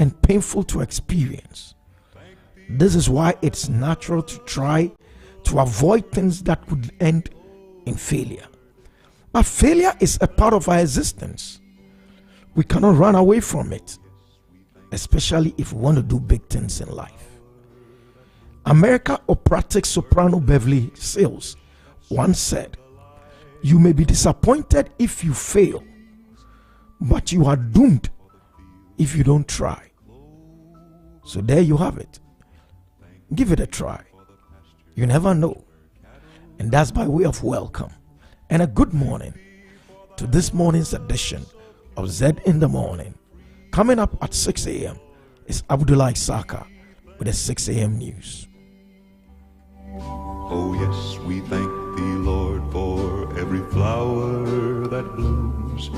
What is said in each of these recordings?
and painful to experience. This is why it's natural to try to avoid things that would end in failure. But failure is a part of our existence. We cannot run away from it, especially if we want to do big things in life. American operatic soprano Beverly Sills once said, "You may be disappointed if you fail, but you are doomed if you don't try." So there you have it. Give it a try. You never know. And that's by way of welcome and a good morning to this morning's edition of Zed in the Morning. Coming up at 6 a.m. is Abdullah Saka with the 6 a.m. news. Oh yes, we thank thee, Lord, for every flower that blooms,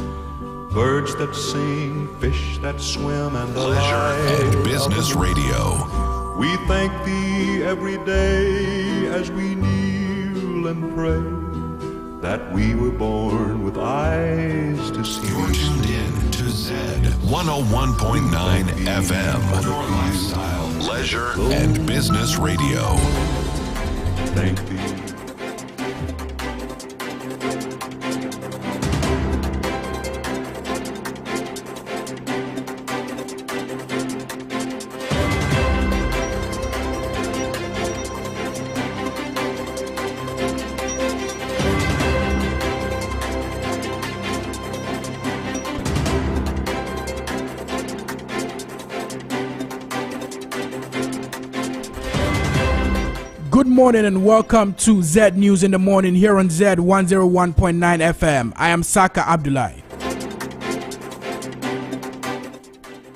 birds that sing, fish that swim, and the Leisure and Business Radio. We thank thee every day as we kneel and pray that we were born with eyes to see. You're tuned in to Zed 101.9 FM. Your lifestyle, leisure, and business radio. Thank thee. Good morning and welcome to Zed News in the Morning here on Zed 101.9 FM. I am Saka Abdullah.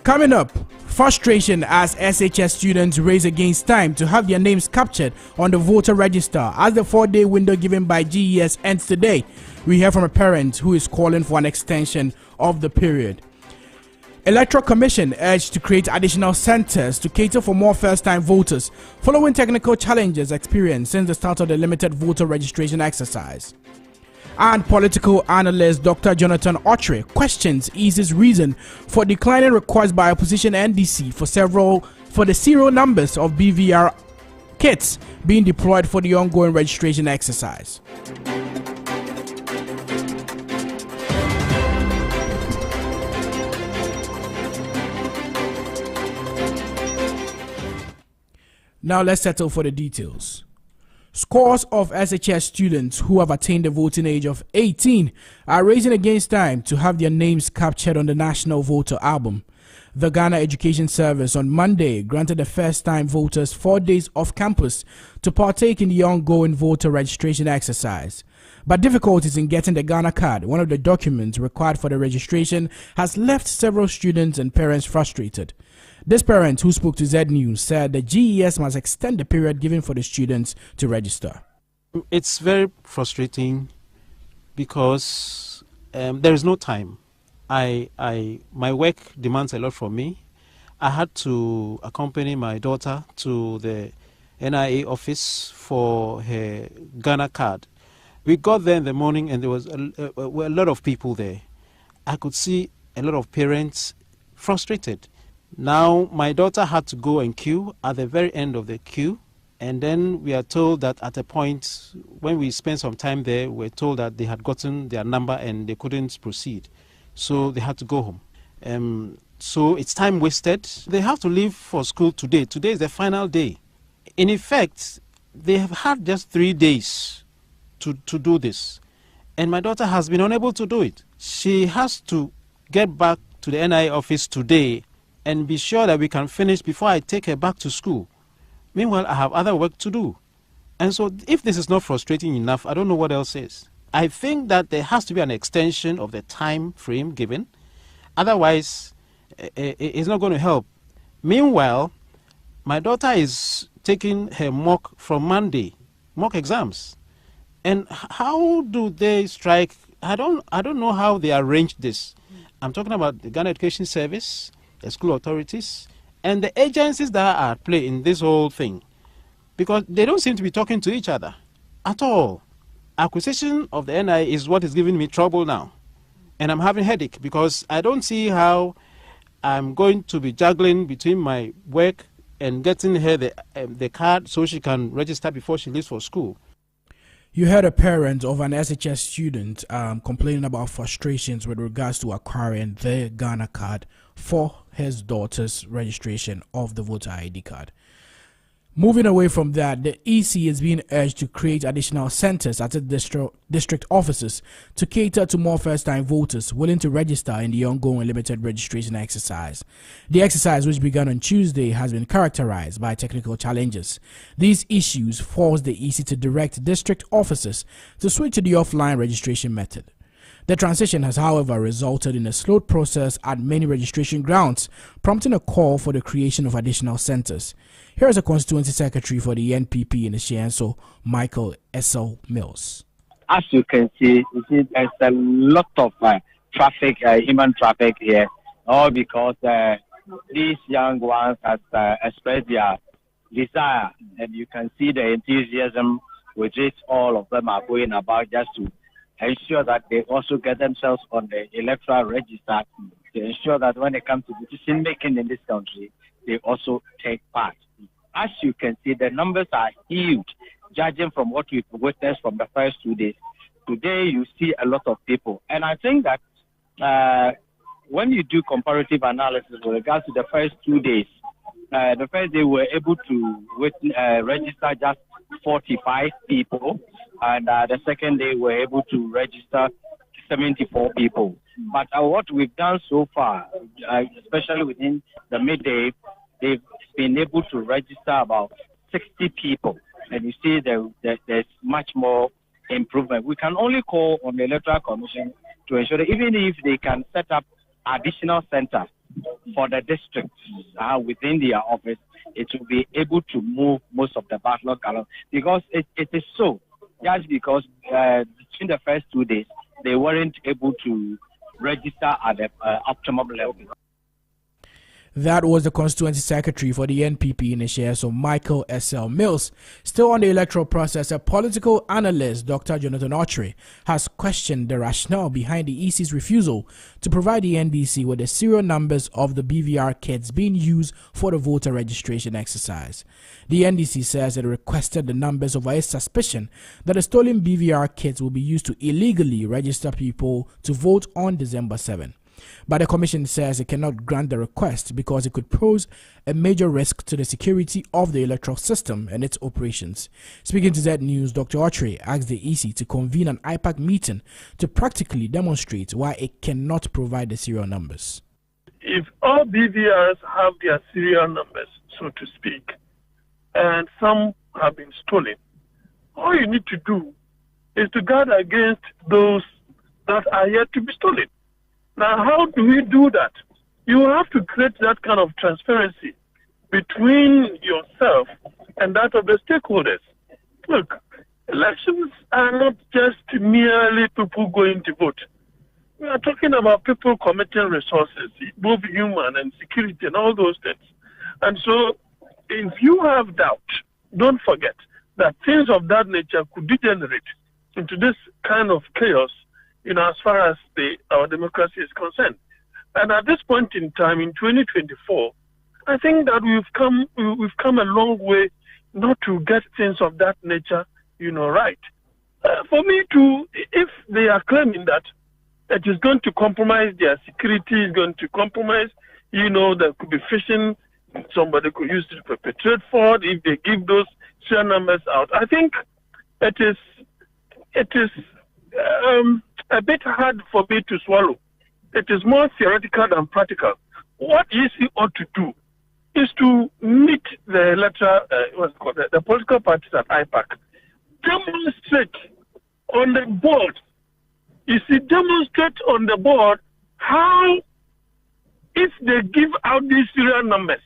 Coming up, frustration as SHS students raise against time to have their names captured on the voter register as the 4-day window given by GES ends today. We hear from a parent who is calling for an extension of the period. Electoral Commission urged to create additional centers to cater for more first-time voters following technical challenges experienced since the start of the limited voter registration exercise. And political analyst Dr. Jonathan Otry questions EC's reason for declining requests by opposition NDC for the serial numbers of BVR kits being deployed for the ongoing registration exercise. Now let's settle for the details. Scores of SHS students who have attained the voting age of 18 are raising against time to have their names captured on the National Voter Album. The Ghana Education Service on Monday granted the first-time voters 4 days off campus to partake in the ongoing voter registration exercise. But difficulties in getting the Ghana card, one of the documents required for the registration, has left several students and parents frustrated. This parent, who spoke to Zed News, said the GES must extend the period given for the students to register. It's very frustrating because there is no time. My work demands a lot from me. I had to accompany my daughter to the NIA office for her Ghana card. We got there in the morning and there was a lot of people there. I could see a lot of parents frustrated. Now, my daughter had to go and queue at the very end of the queue, and then we are told that at a point, when we spent some time there, we were told that they had gotten their number and they couldn't proceed. So they had to go home. So it's time wasted. They have to leave for school today. Today is the final day. In effect, they have had just 3 days to do this, and my daughter has been unable to do it. She has to get back to the NIA office today and be sure that we can finish before I take her back to school. Meanwhile, I have other work to do. And so if this is not frustrating enough, I don't know what else is. I think that there has to be an extension of the time frame given. Otherwise, it's not going to help. Meanwhile, my daughter is taking her mock from Monday, mock exams. And how do they strike? I don't know how they arrange this. I'm talking about the Ghana Education Service, the school authorities, and the agencies that are at play in this whole thing, because they don't seem to be talking to each other at all. Acquisition of the NIA is what is giving me trouble now, and I'm having a headache because I don't see how I'm going to be juggling between my work and getting her the card so she can register before she leaves for school. You heard a parent of an SHS student complaining about frustrations with regards to acquiring the Ghana card for his daughter's registration of the voter ID card. Moving away from that, the EC is being urged to create additional centers at the district offices to cater to more first-time voters willing to register in the ongoing limited registration exercise. The exercise, which began on Tuesday, has been characterized by technical challenges. These issues forced the EC to direct district offices to switch to the offline registration method. The transition has, however, resulted in a slowed process at many registration grounds, prompting a call for the creation of additional centers. Here is a constituency secretary for the NPP in the Shienso, Michael S.L. Mills. As you can see, there's a lot of traffic, human traffic here, all because these young ones have expressed their desire, and you can see the enthusiasm with which all of them are going about just to ensure that they also get themselves on the electoral register to ensure that when it comes to decision making in this country, they also take part. As you can see, the numbers are huge, judging from what we've witnessed from the first 2 days. Today, you see a lot of people. And I think that when you do comparative analysis with regards to the first 2 days, the first day we were able to register just 45 people, and the second day we were able to register 74 people. But what we've done so far, especially within the midday, they've been able to register about 60 people, and you see there's much more improvement. We can only call on the Electoral Commission to ensure that even if they can set up additional centers for the districts within their office, it will be able to move most of the backlog along. Because it is so, just because between the first 2 days, they weren't able to register at the optimum level. That was the constituency secretary for the NPP in Ishia, so Michael S.L. Mills. Still on the electoral process, a political analyst, Dr. Jonathan Ochre, has questioned the rationale behind the EC's refusal to provide the NDC with the serial numbers of the BVR kits being used for the voter registration exercise. The NDC says it requested the numbers over its suspicion that the stolen BVR kits will be used to illegally register people to vote on December 7. But the Commission says it cannot grant the request because it could pose a major risk to the security of the electoral system and its operations. Speaking to Zed News, Dr. Ochre asked the EC to convene an IPAC meeting to practically demonstrate why it cannot provide the serial numbers. If all BVRs have their serial numbers, so to speak, and some have been stolen, all you need to do is to guard against those that are yet to be stolen. Now, how do we do that? You have to create that kind of transparency between yourself and that of the stakeholders. Look, elections are not just merely people going to vote. We are talking about people committing resources, both human and security and all those things. And so, if you have doubt, don't forget that things of that nature could degenerate into this kind of chaos, as far as our democracy is concerned. And at this point in time, in 2024, I think that we've come a long way not to get things of that nature, right. For me too, if they are claiming that it is going to compromise their security, is going to compromise, there could be phishing, somebody could use it to perpetrate fraud if they give those serial numbers out. I think it is a bit hard for me to swallow. It is more theoretical than practical. What EC ought to do is to meet the electoral, the political parties at IPAC, demonstrate on the board. Demonstrate on the board how, if they give out these serial numbers,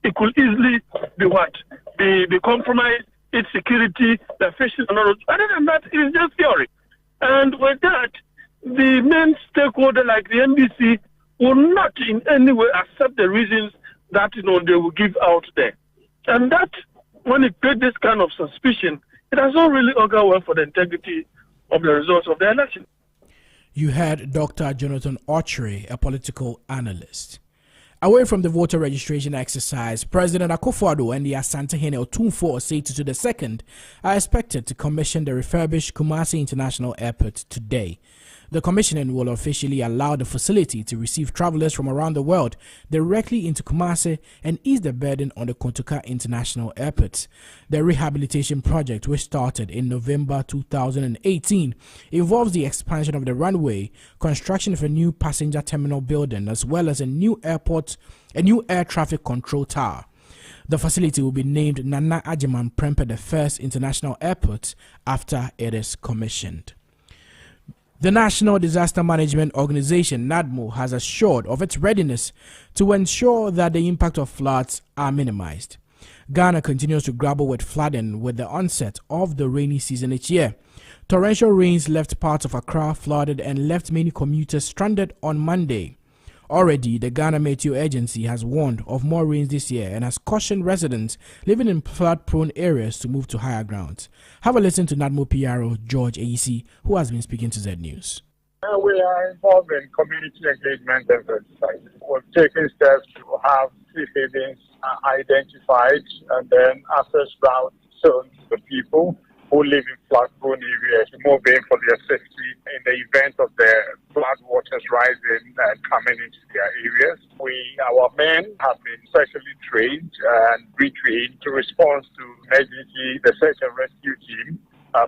it could easily be what? Be compromised, its security, the phishing and all those. Other than that, it is just theory. And with that, the main stakeholder like the NDC will not in any way accept the reasons that they will give out there. And that, when it creates this kind of suspicion, it has not really augured well for the integrity of the results of the election. You had Dr. Jonathan Ochre, a political analyst. Away from the voter registration exercise, President Akufo-Addo and the Asante-Hene Otumfuo Osei II are expected to commission the refurbished Kumasi International Airport today. The commissioning will officially allow the facility to receive travelers from around the world directly into Kumasi and ease the burden on the Kotoka International Airport. The rehabilitation project, which started in November 2018, involves the expansion of the runway, construction of a new passenger terminal building, as well as a new air traffic control tower. The facility will be named Nana Ajiman Prempeh I International Airport after it is commissioned. The National Disaster Management Organization, NADMO, has assured of its readiness to ensure that the impact of floods are minimized. Ghana continues to grapple with flooding with the onset of the rainy season each year. Torrential rains left parts of Accra flooded and left many commuters stranded on Monday. Already, the Ghana Meteo Agency has warned of more rains this year and has cautioned residents living in flood-prone areas to move to higher grounds. Have a listen to NADMO PRO George AEC, who has been speaking to Z News. We are involved in community engagement exercises. We're taking steps to have safe havens identified and then access routes shown to the people who live in flood-prone areas, moving for their safety in the event of the flood waters rising and coming into their areas. Our men have been specially trained and retrained to respond to emergency, the search and rescue team,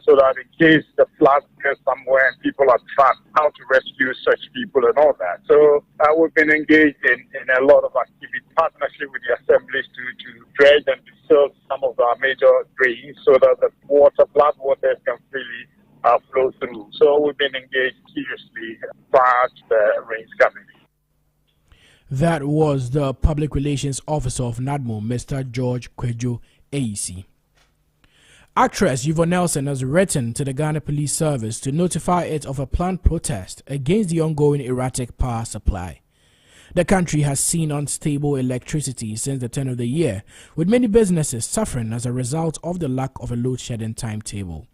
so that in case the flood gets somewhere and people are trapped, how to rescue such people and all that. So we've been engaged in a lot of activity, partnership with the assemblies to dredge and fill some of our major drains so that the flood waters can freely flow through. So we've been engaged seriously prior to the rains coming. That was the Public Relations Officer of NADMO, Mr. George Kwejo AEC. Actress Yvonne Nelson has written to the Ghana Police Service to notify it of a planned protest against the ongoing erratic power supply. The country has seen unstable electricity since the turn of the year, with many businesses suffering as a result of the lack of a load-shedding timetable.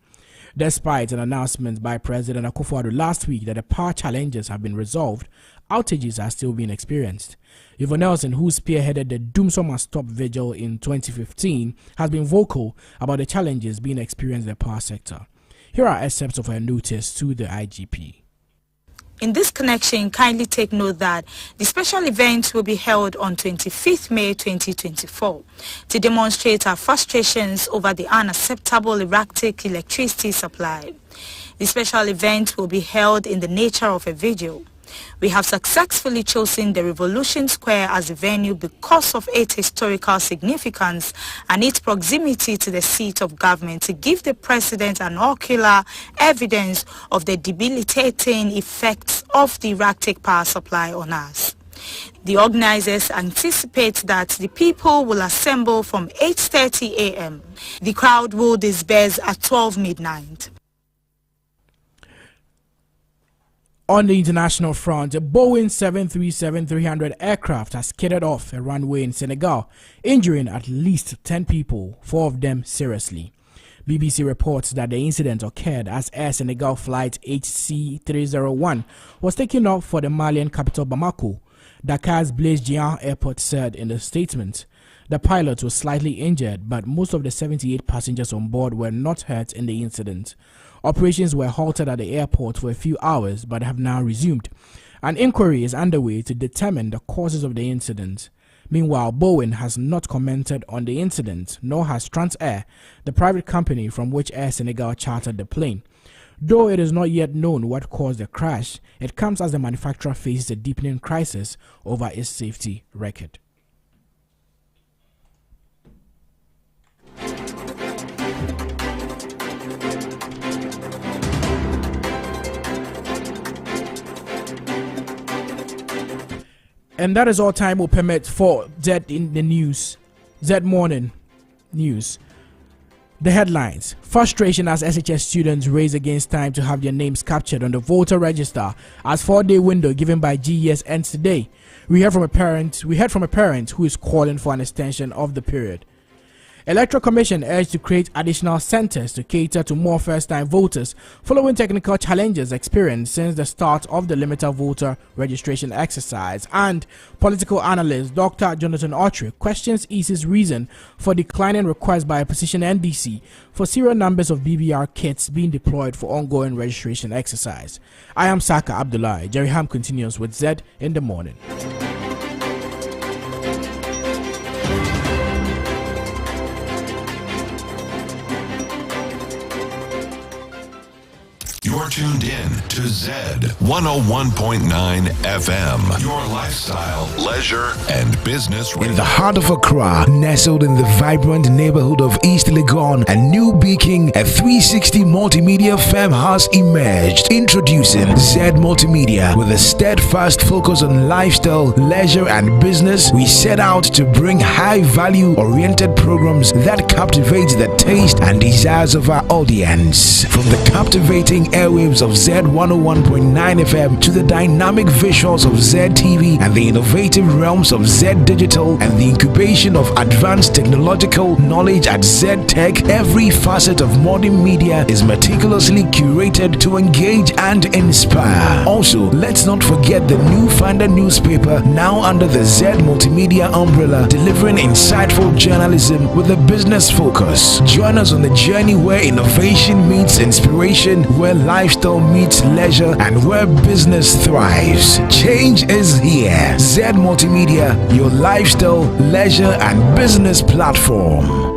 Despite an announcement by President Akufo-Addo last week that the power challenges have been resolved, outages are still being experienced. Yvonne Nelson, who spearheaded the Doom Summer Stop Vigil in 2015, has been vocal about the challenges being experienced in the power sector. Here are excerpts of her notice to the IGP. In this connection, kindly take note that the special event will be held on 25th May 2024 to demonstrate our frustrations over the unacceptable erratic electricity supply. The special event will be held in the nature of a vigil. We have successfully chosen the Revolution Square as the venue because of its historical significance and its proximity to the seat of government to give the President an ocular evidence of the debilitating effects of the erratic power supply on us. The organizers anticipate that the people will assemble from 8:30 a.m. The crowd will disperse at 12 midnight. On the international front, a Boeing 737-300 aircraft has skidded off a runway in Senegal, injuring at least 10 people, 4 of them seriously. BBC reports that the incident occurred as Air Senegal flight HC301 was taking off for the Malian capital Bamako. Dakar's Blaise Diagne Airport said in a statement. The pilot was slightly injured, but most of the 78 passengers on board were not hurt in the incident. Operations were halted at the airport for a few hours but have now resumed. An inquiry is underway to determine the causes of the incident. Meanwhile, Boeing has not commented on the incident, nor has Transair, the private company from which Air Senegal chartered the plane. Though it is not yet known what caused the crash, it comes as the manufacturer faces a deepening crisis over its safety record. And that is all time will permit for Zed in the News. Zed Morning News. The headlines: frustration as SHS students race against time to have their names captured on the voter register as 4-day window given by GES ends today. We heard from a parent who is calling for an extension of the period. Electoral Commission urged to create additional centers to cater to more first-time voters following technical challenges experienced since the start of the limited voter registration exercise. And political analyst Dr. Jonathan Autry questions EC's reason for declining requests by opposition NDC for serial numbers of BBR kits being deployed for ongoing registration exercise. I am Saka Abdullahi. Jerry Ham continues with Zed in the Morning. You're tuned in to Zed 101.9 FM. Your lifestyle, leisure, and business. In the heart of Accra, nestled in the vibrant neighborhood of East Legon and New Beacon, a 360 multimedia firm has emerged. Introducing Zed Multimedia. With a steadfast focus on lifestyle, leisure, and business, we set out to bring high-value oriented programs that captivate the taste and desires of our audience. From the captivating airwaves of Zed 101.9 FM to the dynamic visuals of Zed TV and the innovative realms of Zed Digital and the incubation of advanced technological knowledge at Zed Tech, every facet of modern media is meticulously curated to engage and inspire. Also, let's not forget the New Finder newspaper, now under the Zed Multimedia umbrella, delivering insightful journalism with a business focus. Join us on the journey where innovation meets inspiration, where lifestyle meets leisure, and where business thrives. Change is here. Zed Multimedia, your lifestyle, leisure, and business platform.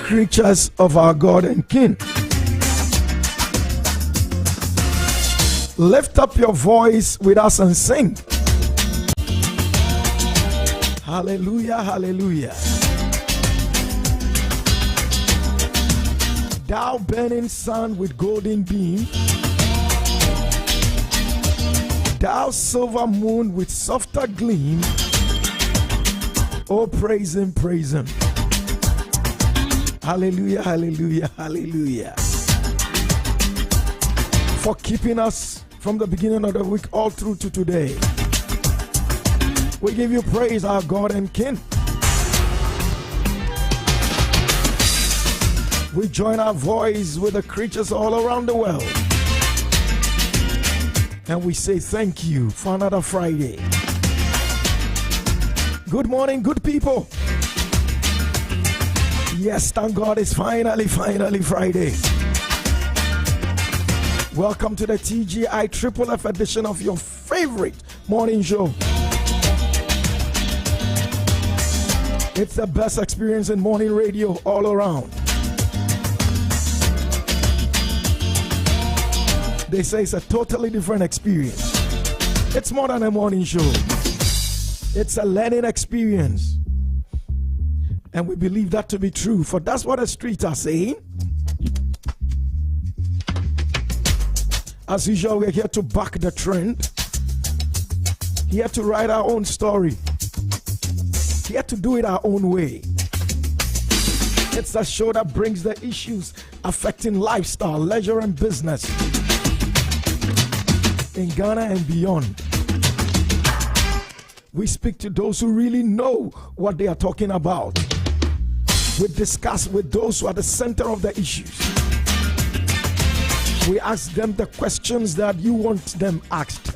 Creatures of our God and King, lift up your voice with us and sing. Hallelujah, hallelujah. Thou burning sun with golden beam, thou silver moon with softer gleam. Oh, praise him, praise him. Hallelujah, hallelujah, hallelujah. For keeping us from the beginning of the week all through to today. We give you praise, our God and King. We join our voice with the creatures all around the world. And we say thank you for another Friday. Good morning, good people. Yes, thank God it's finally Friday. Welcome to the TGI Triple F edition of your favorite morning show. It's the best experience in morning radio all around. They say it's a totally different experience. It's more than a morning show. It's a learning experience. And we believe that to be true, for that's what the streets are saying. As usual, we're here to back the trend. Here to write our own story. Here to do it our own way. It's a show that brings the issues affecting lifestyle, leisure, and business in Ghana and beyond. We speak to those who really know what they are talking about. We discuss with those who are the center of the issues. We ask them the questions that you want them asked.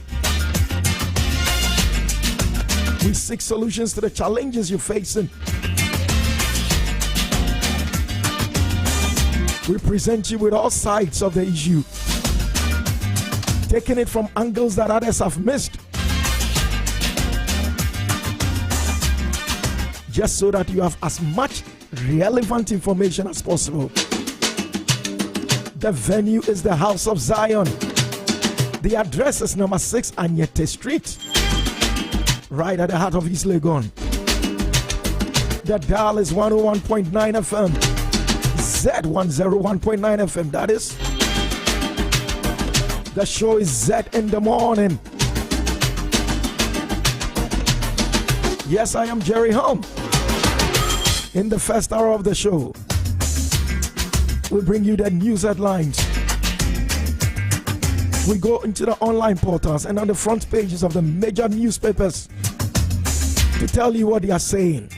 We seek solutions to the challenges you're facing. We present you with all sides of the issue, taking it from angles that others have missed, just so that you have as much relevant information as possible. The venue is the House of Zion. The address is number 6 Anyete Street, right at the heart of East Legon. The dial is 101.9 FM, Z101.9 FM, that is. The show is Zed in the Morning. Yes, I am Jerry Home. In the first hour of the show, we bring you the news headlines. We go into the online portals and on the front pages of the major newspapers to tell you what they are saying.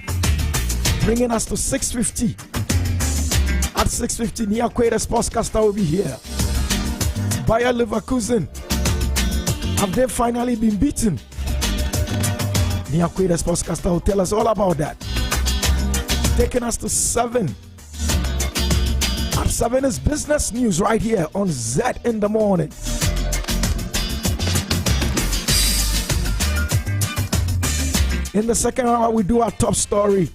Bringing us to 6:50. At 6:50, Nia Quader Sportscaster will be here. Bayer Leverkusen, have they finally been beaten? Nia Quader Sportscaster will tell us all about that. Taking us to 7. At 7 is business news right here on Zed in the Morning. In the second hour, we do our top story.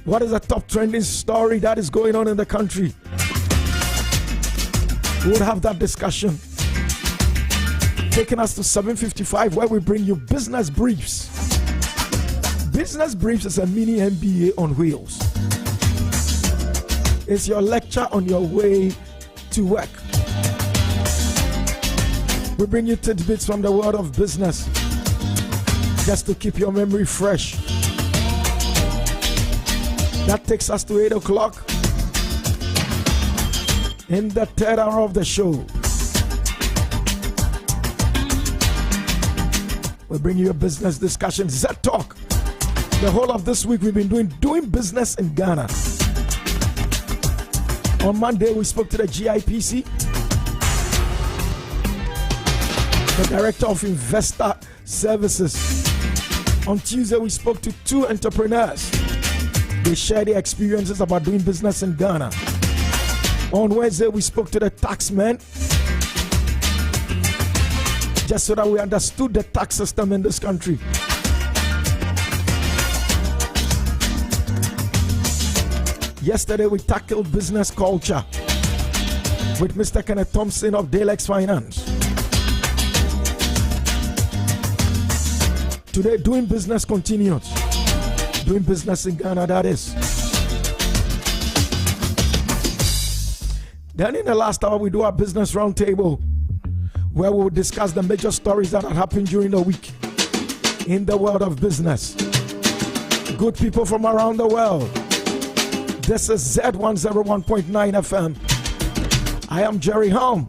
What is the top trending story that is going on in the country? We will have that discussion. Taking us to 7:55, where we bring you business briefs. Business briefs is a mini MBA on wheels. It's your lecture on your way to work. We bring you tidbits from the world of business, just to keep your memory fresh. That takes us to 8 o'clock. In the third hour of the show, we bring you a business discussion, Zed Talk. The whole of this week we've been doing business in Ghana. On Monday we spoke to the GIPC, the Director of Investor Services. On Tuesday we spoke to 2 entrepreneurs. They share their experiences about doing business in Ghana. On Wednesday, we spoke to the taxman, just so that we understood the tax system in this country. Yesterday, we tackled business culture with Mr. Kenneth Thompson of Dalex Finance. Today, doing business continues. Doing business in Ghana, that is. Then in the last hour, we do our business roundtable, where we will discuss the major stories that have happened during the week in the world of business. Good people from around the world. This is Z101.9 FM. I am Jerry Home.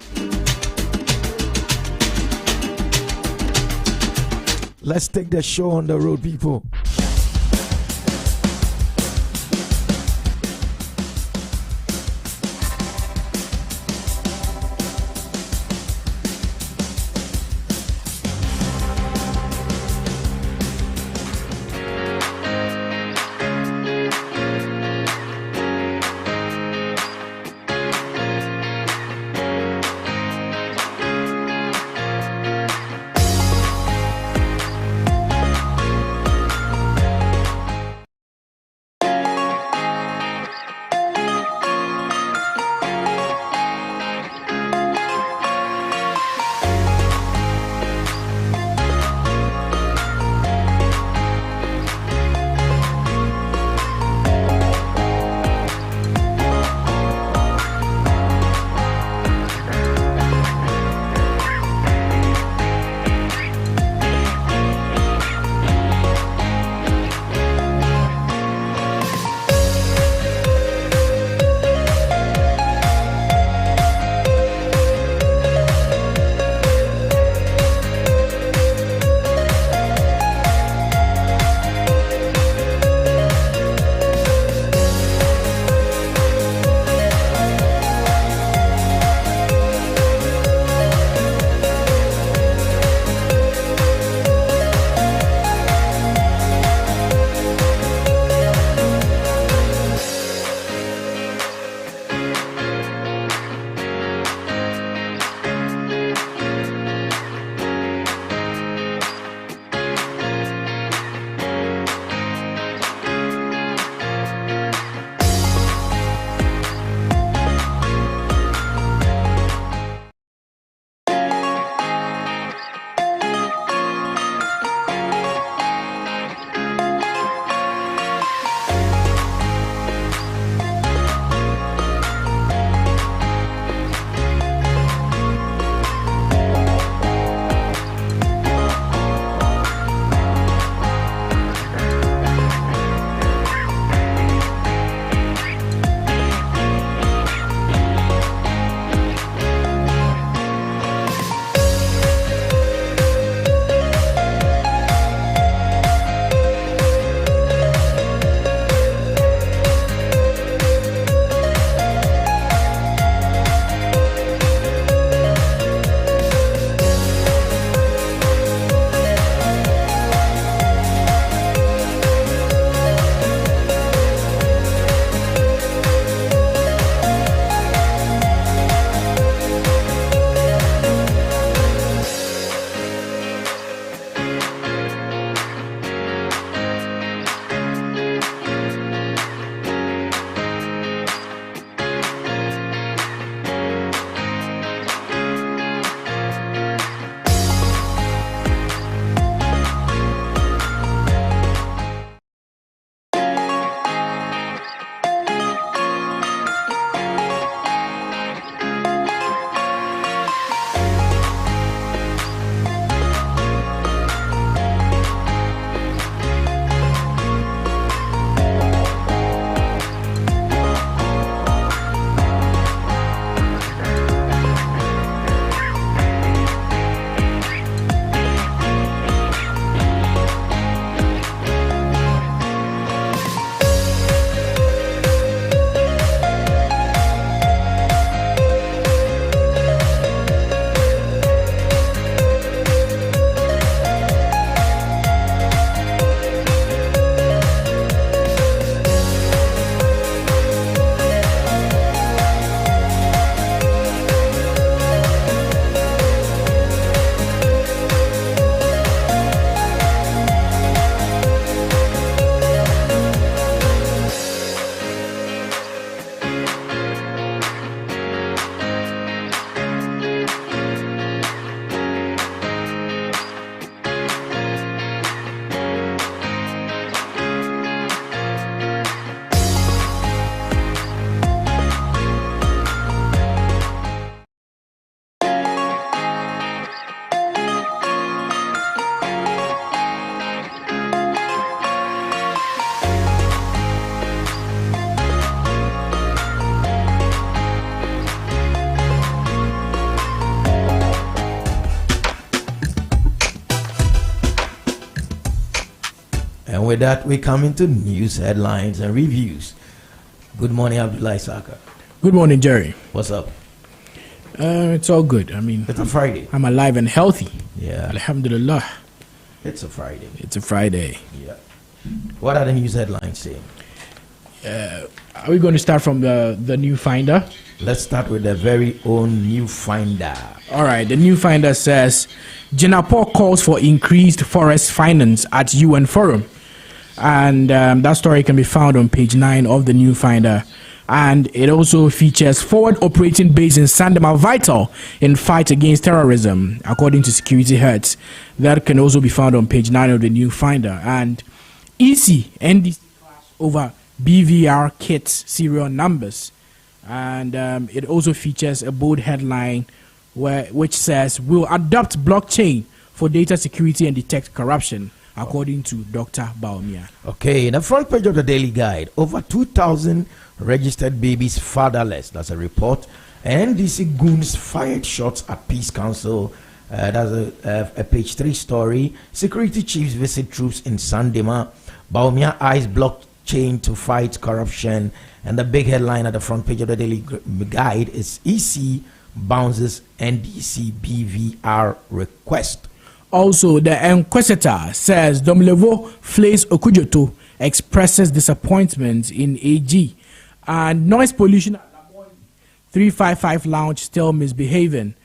Let's take the show on the road, people. And with that, we come into news headlines and reviews. Good morning, Abdullah Saka. Good morning, Jerry. What's up? It's all good. I mean, it's a Friday. I'm alive and healthy. Yeah. Alhamdulillah. It's a Friday. It's a Friday. Yeah. What are the news headlines saying? Are we going to start from the new finder? Let's start with the very own new finder. All right. The new finder says, Jinapor calls for increased forest finance at UN Forum. And that story can be found on page 9 of the new finder. And it also features forward operating base in Sandema vital in fight against terrorism, according to security heads. That can also be found on page 9 of the new finder. And EC NDC over BVR kits serial numbers. And it also features a bold headline which says, "We'll adopt blockchain for data security and detect corruption," according to Dr. Baumia. Okay, in the front page of the Daily Guide, over 2,000 registered babies fatherless. That's a report. NDC goons fired shots at Peace Council. That's a page 3 story. Security chiefs visit troops in Sandema. Baumia eyes blockchain to fight corruption. And the big headline at the front page of the Daily Guide is EC bounces NDC BVR request. Also, the Inquisitor says Domlevo flays Okujoto, expresses disappointment in AG. And noise pollution at 355 lounge still misbehaving.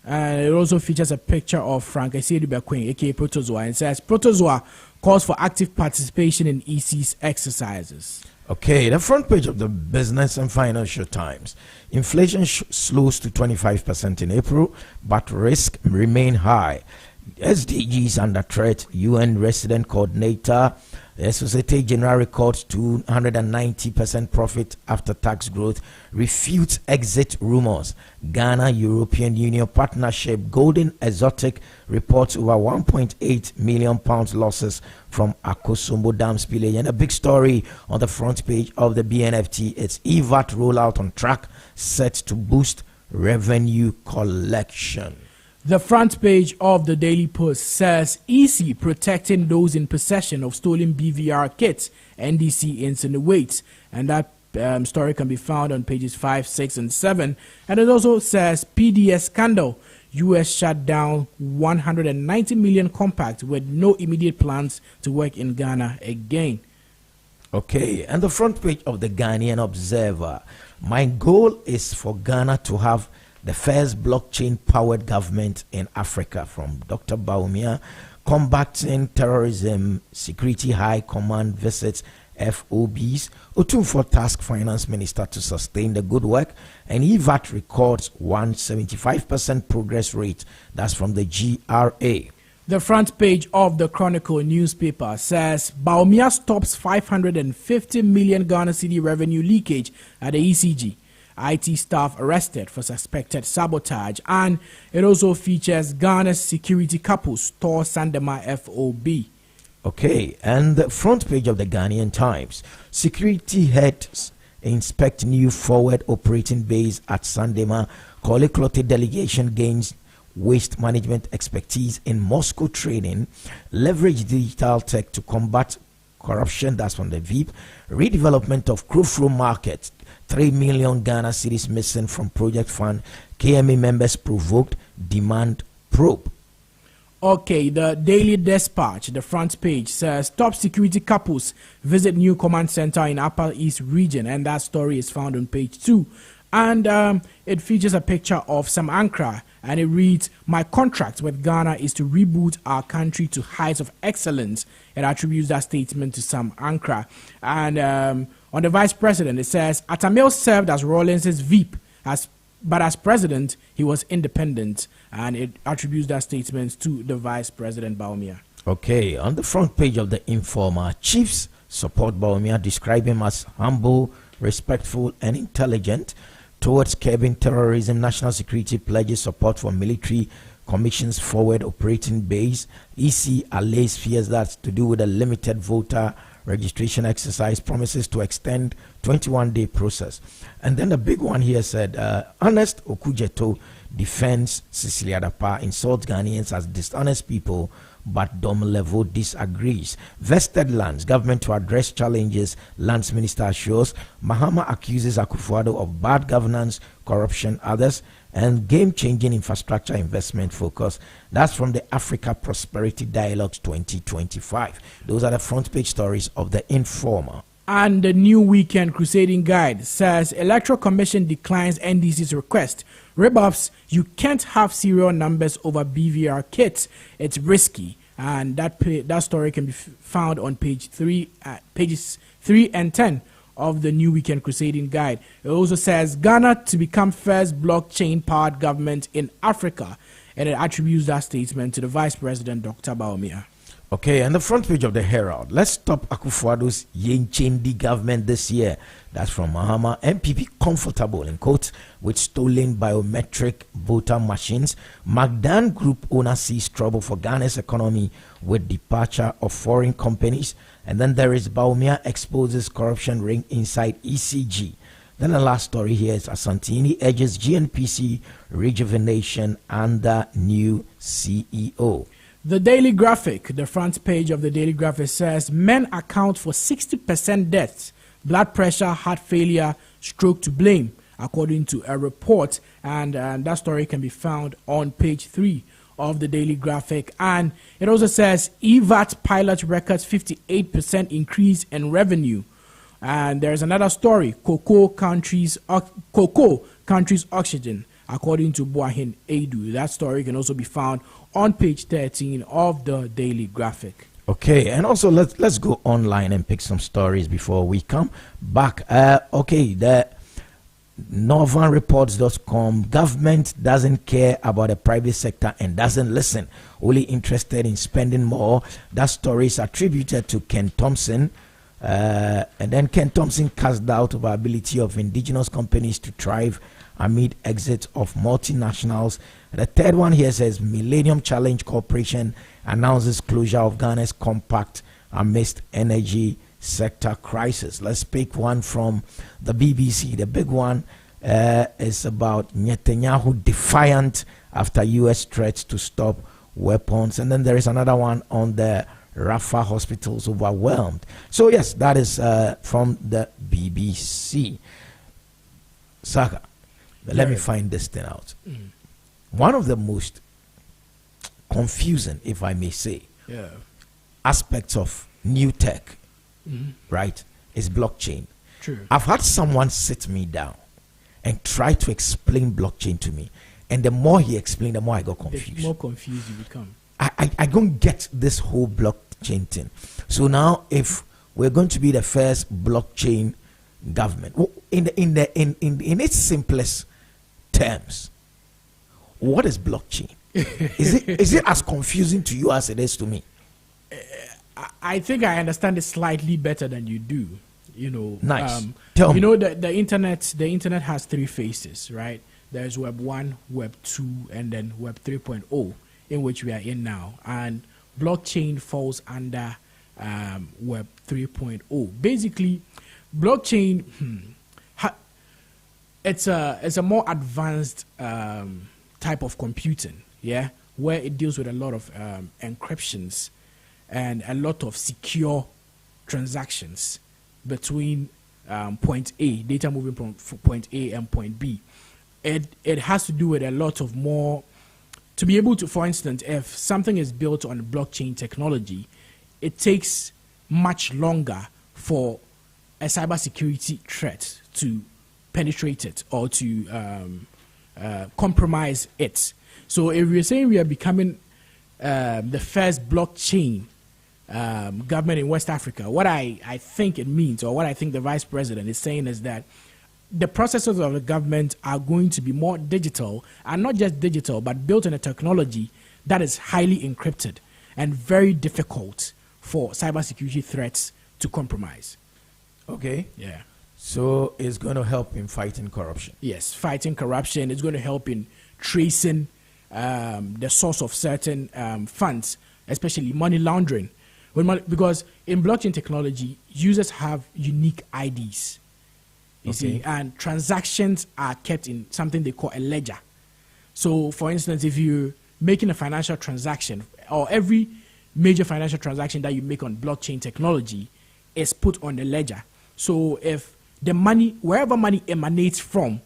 And it also features a picture of Frank Esiedu Bekwin, aka Protozoa, and says Protozoa calls for active participation in EC's exercises. Okay, the front page of the Business and Financial Times. Inflation slows to 25% in April, but risk remain high. SDGs under threat. UN resident coordinator. The Societe Generale records 290% profit after tax growth. Refutes exit rumors. Ghana European Union partnership. Golden Exotic reports over 1.8 million pounds losses from Akosombo Dam spillage. And a big story on the front page of the BNFT. It's EVAT rollout on track, set to boost revenue collection. The front page of the Daily Post says EC protecting those in possession of stolen BVR kits, NDC insinuates. And that story can be found on pages 5, 6, and 7. And it also says PDS scandal. US shut down 190 million compact with no immediate plans to work in Ghana again. Okay, and the front page of the Ghanaian Observer. My goal is for Ghana to have the first blockchain-powered government in Africa, from Dr. Baumia. Combating terrorism, Security High Command visits FOBs. Otumfor task Finance Minister to sustain the good work. And EVAT records 175% progress rate. That's from the GRA. The front page of the Chronicle newspaper says Baumia stops 550 million Ghana cedi revenue leakage at the ECG. IT staff arrested for suspected sabotage. And it also features Ghana's security couples store Sandema FOB. Okay, and the front page of the Ghanaian Times. Security heads inspect new forward operating base at Sandema. Koliklote delegation gains waste management expertise in Moscow training. Leverage digital tech to combat corruption. That's from the VIP. Redevelopment of Krofro Market. 3 million Ghana cedis missing from project fund. KMA members provoked demand probe. Okay, the Daily Dispatch, the front page says top security couples visit new command center in Upper East region, and that story is found on page 2. And it features a picture of Sam Ankara, and it reads, "My contract with Ghana is to reboot our country to heights of excellence." It attributes that statement to Sam Ankara. And on the vice president, it says, Atamil served as Rawlings' VIP, but as president, he was independent. And it attributes that statement to the vice president, Baumia. Okay, on the front page of the Informer, chiefs support Baumia, describe him as humble, respectful, and intelligent. Towards curbing terrorism, national security pledges support for military commissions forward operating base. EC allays fears that to do with a limited voter registration exercise, promises to extend 21-day process. And then the big one here said, Ernest Okujeto Defense Cecilia Dapa insults Ghanaians as dishonest people, but Dom Levo disagrees. Vested lands, government to address challenges, lands minister assures. Mahama accuses Akufo-Addo of bad governance, corruption, others, and game-changing infrastructure investment focus. That's from the Africa Prosperity Dialogues 2025. Those are the front page stories of the Informer. And the New Weekend Crusading Guide says Electoral Commission declines NDC's request. Rebuffs, you can't have serial numbers over BVR kits. It's risky. And that story can be found on pages 3 and 10 of the New Weekend Crusading Guide. It also says Ghana to become first blockchain-powered government in Africa. And it attributes that statement to the Vice President, Dr. Bawumia. Okay, and the front page of the Herald. Let's stop Akufo-Addo's Yenchendi government this year. That's from Mahama. MPP comfortable, in quotes, with stolen biometric voter machines. Magdan Group owner sees trouble for Ghana's economy with departure of foreign companies. And then there is Bawumia exposes corruption ring inside ECG. Then the last story here is Asantini urges GNPC rejuvenation under new CEO. The Daily Graphic, the front page of the Daily Graphic says men account for 60% deaths, blood pressure, heart failure, stroke to blame, according to a report. And that story can be found on page 3 of the Daily Graphic. And it also says EVAT pilot records 58% increase in revenue. And there's another story, cocoa countries oxygen, according to Boahin Edu. That story can also be found on page 13 of the Daily Graphic. Okay, and also let's go online and pick some stories before we come back. Okay, the NorthernReports.com, government doesn't care about the private sector and doesn't listen, only interested in spending more. That story is attributed to Ken Thompson. And then Ken Thompson cast doubt over ability of indigenous companies to thrive amid exit of multinationals. The third one here says Millennium Challenge Corporation announces closure of Ghana's compact amidst energy sector crisis. Let's pick one from the BBC. The big one is about Netanyahu defiant after US threats to stop weapons. And then there is another one on the Rafah hospitals overwhelmed. So yes, that is from the BBC. Saka, let me find this thing out. One of the most confusing, if I may say, aspects of new tech, right, is blockchain. True. I've had someone sit me down and try to explain blockchain to me, and the more he explained, the more I got confused. The more confused you become. I don't get this whole blockchain thing. So now, if we're going to be the first blockchain government, in its simplest terms, what is blockchain? Is it as confusing to you as it is to me? I think I understand it slightly better than you do. You know, nice. Tell me. You know, the internet has 3 phases, right? There's Web 1, Web 2, and then Web 3.0, in which we are in now. And blockchain falls under Web 3.0. Basically, blockchain, it's a more advanced type of computing, where it deals with a lot of encryptions and a lot of secure transactions between point A, data moving from point A and point B. It has to do with a lot of more, to be able to, for instance, if something is built on blockchain technology, it takes much longer for a cybersecurity threat to penetrate it or to compromise it. So if we're saying we are becoming the first blockchain government in West Africa, what I think it means, or what I think the Vice President is saying, is that the processes of the government are going to be more digital, and not just digital, but built on a technology that is highly encrypted and very difficult for cybersecurity threats to compromise. Okay. Yeah. So it's going to help in fighting corruption. Yes, fighting corruption. It's going to help in tracing the source of certain funds, especially money laundering. Because in blockchain technology, users have unique IDs. You see, and transactions are kept in something they call a ledger. So, for instance, if you're making a financial transaction, or every major financial transaction that you make on blockchain technology is put on the ledger. So, if the money, wherever money emanates from,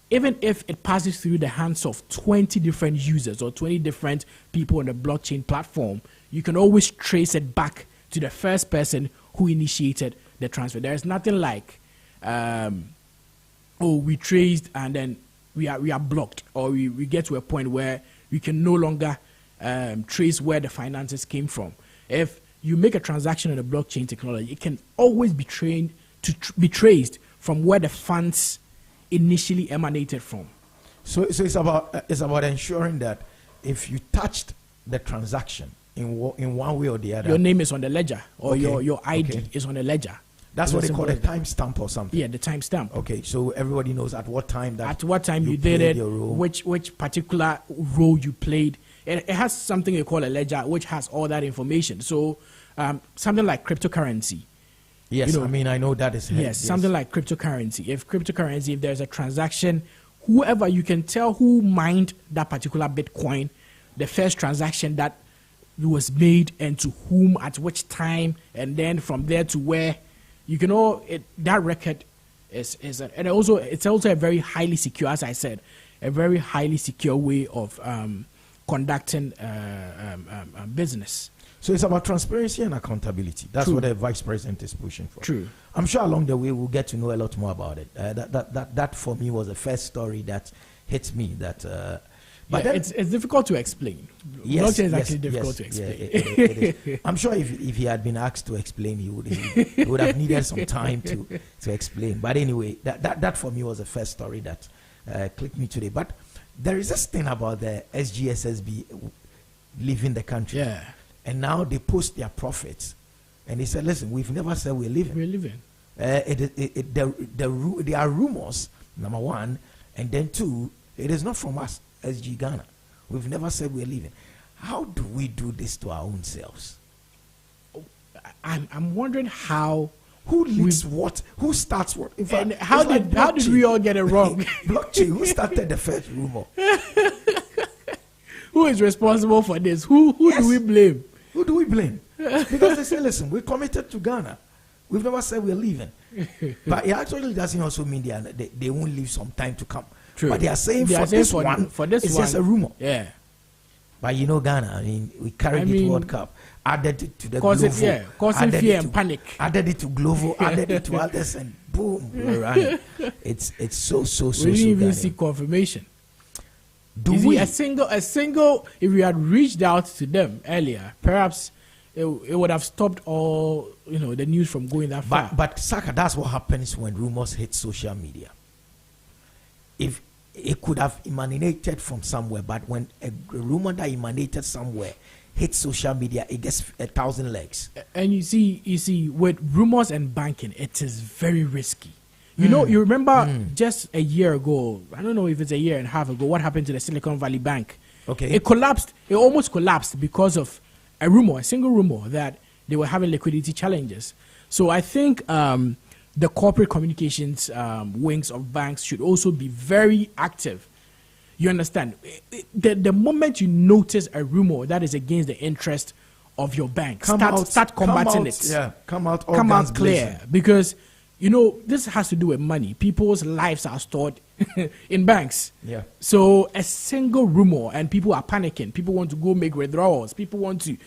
even if it passes through the hands of 20 different users or 20 different people on the blockchain platform, you can always trace it back to the first person who initiated the transfer. There is nothing like, we traced and then we are blocked, or we get to a point where we can no longer trace where the finances came from. If you make a transaction on the blockchain technology, it can always be be traced from where the funds initially emanated from. So it's about ensuring that if you touched the transaction in one way or the other, your name is on the ledger, or Okay. your ID Okay. is on the ledger. That's It's what as they call simple a as that. timestamp or something. Yeah, the timestamp. Okay, so everybody knows at what time You did played it, your role. which particular role you played. It has something they call a ledger, which has all that information. So something like cryptocurrency. Yes, you know, I know that is Yes, something like cryptocurrency. If there's a transaction, whoever, you can tell who mined that particular Bitcoin, the first transaction that was made, and to whom at which time, and then from there to where, you can that record it's also a very highly secure, as I said, a very highly secure way of conducting business. So it's about transparency and accountability. That's True. what the vice president is pushing for. True. I'm sure along the way we'll get to know a lot more about it. That for me was the first story that hit me. But then, it's difficult to explain. yes, Blockchain is yes, actually difficult yes, to explain. yeah, it is. I'm sure if he had been asked to explain, he would have needed some time to explain. But anyway, that for me was the first story that clicked me today. But there is this thing about the SGSSB leaving the country. Yeah. And now they post their profits, and they said, "Listen, we've never said we're leaving. We're leaving." There are rumors, number one, and then two, it is not from us, SG Ghana. We've never said we're leaving. How do we do this to our own selves? I'm wondering how. Who leaks what? Who starts what? In fact, And how did we all get it wrong? Blockchain. Who started the first rumor? Who is responsible for this? Who do we blame? Who do we blame? Because they say, listen, we're committed to Ghana. We've never said we're leaving. But it actually doesn't also mean they won't leave some time to come. True. But they are saying They are saying this one, it's just a rumor. Yeah. But you know Ghana, I mean, we carried it to World Cup, added it to the Causing Glovo, fear and panic. added it to Glovo, added it to others, and boom, we're running. It's so We didn't even Ghana. see confirmation. Do You see, we? a single, if we had reached out to them earlier, perhaps it would have stopped all, the news from going that far. But Saka, that's what happens when rumors hit social media. If it could have emanated from somewhere, but when a rumor that emanated somewhere hits social media, it gets 1,000 legs. And you see, with rumors and banking, it is very risky. You remember just a year ago, I don't know if it's a year and a half ago, what happened to the Silicon Valley Bank? Okay. It collapsed. It almost collapsed because of a single rumor that they were having liquidity challenges. So I think the corporate communications wings of banks should also be very active. You understand? The moment you notice a rumor that is against the interest of your bank, start combating it. Yeah, come out Clear. blazing. Because, this has to do with money. People's lives are stored in banks. Yeah. So a single rumor and people are panicking. People want to go make withdrawals. People want to,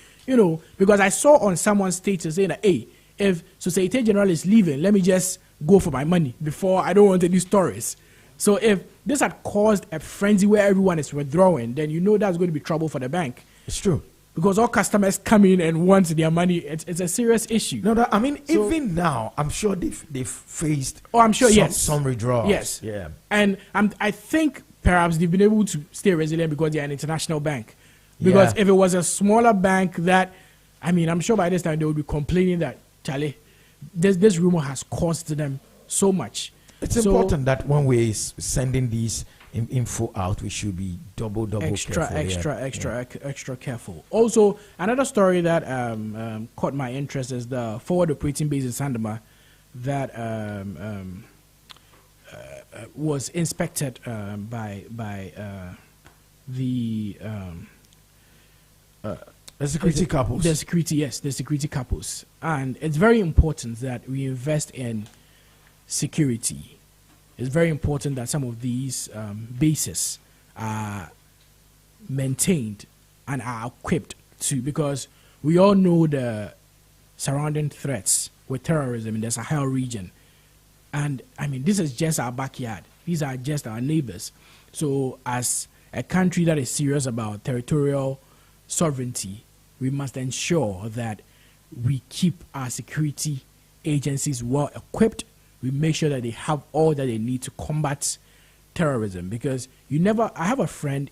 because I saw on someone's status saying that, hey, if Societe Generale is leaving, let me just go for my money before I don't want any stories. So if this had caused a frenzy where everyone is withdrawing, then that's going to be trouble for the bank. It's true. Because all customers come in and want their money. It's a serious issue. No, even now, I'm sure they've faced. Oh, I'm sure, yes. Some withdrawals. Yes. Yeah. And I think perhaps they've been able to stay resilient because they're an international bank. Because if it was a smaller bank that, I'm sure by this time they would be complaining that, Charlie, this rumor has cost them so much. It's important that when we're sending these info out, we should be double extra careful. extra careful. Also, another story that caught my interest is the forward operating base in Sandema that was inspected by the security couples. The security couples. And it's very important that we invest in security. It's very important that some of these bases are maintained and are equipped to, because we all know the surrounding threats with terrorism in the Sahel region. And I mean, this is just our backyard. These are just our neighbors. So as a country that is serious about territorial sovereignty, we must ensure that we keep our security agencies well equipped. We make sure that they have all that they need to combat terrorism. Because I have a friend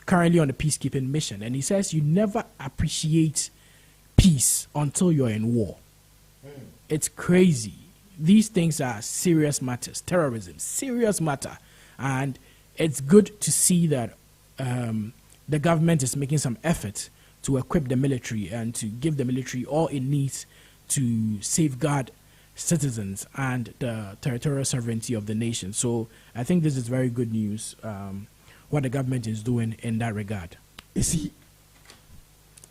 currently on a peacekeeping mission, and he says you never appreciate peace until you're in war. It's crazy. These things are serious matters. Terrorism, serious matter. And it's good to see that the government is making some effort to equip the military and to give the military all it needs to safeguard citizens and the territorial sovereignty of the nation. So I think this is very good news, what the government is doing in that regard. You see,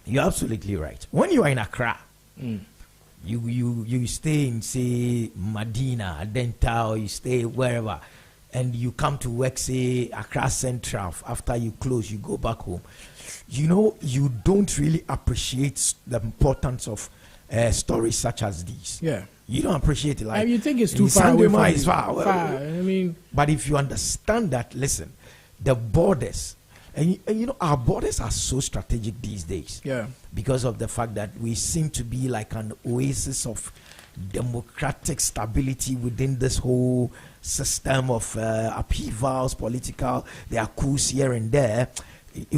you're absolutely right. When you are in Accra, you stay in, say, Medina, Denta, or you stay wherever, and you come to work, say, Accra Central. After you close, you go back home. You don't really appreciate the importance of stories such as these. Yeah. You don't appreciate it. Like, you think it's too far away from it's far. I mean, but if you understand that, listen, the borders, and our borders are so strategic these days. Yeah. Because of the fact that we seem to be like an oasis of democratic stability within this whole system of upheavals, political. There are coups here and there.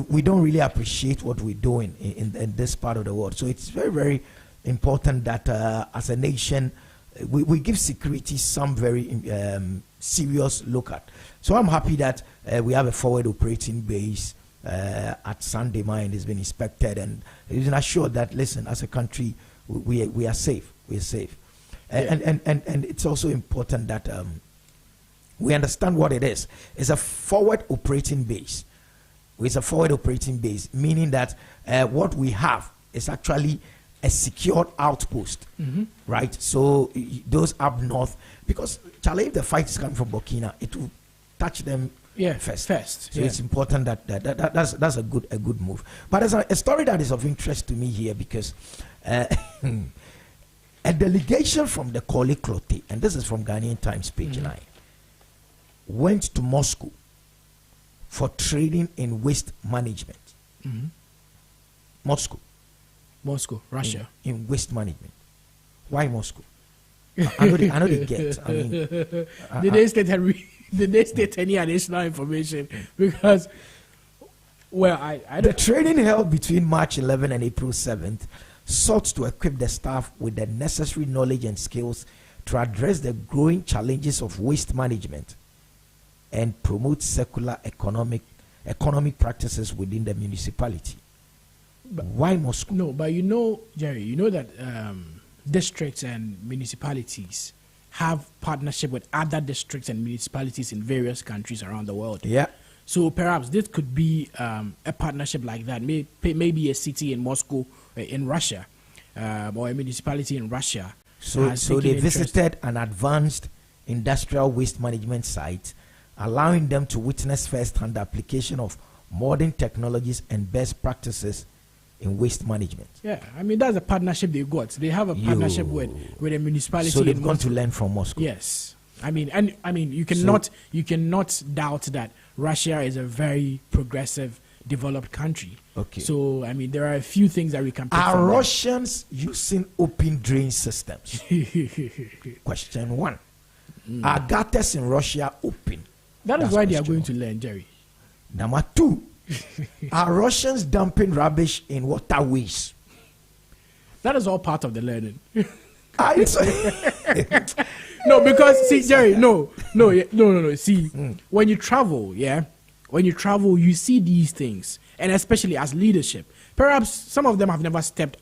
We don't really appreciate what we're doing in this part of the world. So it's very, very important that as a nation, we give security some very serious look at. So I'm happy that we have a forward operating base at Sunday Mine. It's been inspected and it's been assured that, listen, as a country, we are safe. We're safe. And it's also important that we understand what it is. It's a forward operating base. It's a forward operating base, meaning that what we have is actually a secured outpost, right? So those up north, because Charlie, if the fight is coming from Burkina, it will touch them first. So it's important that's a good move. But there's a story that is of interest to me here, because a delegation from the Kole Klote, and this is from Ghanaian Times, page 9, went to Moscow for training in waste management. Moscow, Russia. In waste management. Why Moscow? I know they get. I mean, did they state any additional information? Because, I the training held between March 11 and April 7th sought to equip the staff with the necessary knowledge and skills to address the growing challenges of waste management and promote circular economic practices within the municipality. But why Moscow? No, but Jerry, that districts and municipalities have partnership with other districts and municipalities in various countries around the world. Yeah. So perhaps this could be a partnership like that. Maybe a city in Moscow, in Russia, or a municipality in Russia. So they visited an advanced industrial waste management site, allowing them to witness first-hand application of modern technologies and best practices in waste management. Yeah, I mean, that's a partnership they got. They have a partnership with a municipality. So they've gone to learn from Moscow. Yes, you cannot doubt that Russia is a very progressive, developed country. Okay. So there are a few things that we can. Are Russians using open drain systems? Question 1. Are gutters in Russia open? That is why they are going to learn, Jerry. Number 2. Are Russians dumping rubbish in waterways? That is all part of the learning. No, because see, Jerry, no. See, when you travel, you see these things, and especially as leadership. Perhaps some of them have never stepped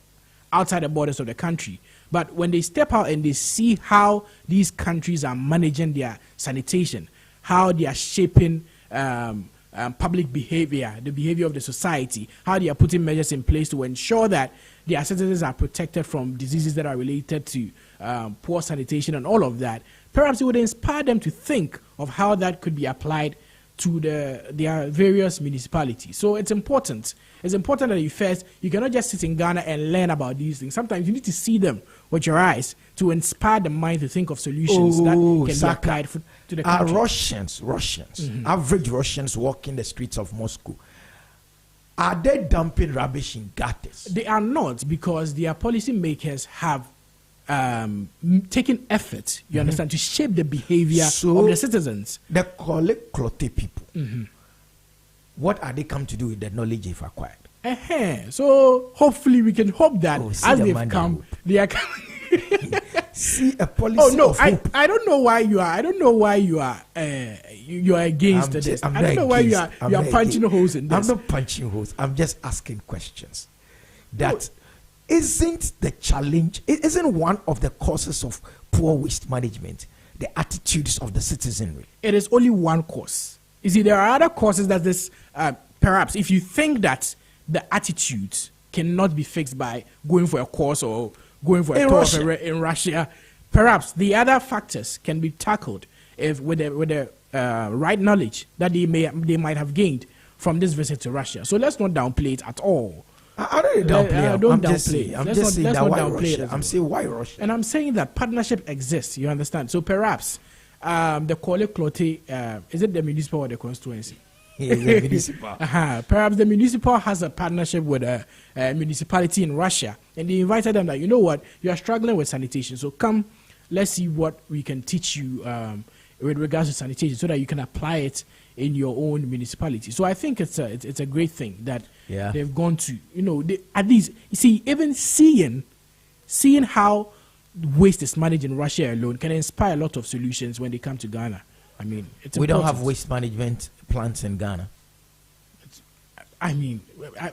outside the borders of the country, but when they step out and they see how these countries are managing their sanitation, how they are shaping public behavior, the behavior of the society, how they are putting measures in place to ensure that their citizens are protected from diseases that are related to poor sanitation and all of that. Perhaps it would inspire them to think of how that could be applied to their various municipalities. So it's important. It's important that you cannot just sit in Ghana and learn about these things. Sometimes you need to see them with your eyes to inspire the mind to think of solutions that can be applied to the country. Russians, average Russians walking the streets of Moscow, are they dumping rubbish in gutters? They are not, because their policymakers have taken effort, you understand, to shape the behavior of the citizens. The Clote people, what are they come to do with the knowledge they've acquired? So hopefully we can hope that as they've come, they are coming. See a policy of hope. I don't know why you are. I don't know why you are. You are against this. I don't know why you are punching holes in this. I'm not punching holes. I'm just asking questions. That isn't the challenge. It isn't one of the causes of poor waste management. The attitudes of the citizenry. It is only one cause. You see, there are other causes that this. Perhaps if you think that the attitudes cannot be fixed by going for a course or going for a tour in Russia, perhaps the other factors can be tackled if with the right knowledge that they might have gained from this visit to Russia. So let's not downplay it at all. I don't downplay it. Don't downplay it. I'm just saying that why Russia? I'm saying why Russia? And I'm saying that partnership exists. You understand? So perhaps the Clote, is it the municipal or the constituency? Yeah, the municipal. Perhaps the municipal has a partnership with a municipality in Russia, and they invited them that, you know what, you are struggling with sanitation, so come, let's see what we can teach you with regards to sanitation, so that you can apply it in your own municipality. So I think it's a great thing that they've gone to, at least, you see, even seeing how waste is managed in Russia alone can inspire a lot of solutions when they come to Ghana. I mean, it's important. We don't have waste management plants in Ghana.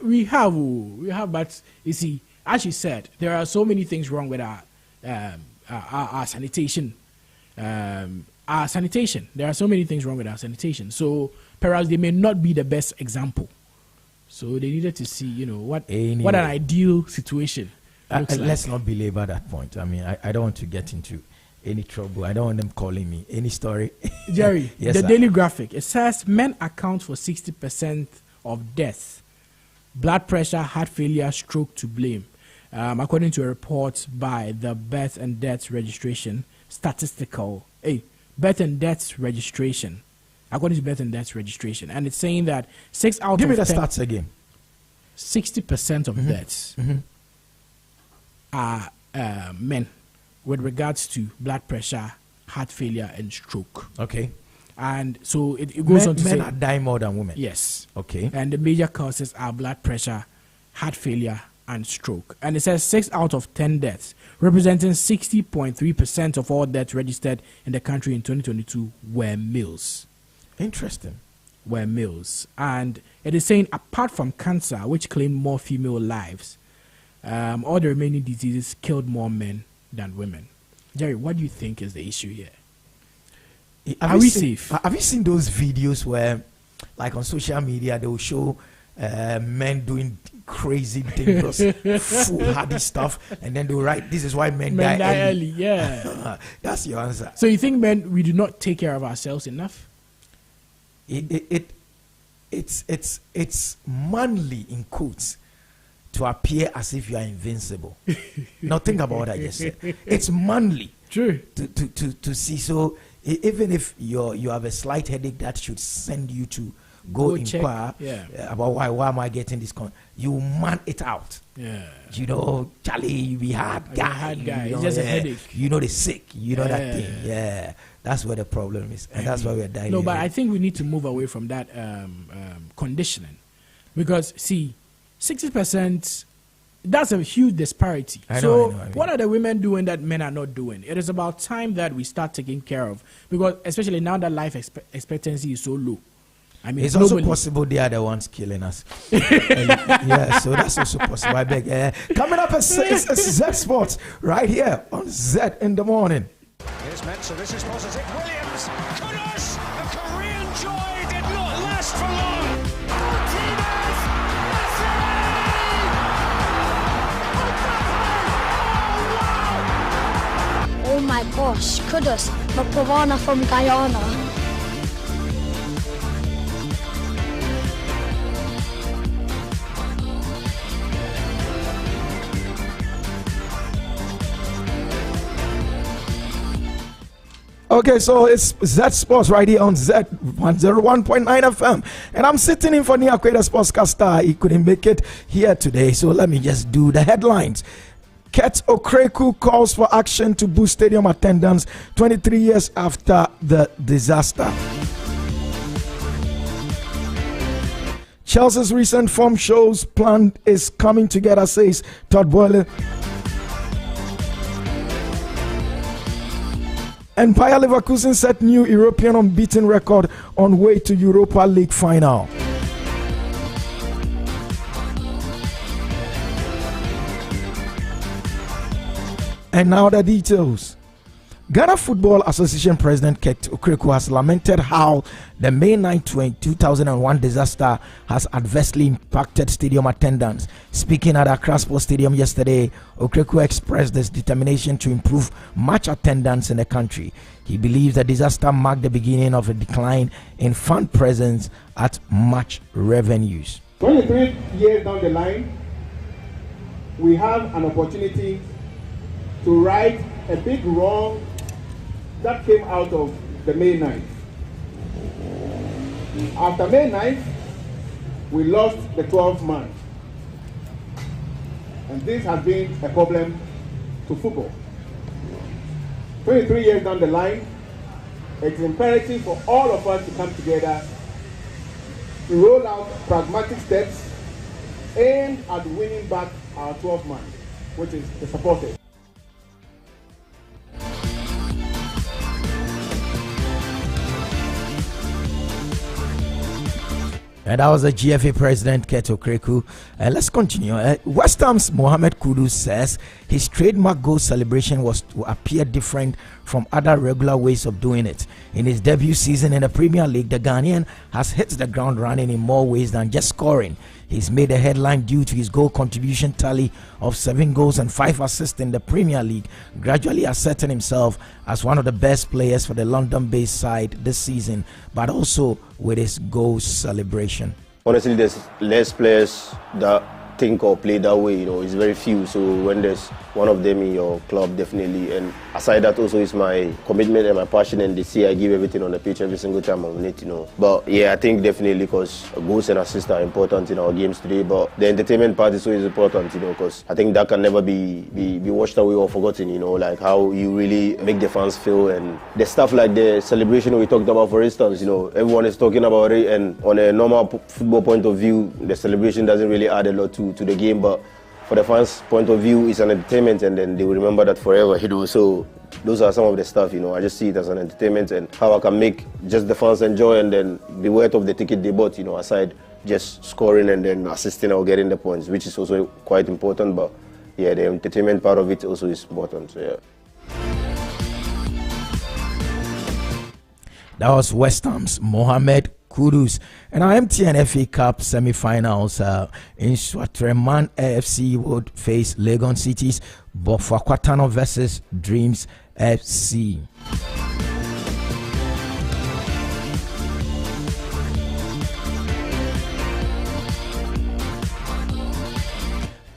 We have, but you see, as you said, there are so many things wrong with our sanitation. There are so many things wrong with our sanitation. So perhaps they may not be the best example. So they needed to see, what an ideal situation looks like. Let's not belabor that point. I mean, I don't want to get into any trouble. I don't want them calling me. Any story? Jerry, yes, the sir. Daily Graphic, it says men account for 60% of deaths. Blood pressure, heart failure, stroke to blame. According to a report by the Birth and Deaths Registration, Birth and Deaths Registration. According to Birth and Deaths Registration. And it's saying that 6 out Give of 10... me the stats again. 60% of deaths are men, with regards to blood pressure, heart failure, and stroke. Okay. And so it goes on to say... Men are dying more than women. Yes. Okay. And the major causes are blood pressure, heart failure, and stroke. And it says 6 out of 10 deaths, representing 60.3% of all deaths registered in the country in 2022, were males. Interesting. Were males. And it is saying, apart from cancer, which claimed more female lives, all the remaining diseases killed more men than women. Jerry, what do you think is the issue here? Are we safe? Have you seen those videos where, like on social media, they will show men doing crazy, dangerous, foolhardy stuff, and then they will write, "This is why men die early." Yeah, that's your answer. So you think we do not take care of ourselves enough? It's manly in quotes to appear as if you are invincible. Now think about what I just said. It's manly. True. To see. So even if you have a slight headache, that should send you to go inquire about why am I getting this you man it out. Yeah. Charlie, we had guy. It's just a headache. The sick. That thing. Yeah. That's where the problem is. And that's why we're dying. No, but I think we need to move away from that conditioning. Because, see, 60%, that's a huge disparity. I know. What are the women doing that men are not doing? It is about time that we start taking care of. Because, especially now that life expectancy is so low. I mean, it's also possible they are the ones killing us. Yeah, so that's also possible. I beg. Coming up it's Z Sports right here on Zed in the Morning. Here's Mensah, this is positive. Williams, Kudus, a Korean joy did not for one. Oh my gosh, Kudus, Mapavana from Guyana. Okay, so it's Z Sports right here on Z 101.9 FM. And I'm sitting in for Niakweda Sportscaster. He couldn't make it here today, so let me just do the headlines. Ket Okreku calls for action to boost stadium attendance 23 years after the disaster. Chelsea's recent form shows plan is coming together, says Todd Boehly. And Bayer Leverkusen set new European unbeaten record on way to Europa League final. And now the details. Ghana Football Association President Ket Okreku has lamented how the May 9, 2001 disaster has adversely impacted stadium attendance. Speaking at Accra Sports Stadium yesterday, Okreku expressed his determination to improve match attendance in the country. He believes the disaster marked the beginning of a decline in fan presence at match revenues. 23 years down the line, we have an opportunity to right a big wrong that came out of the May 9th. After May 9th, we lost the 12th man. And this has been a problem to football. 23 years down the line, it's imperative for all of us to come together to roll out pragmatic steps aimed at winning back our 12th man, which is the supporters. And that was the GFA president, Ket Okreku. Let's continue. West Ham's Mohamed Kudus says his trademark goal celebration was to appear different from other regular ways of doing it. In his debut season in the Premier League, the Ghanaian has hit the ground running in more ways than just scoring. He's made a headline due to his goal contribution tally of 7 goals and 5 assists in the Premier League, gradually asserting himself as one of the best players for the London-based side this season, but also with his goal celebration. Honestly, there's less players that think or play that way, it's very few. So when there's one of them in your club, definitely. And aside that, also is my commitment and my passion, and they see I give everything on the pitch every single time I'm on it, But yeah, I think definitely because goals and assists are important in our games today. But the entertainment part is always important, because I think that can never be washed away or forgotten, like how you really make the fans feel, and the stuff like the celebration we talked about, for instance, everyone is talking about it, and on a normal football point of view, the celebration doesn't really add a lot to the game, but for the fans' point of view, it's an entertainment, and then they will remember that forever. So those are some of the stuff. I just see it as an entertainment, and how I can make just the fans enjoy, and then be worth of the ticket they bought. Aside just scoring and then assisting or getting the points, which is also quite important. But yeah, the entertainment part of it also is important. So yeah. That was West Ham's Mohamed Kudus. And our MTN FA Cup semi-finals in Swatreman, AFC would face Legon City's Bofakwatano versus Dreams FC.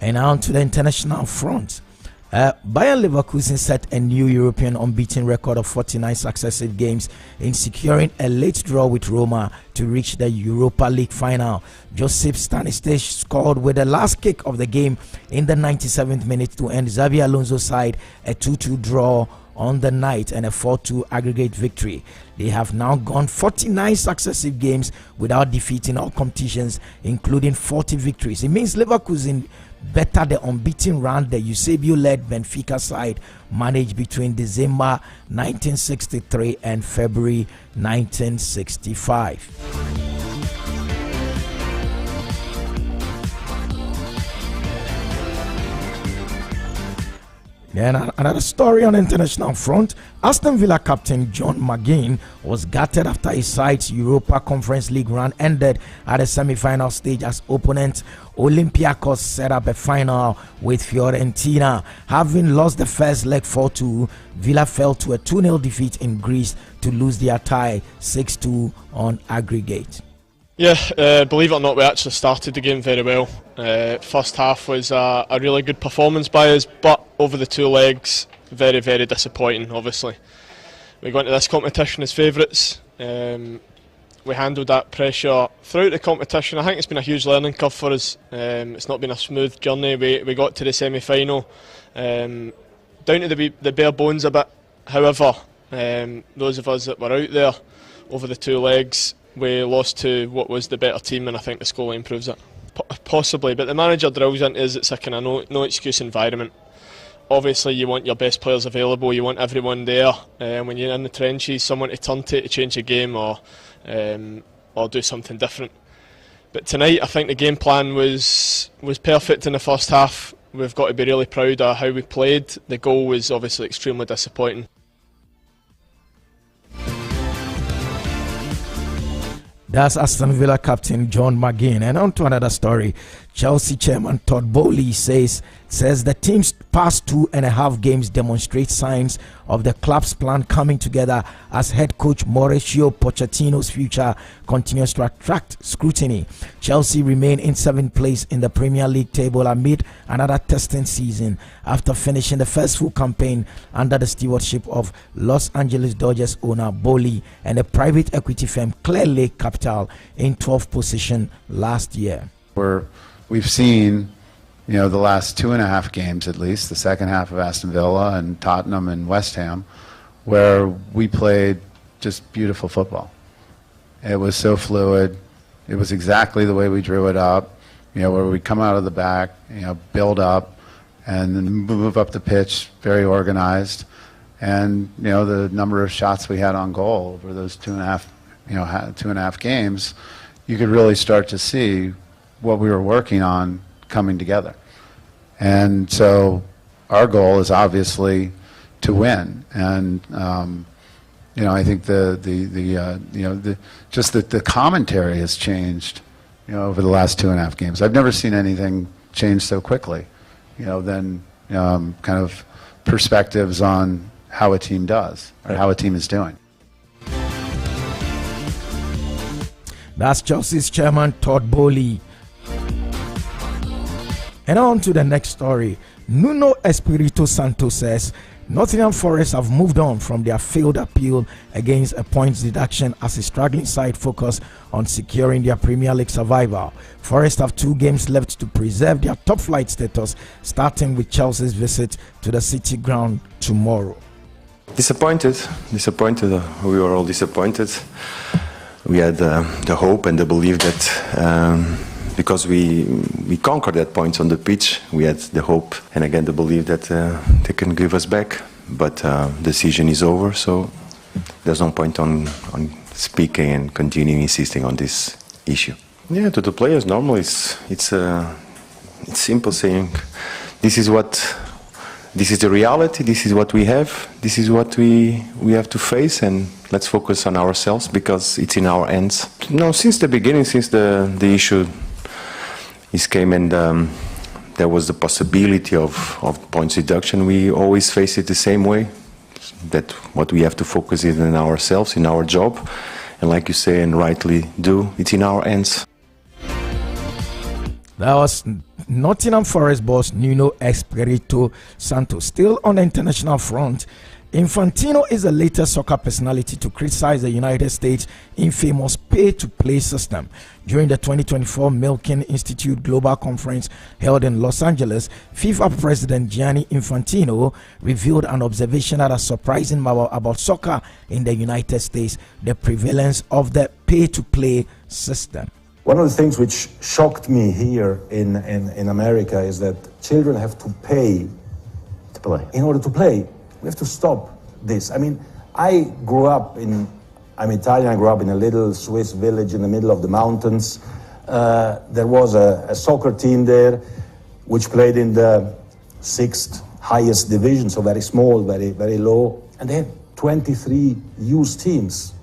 And now to the international front. Bayer Leverkusen set a new European unbeaten record of 49 successive games in securing a late draw with Roma to reach the Europa League final. Josip Stanisic scored with the last kick of the game in the 97th minute to end Xabi Alonso's side a 2-2 draw on the night and a 4-2 aggregate victory. They have now gone 49 successive games without defeat in all competitions, including 40 victories. It means Leverkusen better the unbeaten run the Eusebio-led Benfica side managed between December 1963 and February 1965. Then another story on the international front. Aston Villa captain John McGinn was gutted after his side's Europa Conference League run ended at the semi-final stage as opponent Olympiacos set up a final with Fiorentina. Having lost the first leg 4-2, Villa fell to a 2-0 defeat in Greece to lose their tie 6-2 on aggregate. Yeah, believe it or not, we actually started the game very well. First half was a really good performance by us, but over the two legs, very, very disappointing, obviously. We got into this competition as favourites. We handled that pressure throughout the competition. I think it's been a huge learning curve for us. It's not been a smooth journey. We got to the semi-final, down to the bare bones a bit. However, those of us that were out there over the two legs, we lost to what was the better team, and I think the scoreline proves it. Possibly, but the manager drills into us it's a kind of no excuse environment. Obviously, you want your best players available, you want everyone there. When you're in the trenches, someone to turn to change the game or do something different. But tonight, I think the game plan was perfect in the first half. We've got to be really proud of how we played. The goal was obviously extremely disappointing. That's Aston Villa captain John McGinn. And on to another story. Chelsea chairman Todd Bowley says the team's past 2.5 games demonstrate signs of the club's plan coming together as head coach Mauricio Pochettino's future continues to attract scrutiny. Chelsea remain in 7th place in the Premier League table amid another testing season after finishing the first full campaign under the stewardship of Los Angeles Dodgers owner Bowley and the private equity firm Clear Lake Capital in 12th position last year. We've seen, the last 2.5 games at least, the second half of Aston Villa and Tottenham and West Ham, where we played just beautiful football. It was so fluid. It was exactly the way we drew it up, where we come out of the back, build up, and then move up the pitch, very organized. And, the number of shots we had on goal over those 2.5 games, you could really start to see what we were working on coming together. And so our goal is obviously to win. And I think the commentary has changed, over the last 2.5 games. I've never seen anything change so quickly, than kind of perspectives on how a team does or how a team is doing. That's Chelsea's chairman Todd Bowley. And on to the next story. Nuno Espirito Santo says Nottingham Forest have moved on from their failed appeal against a points deduction as a struggling side focus on securing their Premier League survival. Forest have 2 games left to preserve their top flight status, starting with Chelsea's visit to the City Ground tomorrow. Disappointed. We were all disappointed. We had the hope and the belief that because we conquered that points on the pitch, we had the hope and again the belief that they can give us back. But the season is over, so there's no point on speaking and continuing insisting on this issue. Yeah, to the players, normally it's simple saying, this is the reality, this is what we have, this is what we have to face, and let's focus on ourselves because it's in our hands. No, since the beginning, since the issue came and there was the possibility of points deduction, we always face it the same way, that what we have to focus is in ourselves, in our job, and like you say and rightly do, it's in our hands. That was Nottingham Forest boss Nuno Espirito Santo. Still on the international front, Infantino is the latest soccer personality to criticize the United States' infamous pay-to-play system. During the 2024 Milken Institute Global Conference held in Los Angeles, FIFA President Gianni Infantino revealed an observation that is surprising about soccer in the United States: the prevalence of the pay-to-play system. One of the things which shocked me here in America is that children have to pay to play. In order to play, we have to stop this. I mean, I'm Italian, I grew up in a little Swiss village in the middle of the mountains. There was a soccer team there which played in the 6th highest division, so very small, very low. And they have 23 youth teams.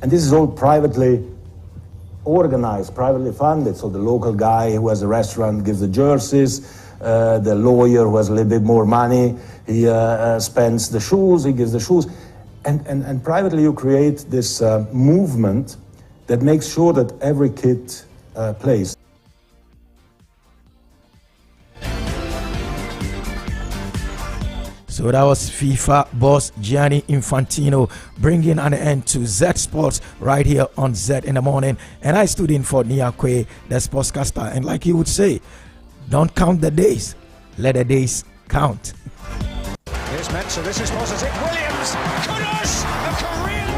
And this is all privately organized, privately funded. So the local guy who has a restaurant gives the jerseys, the lawyer who has a little bit more money, he spends the shoes, he gives the shoes. And privately you create this movement that makes sure that every kid plays. So that was FIFA boss Gianni Infantino bringing an end to Z Sports right here on Zed in the Morning. And I stood in for Niakwe, the sportscaster. And like he would say, don't count the days, let the days count. Here's Mensah, this is positive. Williams, Kudus, the Koreans.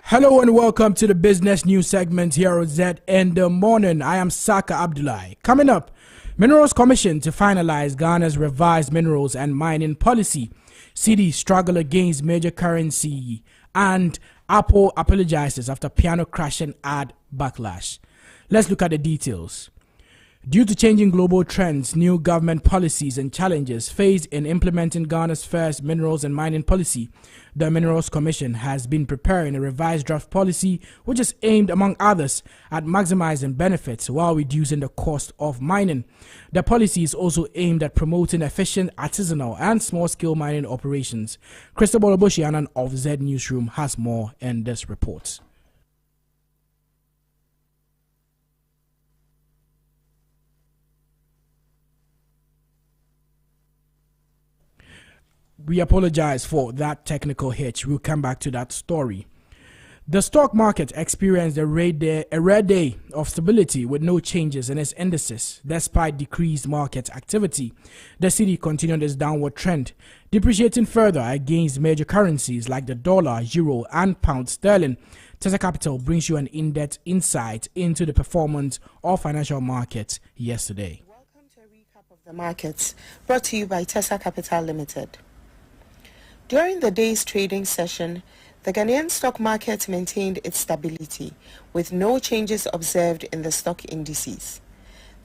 Hello and welcome to the business news segment here on Zed in the Morning. I am Saka Abdullahi. Coming up, Minerals Commission to finalize Ghana's revised minerals and mining policy. Cedi struggle against major currency, and Apple apologizes after piano crashing ad backlash. Let's look at the details. Due to changing global trends, new government policies and challenges faced in implementing Ghana's first minerals and mining policy, the Minerals Commission has been preparing a revised draft policy which is aimed, among others, at maximizing benefits while reducing the cost of mining. The policy is also aimed at promoting efficient artisanal and small-scale mining operations. Christopher Oboshianan of Z Newsroom has more in this report. We apologize for that technical hitch. We'll come back to that story. The stock market experienced a rare day of stability with no changes in its indices despite decreased market activity. The cedi continued its downward trend, depreciating further against major currencies like the dollar, euro, and pound sterling. Tessa Capital brings you an in-depth insight into the performance of financial markets yesterday. Welcome to a recap of the markets, brought to you by Tessa Capital Limited. During the day's trading session, the Ghanaian stock market maintained its stability, with no changes observed in the stock indices.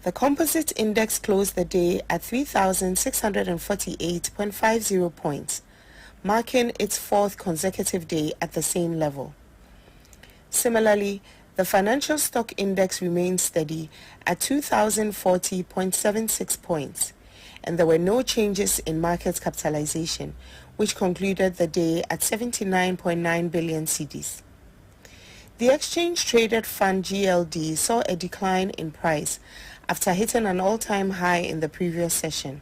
The composite index closed the day at 3,648.50 points, marking its fourth consecutive day at the same level. Similarly, the financial stock index remained steady at 2,040.76 points, and there were no changes in market capitalization, which concluded the day at 79.9 billion cedis. The exchange-traded fund GLD saw a decline in price after hitting an all-time high in the previous session,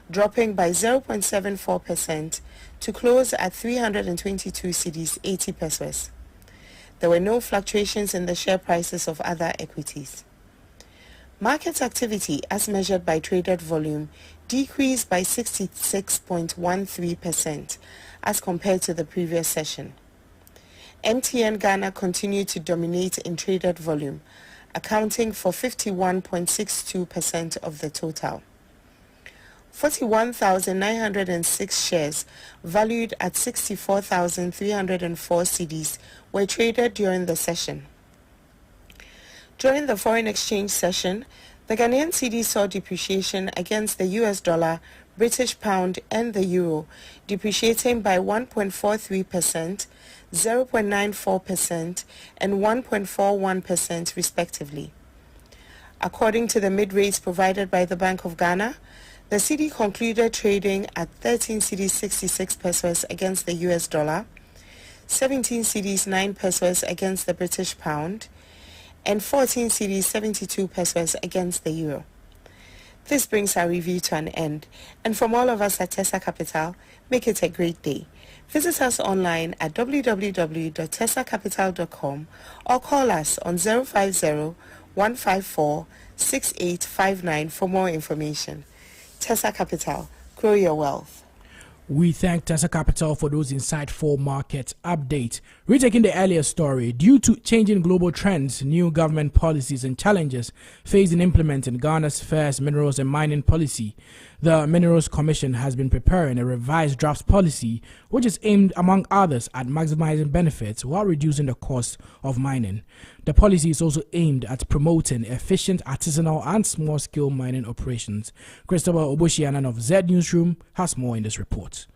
dropping by 0.74% to close at 322 cedis 80 pesos. There were no fluctuations in the share prices of other equities. Market activity, as measured by traded volume, decreased by 66.13% as compared to the previous session. MTN Ghana continued to dominate in traded volume, accounting for 51.62% of the total. 41,906 shares, valued at 64,304 cedis, were traded during the session. During the foreign exchange session, the Ghanaian cedi saw depreciation against the US dollar, British pound, and the euro, depreciating by 1.43%, 0.94%, and 1.41% respectively. According to the mid-rates provided by the Bank of Ghana, the cedi concluded trading at 13 cedis 66 pesos against the US dollar, 17 cedis 9 pesos against the British pound, and 14 cedis 72 pesos against the euro. This brings our review to an end, and from all of us at Tessa Capital, make it a great day. Visit us online at www.tesacapital.com or call us on 050-154-6859 for more information. Tesa Capital, grow your wealth. We thank Tesa Capital for those insightful market updates. Retaking the earlier story, due to changing global trends, new government policies and challenges faced in implementing Ghana's first minerals and mining policy, the Minerals Commission has been preparing a revised draft policy which is aimed, among others, at maximizing benefits while reducing the cost of mining. The policy is also aimed at promoting efficient artisanal and small-scale mining operations. Christopher Oboshianan of Zed Newsroom has more in this report.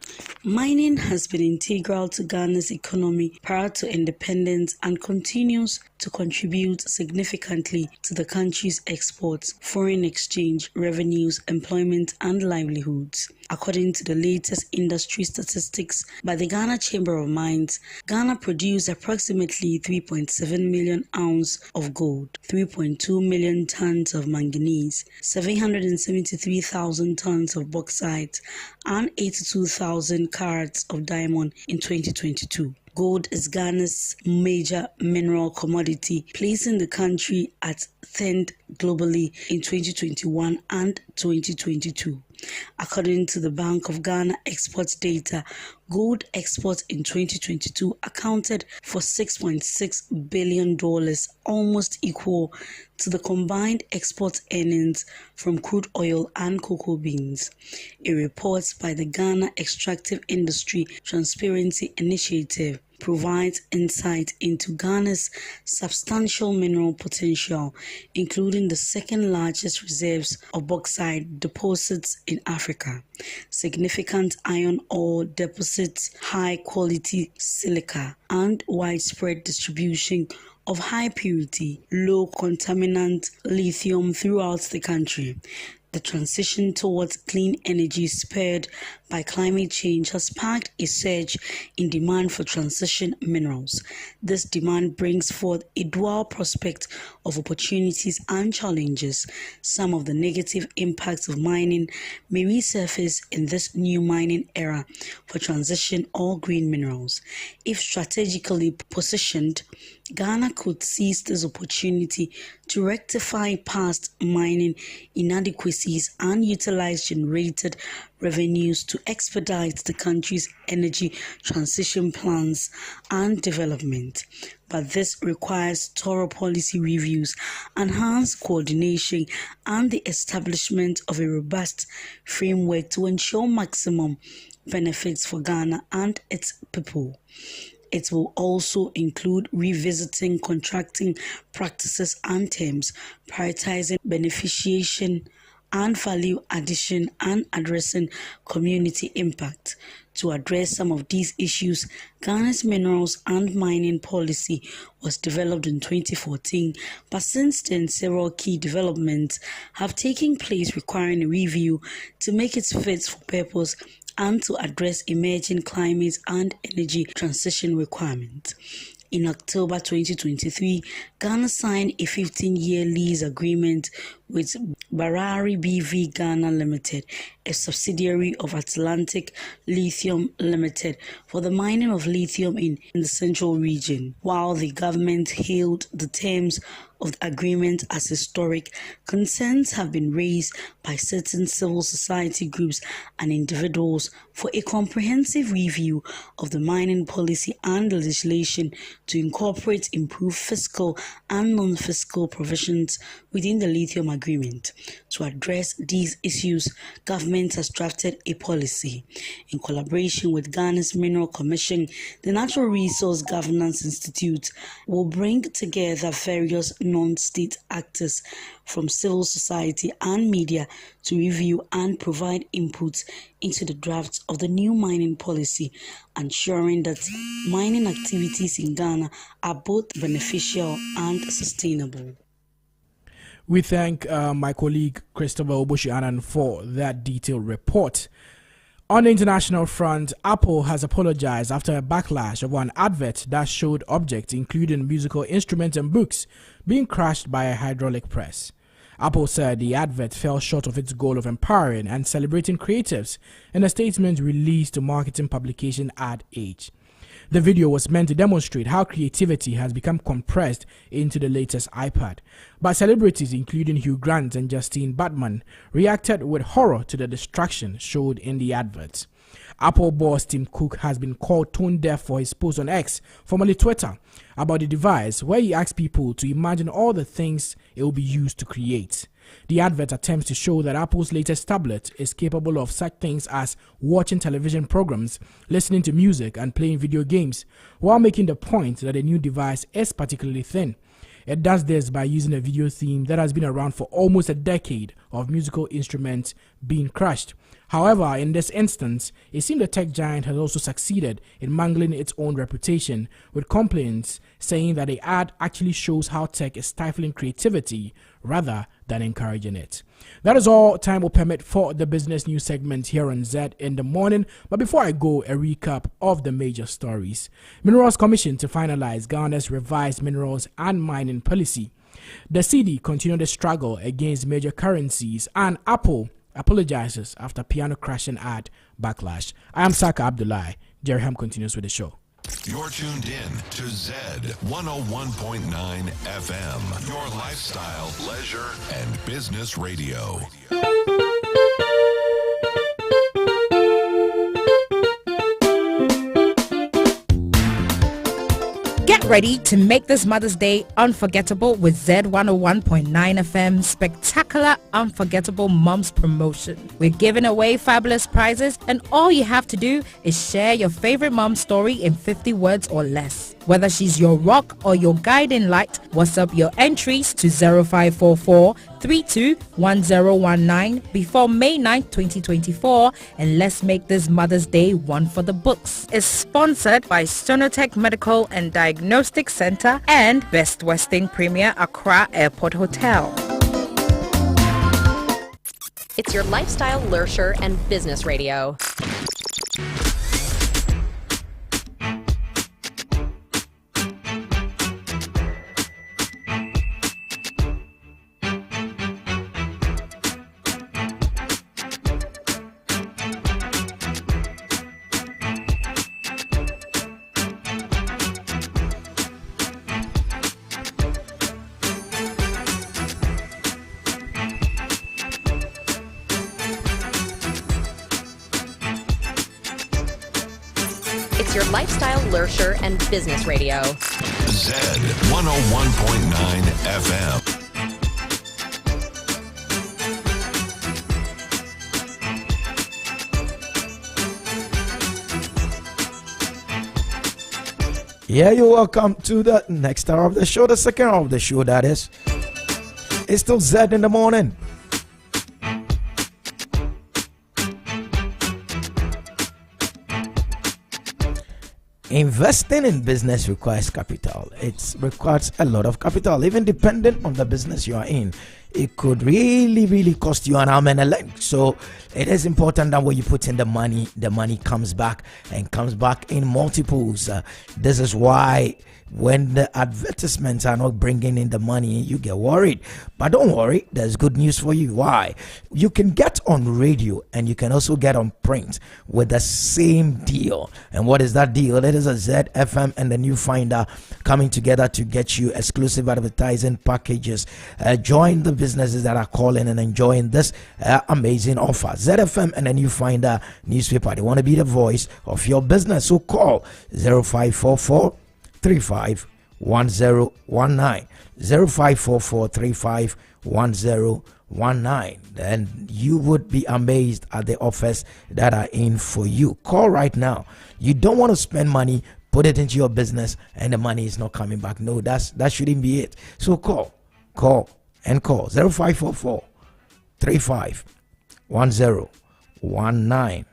Mining has been integral to Ghana's economy prior to independence and continues to contribute significantly to the country's exports, foreign exchange, revenues, employment, and livelihoods. According to the latest industry statistics by the Ghana Chamber of Mines, Ghana produced approximately 3.7 million ounces of gold, 3.2 million tons of manganese, 773,000 tons of bauxite, and 82,000 carats of diamond in 2022. Gold is Ghana's major mineral commodity, placing the country at 10th globally in 2021 and 2022. According to the Bank of Ghana exports data, gold exports in 2022 accounted for $6.6 billion, almost equal to the combined export earnings from crude oil and cocoa beans. A report by the Ghana Extractive Industry Transparency Initiative provides insight into Ghana's substantial mineral potential, including the second largest reserves of bauxite deposits in Africa, significant iron ore deposits, high-quality silica, and widespread distribution of high purity, low contaminant lithium throughout the country. The transition towards clean energy spurred by climate change has sparked a surge in demand for transition minerals. This demand brings forth a dual prospect of opportunities and challenges. Some of the negative impacts of mining may resurface in this new mining era for transition or green minerals. If strategically positioned, Ghana could seize this opportunity to rectify past mining inadequacies and utilize generated revenues to expedite the country's energy transition plans and development. But this requires thorough policy reviews, enhanced coordination, and the establishment of a robust framework to ensure maximum benefits for Ghana and its people. It will also include revisiting contracting practices and terms, prioritizing beneficiation and value addition, and addressing community impact. To address some of these issues, Ghana's minerals and mining policy was developed in 2014, but since then several key developments have taken place requiring a review to make it fit for purpose and to address emerging climate and energy transition requirements. In October 2023, Ghana signed a 15-year lease agreement with Barari BV Ghana Limited, a subsidiary of Atlantic Lithium Limited, for the mining of lithium in the central region. While the government hailed the terms of the agreement as historic, concerns have been raised by certain civil society groups and individuals for a comprehensive review of the mining policy and legislation to incorporate improved fiscal and non-fiscal provisions within the lithium agreement. To address these issues, government has drafted a policy. In collaboration with Ghana's Mineral Commission, the Natural Resource Governance Institute will bring together various non-state actors from civil society and media to review and provide input into the draft of the new mining policy, ensuring that mining activities in Ghana are both beneficial and sustainable. We thank my colleague Christopher Oboshianan for that detailed report. On the international front, Apple has apologized after a backlash of an advert that showed objects, including musical instruments and books, being crashed by a hydraulic press. Apple said the advert fell short of its goal of empowering and celebrating creatives in a statement released to marketing publication Ad Age. The video was meant to demonstrate how creativity has become compressed into the latest iPad. But celebrities including Hugh Grant and Justine Bateman reacted with horror to the distraction showed in the adverts. Apple boss Tim Cook has been called tone deaf for his post on X, formerly Twitter, about the device where he asked people to imagine all the things it will be used to create. The advert attempts to show that Apple's latest tablet is capable of such things as watching television programs, listening to music, and playing video games, while making the point that the new device is particularly thin. It does this by using a video theme that has been around for almost a decade of musical instruments being crushed. However, in this instance, it seems the tech giant has also succeeded in mangling its own reputation, with complaints saying that the ad actually shows how tech is stifling creativity rather than encouraging it. That is all time will permit for the business news segment here on Zed in the Morning. But before I go, a recap of the major stories. Minerals Commission to finalize Ghana's revised minerals and mining policy. The cedi continued the struggle against major currencies, and Apple apologizes after piano crashing ad backlash. I am Saka Abdullahi. Jerry Ham continues with the show. You're tuned in to Zed 101.9 FM, your lifestyle, leisure, and business radio. Get ready to make this Mother's Day unforgettable with Zed 101.9 FM spectacular unforgettable mums promotion. We're giving away fabulous prizes, and all you have to do is share your favorite mom story in 50 words or less. Whether she's your rock or your guiding light, WhatsApp your entries to 0544 321019 before May 9, 2024, and let's make this Mother's Day one for the books. It's sponsored by Sonotech Medical and Diagnostic Center and Best Western Premier Accra Airport Hotel. It's your lifestyle, leisure, and business radio. It's your lifestyle, leisure, and business radio. Zed 101.9 FM. Yeah, you're welcome to the next hour of the show, the second hour of the show, that is. It's still Zed in the Morning. Investing in business requires capital. It requires a lot of capital, even dependent on the business you are in. It could really cost you an arm and a leg. So it is important that when you put in the money comes back and comes back in multiples. This is why when the advertisements are not bringing in the money, you get worried. But don't worry, there's good news for you. Why? You can get on radio and you can also get on print with the same deal. And what is that deal? It is a ZFM and the New Finder coming together to get you exclusive advertising packages. Join the businesses that are calling and enjoying this amazing offer. ZFM and the New Finder newspaper, they want to be the voice of your business. So call 0544 351019 0544 351019. Then you would be amazed at the offers that are in for you. Call right now. You don't want to spend money, put it into your business, and the money is not coming back. No, that shouldn't be it. So call 0544 351019.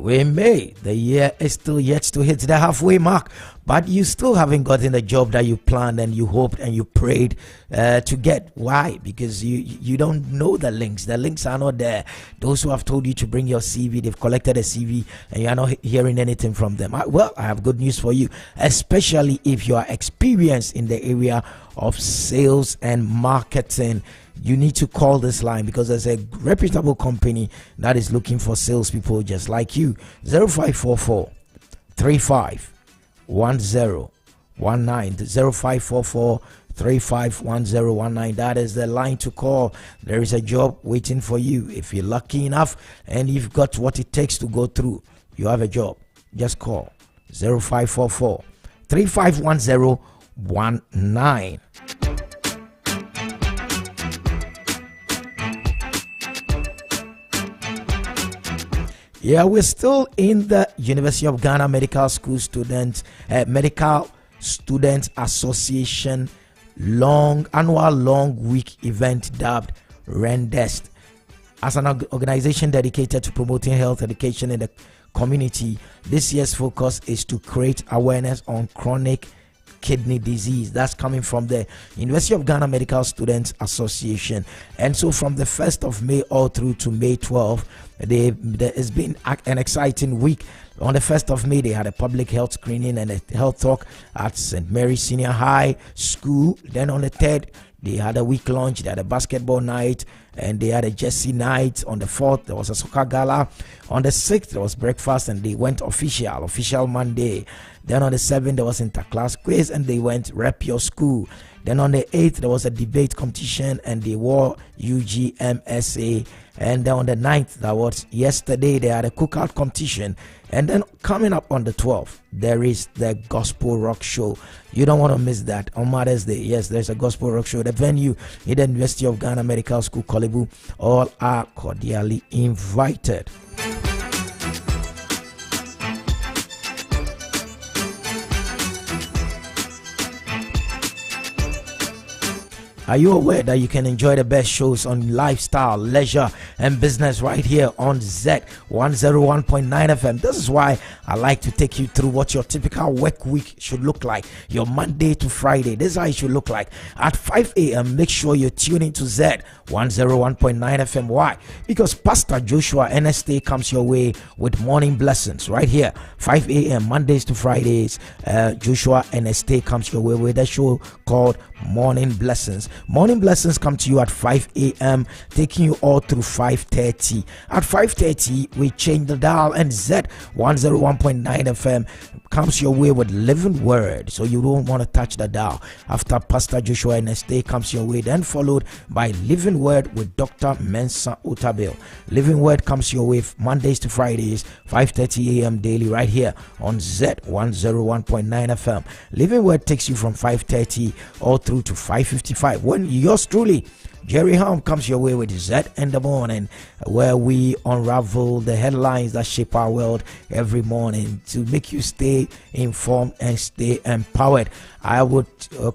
We may. The year is still yet to hit the halfway mark, but you still haven't gotten the job that you planned and you hoped and you prayed to get. Why? Because you don't know the links. The links are not there. Those who have told you to bring your CV, they've collected a CV and you are not hearing anything from them. Well, I have good news for you, especially if you are experienced in the area of sales and marketing. You need to call this line because there's a reputable company that is looking for salespeople just like you. 0544 35 1019 0544 351019. That is the line to call. There is a job waiting for you. If you're lucky enough and you've got what it takes to go through, you have a job. Just call 0544 351019. Yeah, we're still in the University of Ghana Medical School Medical Students Association annual long week event dubbed Rendest. As an organization dedicated to promoting health education in the community, this year's focus is to create awareness on chronic kidney disease. That's coming from the University of Ghana Medical Students Association. And so from the 1st of May all through to May 12th, there has been an exciting week. On the 1st of May, they had a public health screening and a health talk at St. Mary's Senior High School. Then on the 3rd, they had a week lunch, they had a basketball night, and they had a Jesse night. On the 4th, there was a soccer gala. On the 6th, there was breakfast, and they went official Monday. Then on the 7th, there was interclass quiz, and they went rep your school. Then on the 8th, there was a debate competition, and they wore UGMSA. And then on the 9th, that was yesterday, they had a cookout competition. And then coming up on the 12th, there is the Gospel Rock Show. You don't want to miss that on Mother's Day. Yes, there's a Gospel Rock Show. The venue in the University of Ghana Medical School, Kolebu. All are cordially invited. Are you aware that you can enjoy the best shows on lifestyle, leisure, and business right here on Z 101.9 FM? This is why I like to take you through what your typical work week should look like. Your Monday to Friday. This is how it should look like. At 5 a.m., make sure you're tuning to Z 101.9 FM. Why? Because Pastor Joshua NST comes your way with morning blessings right here. 5 a.m. Mondays to Fridays. Joshua NST comes your way with a show called Morning Blessings. Morning Blessings come to you at 5 a.m. taking you all through 5:30. At 5:30 we change the dial and Z 101.9 FM comes your way with Living Word, so you don't want to touch the dial. After Pastor Joshua NST comes your way, then followed by Living Word with Dr. Mensa Otabil. Living Word comes your way Mondays to Fridays 5:30 a.m. daily right here on Z 101.9 FM. Living Word takes you from 5:30 all through to 5:55 when yours truly Jerry Helm comes your way with Zed in the Morning, where we unravel the headlines that shape our world every morning to make you stay informed and stay empowered. I would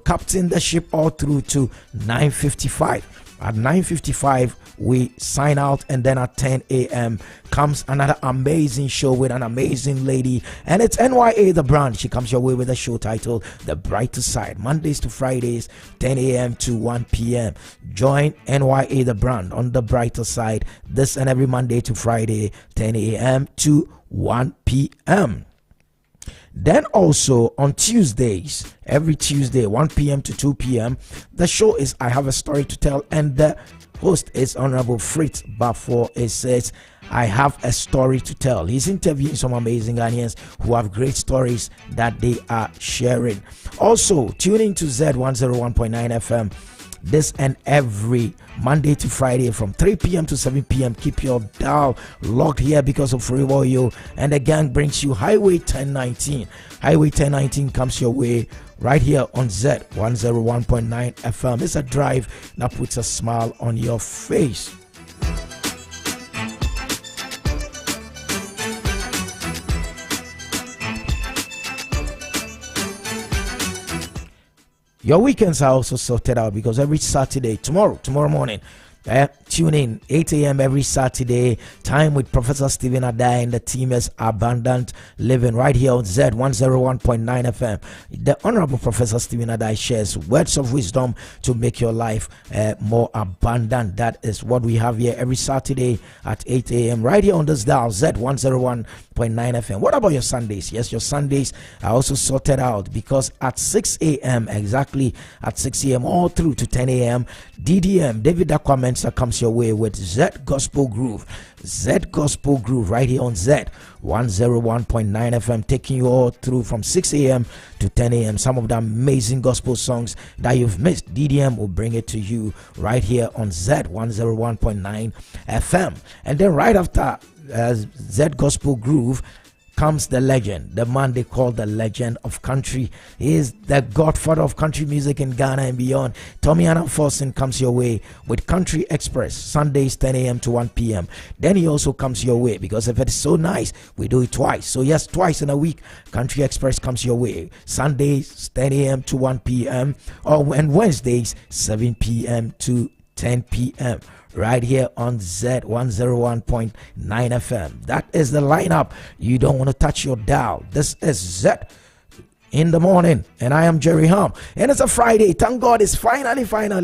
captain the ship all through to 9:55. At 9:55 we sign out, and then at 10 a.m. comes another amazing show with an amazing lady, and it's NYA the brand. She comes your way with a show titled The Brighter Side, Mondays to Fridays 10 a.m. to 1 p.m. Join NYA the brand on The Brighter Side this and every Monday to Friday 10 a.m. to 1 p.m. Then also on Tuesdays, every Tuesday 1 p.m. to 2 p.m. the show is I Have a Story to Tell, and the host is Honorable Fritz Bafo. It says I have a story to tell. He's interviewing some amazing Ghanaians who have great stories that they are sharing. Also tuning to Z 101.9 FM this and every Monday to Friday from 3 p.m. to 7 p.m. Keep your dial locked here because of Free Oil, and the gang brings you Highway 1019. Highway 1019 comes your way right here on Z 101.9 FM. It's a drive that puts a smile on your face. Your weekends are also sorted out because every Saturday, tomorrow morning, tune in 8 a.m. every Saturday. Time with Professor Stephen Adai and the team is Abundant Living right here on Z 101.9 FM. The Honorable Professor Stephen Adai shares words of wisdom to make your life more abundant. That is what we have here every Saturday at 8 a.m. right here on this dial, Z 101.9 FM. What about your Sundays? Yes, your Sundays are also sorted out because at 6 a.m. exactly at 6 a.m. all through to 10 a.m. DDM David Aquamensa comes your way with Z Gospel Groove right here on Z 101.9 FM, taking you all through from 6 a.m. to 10 a.m. Some of the amazing gospel songs that you've missed, DDM will bring it to you right here on Z 101.9 FM. And then right after Z Gospel Groove comes the legend, the man they call the legend of country. He is the godfather of country music in Ghana and beyond. Tommy Anna Forson comes your way with Country Express, Sundays 10 a.m. to 1 p.m. Then he also comes your way because if it's so nice, we do it twice. So yes, twice in a week, Country Express comes your way. Sundays 10 a.m. to 1 p.m. and Wednesdays 7 p.m. to 10 p.m. right here on Z 101.9 FM. That is the lineup. You don't want to touch your dial. This is Z in the morning, and I am Jerry Hum. And it's a Friday. Thank God it's finally Friday.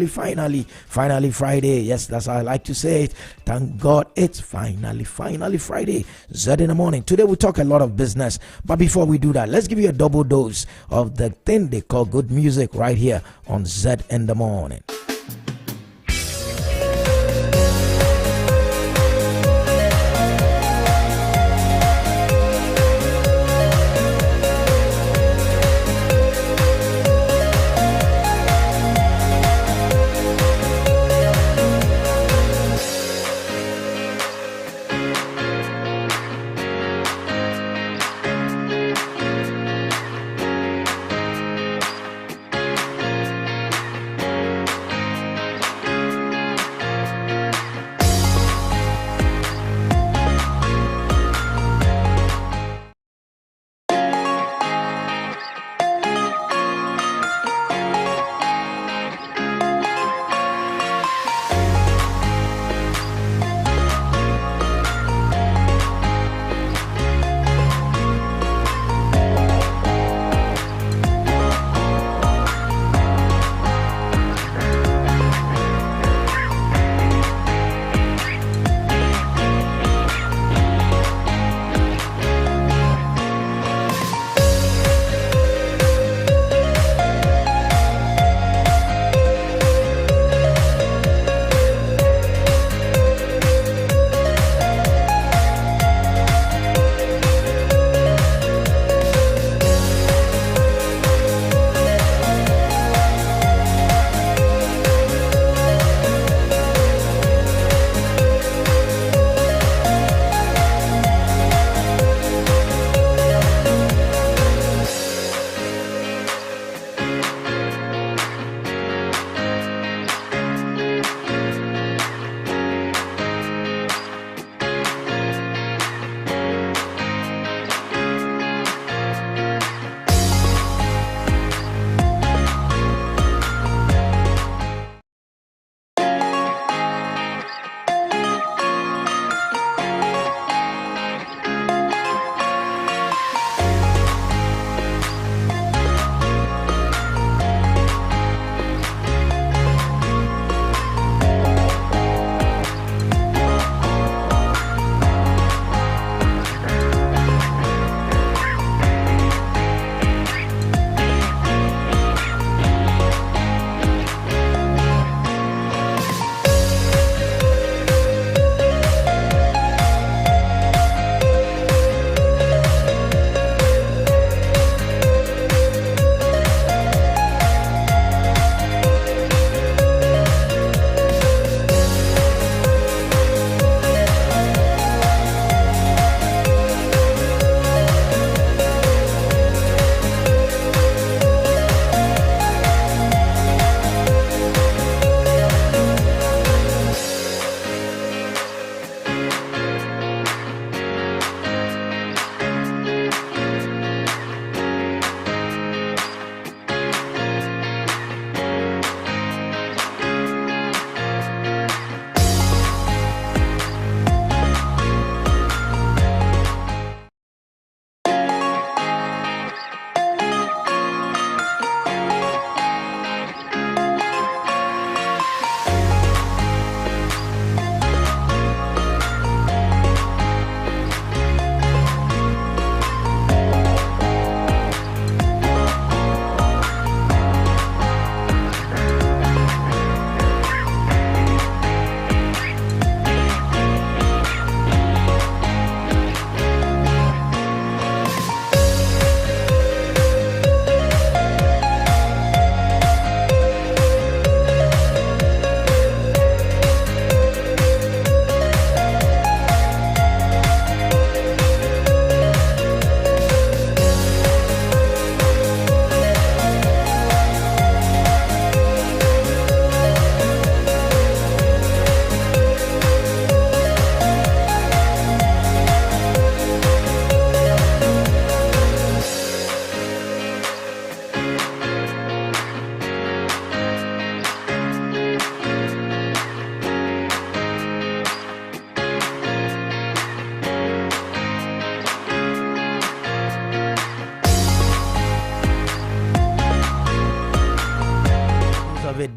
Yes, that's how I like to say it. Thank God it's finally Friday. Z in the morning. Today we talk a lot of business, but before we do that, let's give you a double dose of the thing they call good music right here on Z in the morning.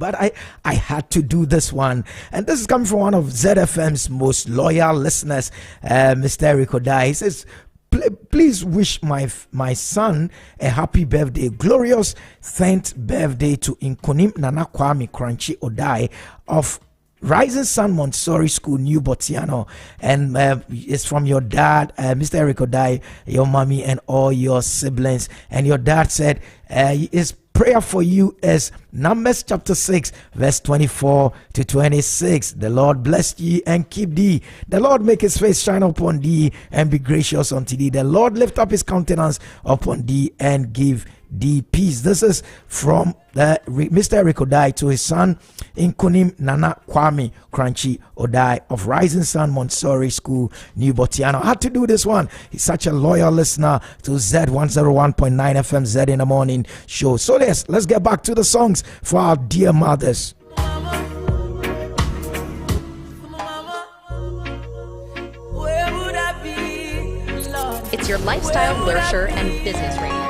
but I had to do this one. And this is coming from one of ZFM's most loyal listeners, Mr. Eric Odai. He says, please wish my son a happy birthday, glorious 10th birthday to Inkonim Nana Kwame Kranchi Odai of Rising Sun Montessori School, New Botiano, and it's from your dad, Mr. Eric Odai, your mommy, and all your siblings. And your dad said his prayer for you is Numbers chapter 6, verse 24 to 26. The Lord bless thee and keep thee. The Lord make his face shine upon thee and be gracious unto thee. The Lord lift up his countenance upon thee and give thee peace. This is from Mr. Eric Odai to his son Inkonim Nana Kwame Kranchi Odai of Rising Sun Montessori School, New Botiano. I had to do this one. He's such a loyal listener to Z101.9 FM Z in the Morning show. So let's get back to the songs for our dear mothers. It's your lifestyle, leisure, and business radio.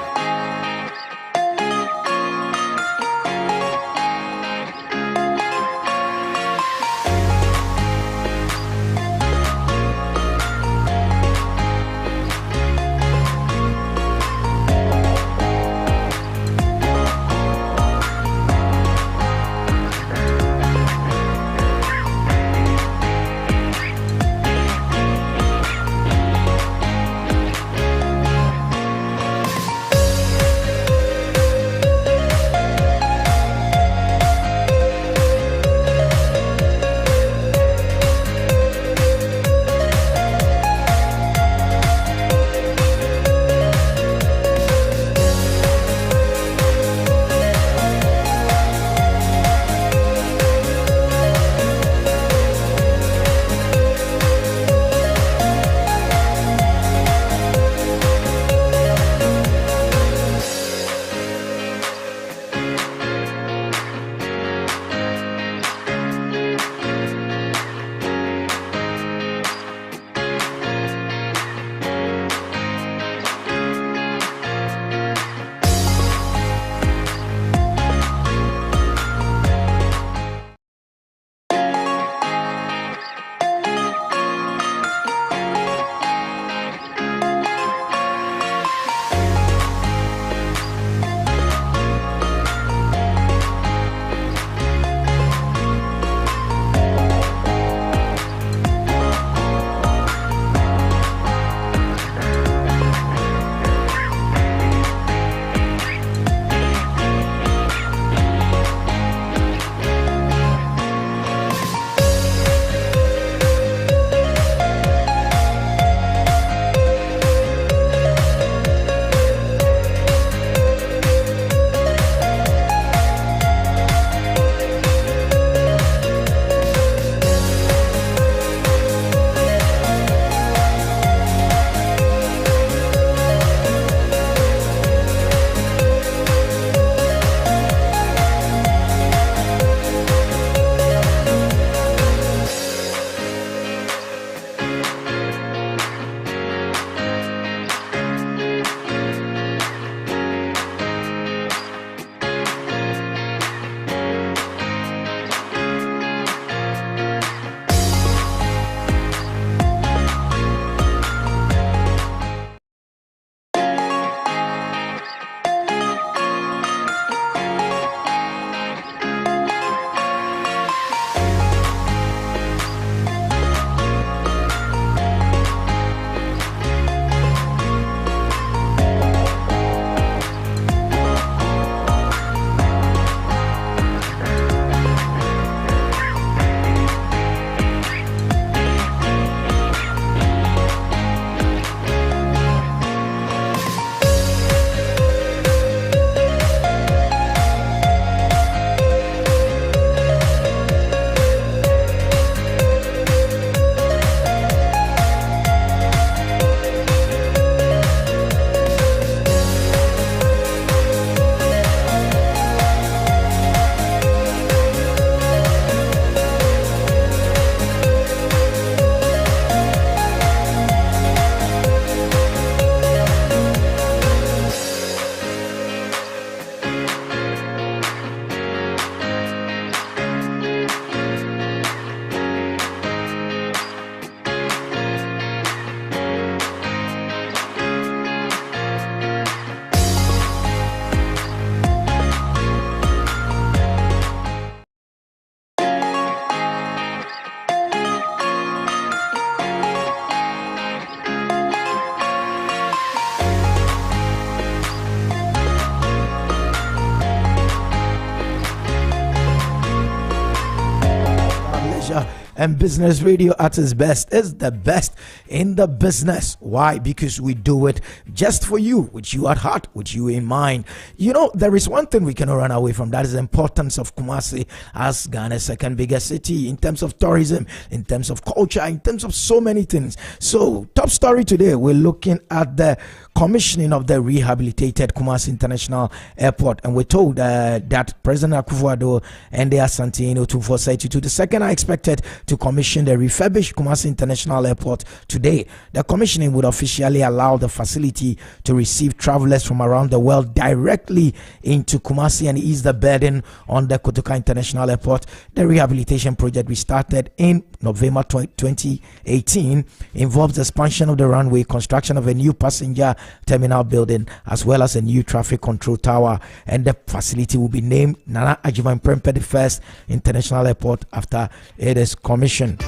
and business radio at its best is the best in the business. Why? Because we do it just for you, with you at heart, with you in mind. You know, there is one thing we cannot run away from. That is the importance of Kumasi as Ghana's second biggest city in terms of tourism, in terms of culture, in terms of so many things. So, top story today, we're looking at the commissioning of the rehabilitated Kumasi International Airport, and we're told that President Akufo-Addo and the Asante 2432, the second are expected to commission the refurbished Kumasi International Airport today. The commissioning would officially allow the facility to receive travelers from around the world directly into Kumasi and ease the burden on the Kotoka International Airport. The rehabilitation project, we started in November 2018, involves the expansion of the runway, construction of a new passenger terminal building, as well as a new traffic control tower, and the facility will be named Nana Adjumani Prempeh First International Airport after it is commissioned.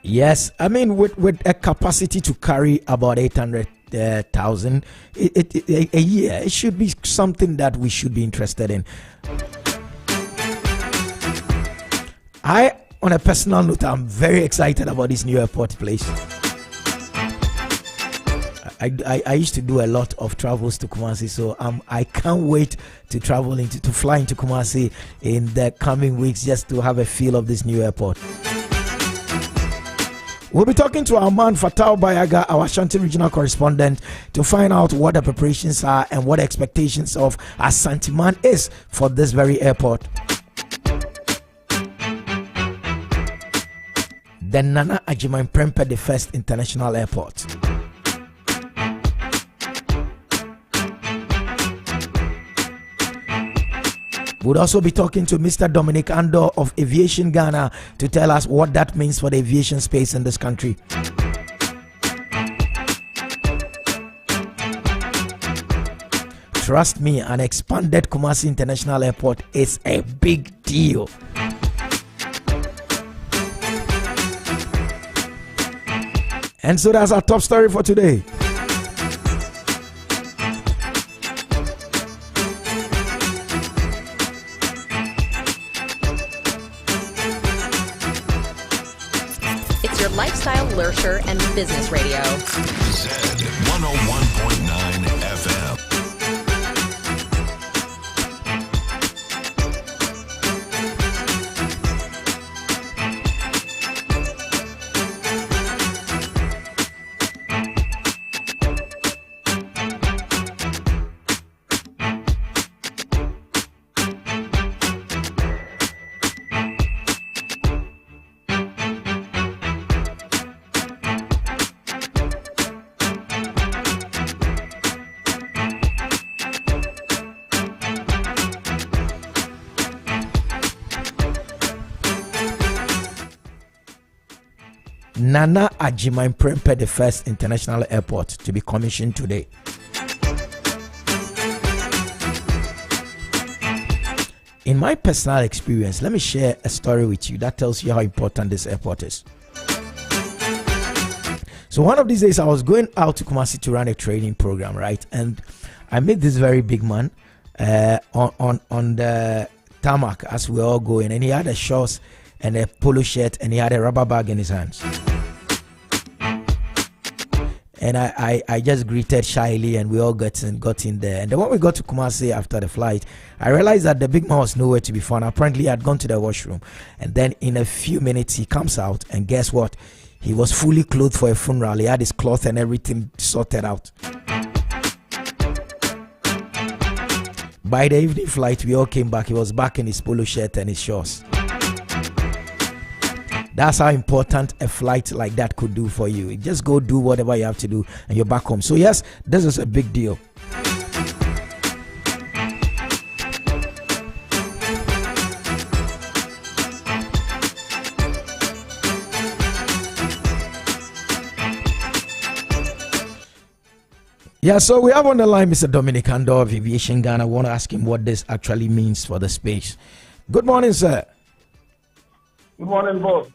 Yes, I mean, with a capacity to carry about 800,000 a year, it should be something that we should be interested in. On a personal note, I'm very excited about this new airport place. I used to do a lot of travels to Kumasi, so I can't wait to fly into Kumasi in the coming weeks just to have a feel of this new airport. We'll be talking to our man Fatal Bayaga, our Ashanti regional correspondent, to find out what the preparations are and what the expectations of Asante Man is for this very airport. The Nana Adjumani Prempeh First International Airport. We'll also be talking to Mr. Dominic Andor of Aviation Ghana to tell us what that means for the aviation space in this country. Trust me, an expanded Kumasi International Airport is a big deal. And so that's our top story for today. Lifestyle, leisure, and business radio. Zed 101.9 FM. Nana Adjumani Prempeh First International Airport to be commissioned today. In my personal experience, let me share a story with you that tells you how important this airport is. So one of these days I was going out to Kumasi to run a training program, right? And I met this very big man on the tarmac as we all going, and he had a shorts and a polo shirt and he had a rubber bag in his hands. And I just greeted shyly and we all got in there. And then when we got to Kumasi after the flight, I realized that the big man was nowhere to be found. Apparently, he had gone to the washroom. And then in a few minutes, he comes out. And guess what? He was fully clothed for a funeral. He had his cloth and everything sorted out. By the evening flight, we all came back. He was back in his polo shirt and his shorts. That's how important a flight like that could do for you. You just go do whatever you have to do and you're back home. So yes, this is a big deal. Yeah, so we have on the line Mr. Dominic Andor of Aviation Ghana. I want to ask him what this actually means for the space. Good morning, sir. Good morning, boss.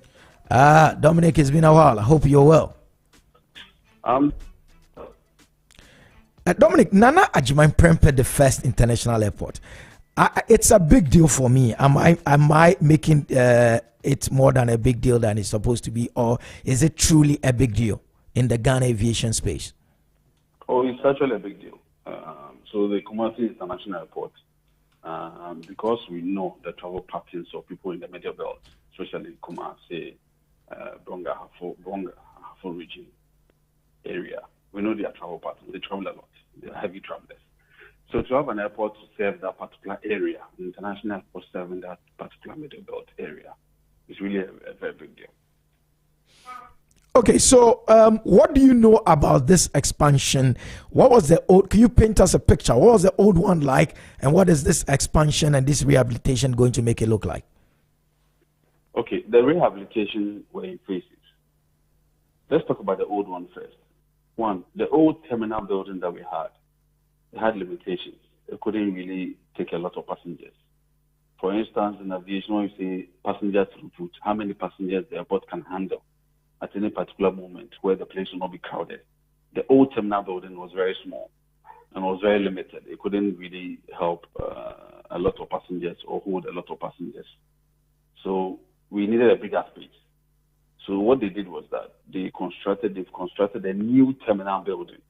Dominic, it's been a while. I hope you're well. Dominic, Nana Ajiman Prempeh, the first international airport. It's a big deal for me. Am I making it more than a big deal than it's supposed to be, or is it truly a big deal in the Ghana aviation space? Oh, it's actually a big deal. So the Kumasi International Airport, because we know the travel patterns of people in the Media Belt, especially Kumasi, Bonga, Hafo region area, we know their travel patterns. They travel a lot. They are heavy travelers. So to have an airport to serve that particular area, an international airport serving that particular Media Belt area, is really a very big deal. Okay, so what do you know about this expansion? What was the old? Can you paint us a picture? What was the old one like, and what is this expansion and this rehabilitation going to make it look like? Okay, the rehabilitation were in phases. Let's talk about the old one first. One, the old terminal building that we had, it had limitations. It couldn't really take a lot of passengers. For instance, in aviation, when you say passenger throughput, how many passengers the airport can handle at any particular moment where the place will not be crowded. The old terminal building was very small and was very limited. It couldn't really help a lot of passengers or hold a lot of passengers. So we needed a bigger space. So what they did was that they've constructed a new terminal building.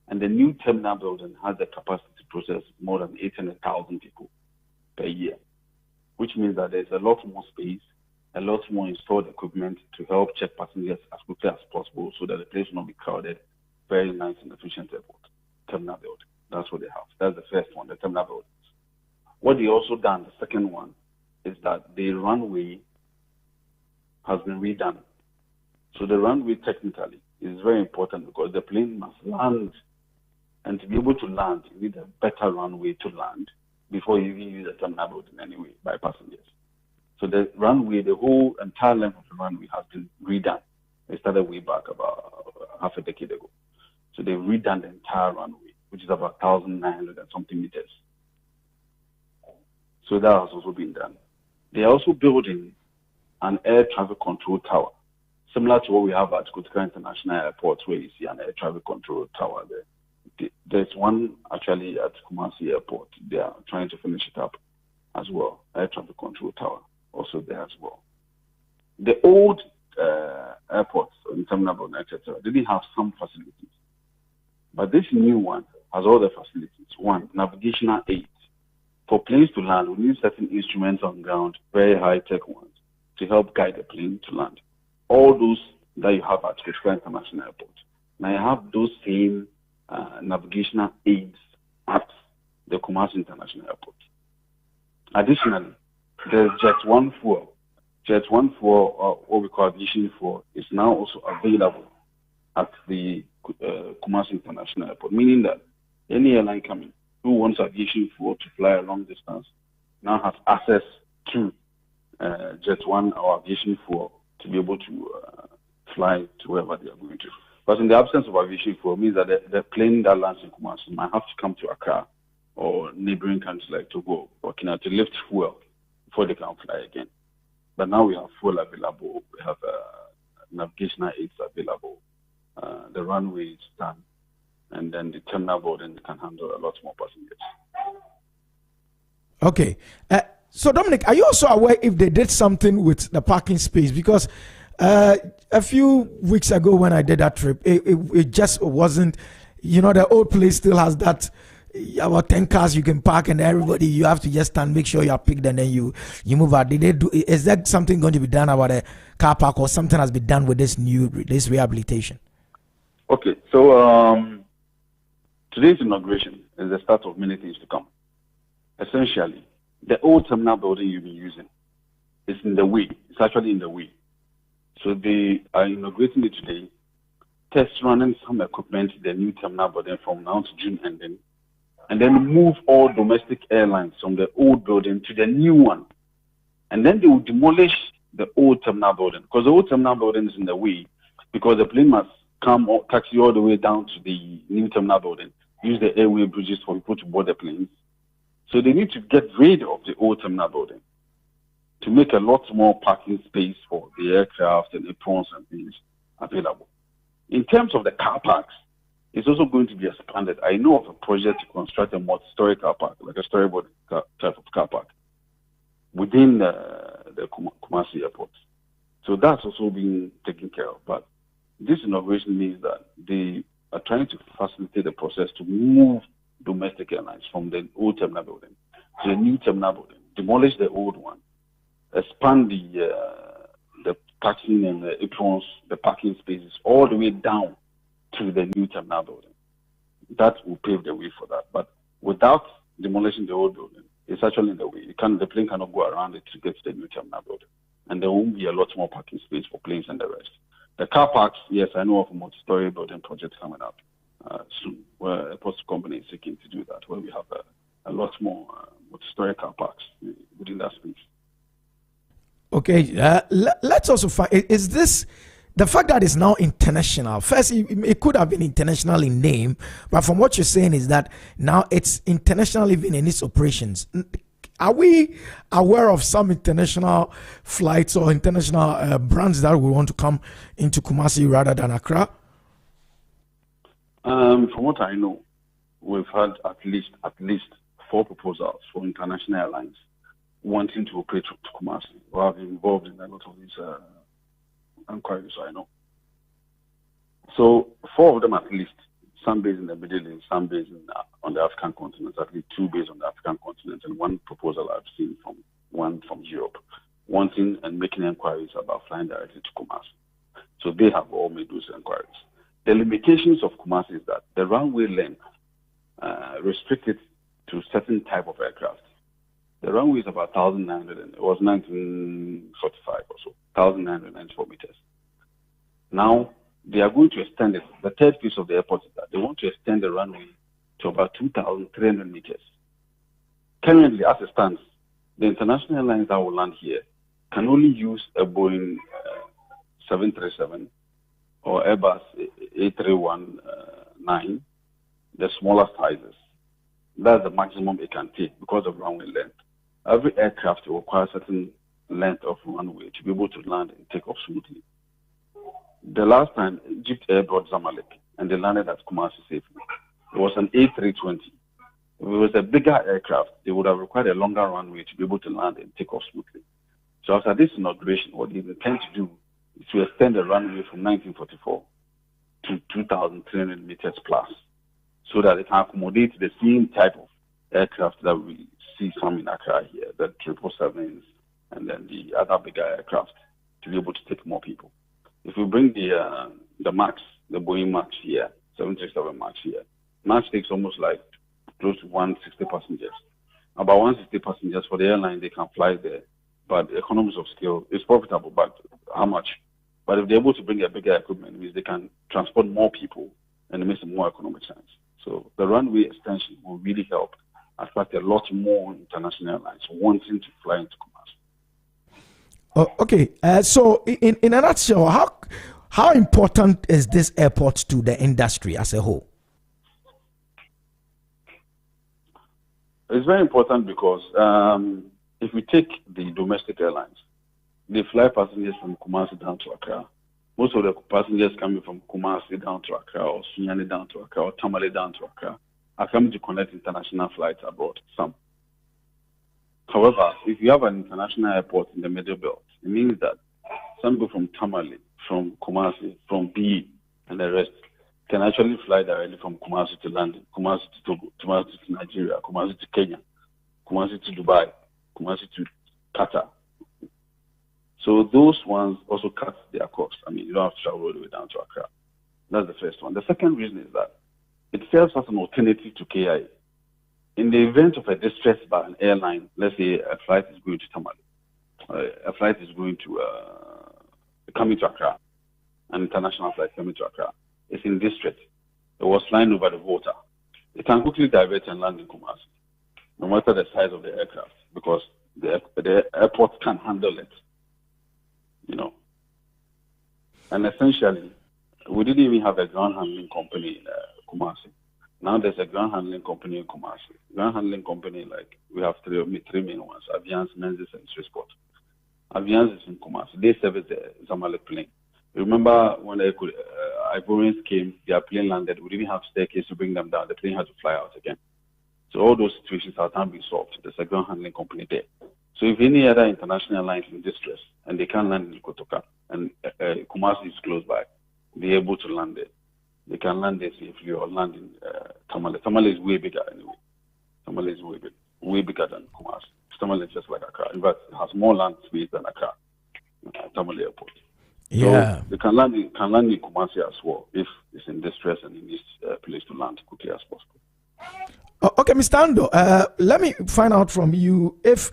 And the new terminal building has the capacity to process more than 800,000 people per year, which means that there's a lot more space, a lot more installed equipment to help check passengers as quickly as possible so that the place will not be crowded. Very nice and efficient airport, terminal building. That's what they have. That's the first one, the terminal buildings. What they also done, the second one, is that the runway has been redone. So the runway technically is very important because the plane must land. And to be able to land, you need a better runway to land before you even use the terminal building anyway by passengers. So the runway, the whole entire length of the runway has been redone. It started way back about half a decade ago. So they've redone the entire runway, which is about 1,900 and something meters. So that has also been done. They are also building an air traffic control tower, similar to what we have at Kotika International Airport, where you see an air traffic control tower there. There's one actually at Kumasi Airport. They are trying to finish it up as well, air traffic control tower. Also there as well. The old airports in terminal, etc., didn't have some facilities, but this new one has all the facilities. One, navigational aids. For planes to land, we need certain instruments on ground, very high-tech ones, to help guide the plane to land. All those that you have at Kotika International Airport. Now you have those same navigational aids at the Kumasi International Airport. Additionally, there's Jet 1 fuel. Jet 1 fuel, what we call aviation fuel, is now also available at the Kumasi International Airport, meaning that any airline coming who wants aviation fuel to fly a long distance now has access to Jet 1 or aviation fuel to be able to fly to wherever they are going to. But in the absence of aviation fuel, means that the plane that lands in Kumasi might have to come to Accra or neighboring countries like Togo or Kenya to lift fuel before they can fly again. But now we have fuel available, we have navigational aids available, the runway is done, and then the terminal building can handle a lot more passengers. Okay. So Dominic, are you also aware if they did something with the parking space? Because a few weeks ago when I did that trip, it just wasn't, the old place still has that about 10 cars you can park and everybody, you have to just stand, make sure you are picked and then you move out. Is that something going to be done about a car park, or something has been done with this rehabilitation? Okay, so today's inauguration is the start of many things to come. Essentially, the old terminal building you've been using is in the way. It's actually in the way. So they are inaugurating it today, test running some equipment, the new terminal building from now to June ending, and then move all domestic airlines from the old building to the new one. And then they will demolish the old terminal building, because the old terminal building is in the way, because the plane must come or taxi all the way down to the new terminal building, use the airway bridges for people to board the planes. So they need to get rid of the old terminal building to make a lot more parking space for the aircraft and aprons and things available. In terms of the car parks, it's also going to be expanded. I know of a project to construct a multi-story car park, like a storyboard type of car park, within the Kumasi airport. So that's also being taken care of. But this inauguration means that they are trying to facilitate the process to move domestic airlines from the old terminal building to the new terminal building, demolish the old one, expand the taxiing and the aprons, the parking spaces, all the way down to the new terminal building. That will pave the way for that. But without demolishing the old building, it's actually in the way. The plane cannot go around it to get to the new terminal building. And there won't be a lot more parking space for planes and the rest. The car parks, yes, I know of a multi-story building project coming up soon, where a post company is seeking to do that, where we have a lot more multi-story car parks within that space. Okay, let's also find, is this the fact that it's now international? First, it could have been international in name, but from what you're saying is that now it's international even in its operations. Are we aware of some international flights or international brands that will want to come into Kumasi rather than Accra? From what I know, we've had at least 4 proposals for international airlines wanting to operate to Kumasi. We have been involved in a lot of these inquiries, I know. So 4 of them at least, some based in the Middle East, some based on the African continent, at least 2 based on the African continent, and 1 proposal I've seen from Europe, wanting and making inquiries about flying directly to Kumasi. So they have all made those inquiries. The limitations of Kumasi is that the runway length restricted to certain type of aircraft. The runway is about 1,900, and it was 1945 or so, 1,994 meters. Now, they are going to extend it. The third phase of the airport is that they want to extend the runway to about 2,300 meters. Currently, as it stands, the international airlines that will land here can only use a Boeing 737 or Airbus A319, the smaller sizes. That's the maximum it can take because of runway length. Every aircraft will require a certain length of runway to be able to land and take off smoothly. The last time, Egypt Air brought Zamalek, and they landed at Kumasi safely. It was an A320. If it was a bigger aircraft, they would have required a longer runway to be able to land and take off smoothly. So after this inauguration, what they intend to do is to extend the runway from 1944 to 2,300 meters plus, so that it can accommodate the same type of aircraft that we see some in Accra here, the 777s, and then the other bigger aircraft, to be able to take more people. If we bring the MAX, the Boeing MAX here, 737 MAX here, MAX takes almost like close to 160 passengers. About 160 passengers for the airline, they can fly there. But economies of scale is profitable, but how much? But if they're able to bring a bigger equipment, it means they can transport more people, and it makes more economic sense. So the runway extension will really help attract a lot more international airlines wanting to fly into Kumasi. Okay, so in a nutshell, how important is this airport to the industry as a whole? It's very important because if we take the domestic airlines, they fly passengers from Kumasi down to Accra. Most of the passengers coming from Kumasi down to Accra, or Sunyani down to Accra, or Tamale down to Accra, are coming to connect international flights abroad, some. However, if you have an international airport in the middle belt, it means that some people from Tamale, from Kumasi, from BE, and the rest can actually fly directly from Kumasi to London, Kumasi to Togo, Kumasi to Nigeria, Kumasi to Kenya, Kumasi to Dubai, Kumasi to Qatar. So those ones also cut their cost. I mean, you don't have to travel all the way down to Accra. That's the first one. The second reason is that it serves as an alternative to KIA. In the event of a distress by an airline, let's say a flight is going to Tamale, a flight is going to coming to Accra, an international flight coming to Accra, it's in distress. It was flying over the water. It can quickly divert and land in Kumasi, no matter the size of the aircraft, because the airport can handle it, you know. And essentially, We didn't even have a ground handling company in Kumasi. Now there's a ground handling company in Kumasi. Ground handling company, like, we have three main ones: Aviance, Menzies, and Swissport. Aviance is in Kumasi. They service the Zamalek plane. Remember when the Ivorians came, their plane landed. We didn't have staircase to bring them down. The plane had to fly out again. So all those situations are now being solved. There's a ground handling company there. So if any other international airlines in distress and they can't land in Kotoka and Kumasi is close by, they're able to land there. They can land there safely or land in Tamale. Tamale is way bigger anyway. Tamale is way bigger than Kumasi. Tamale is just like Accra. In fact, it has more land space than Accra, Tamale Airport. Yeah. So they can land in Kumasi as well if it's in distress and it needs a place to land quickly as possible. Okay, Mr. Ando, let me find out from you if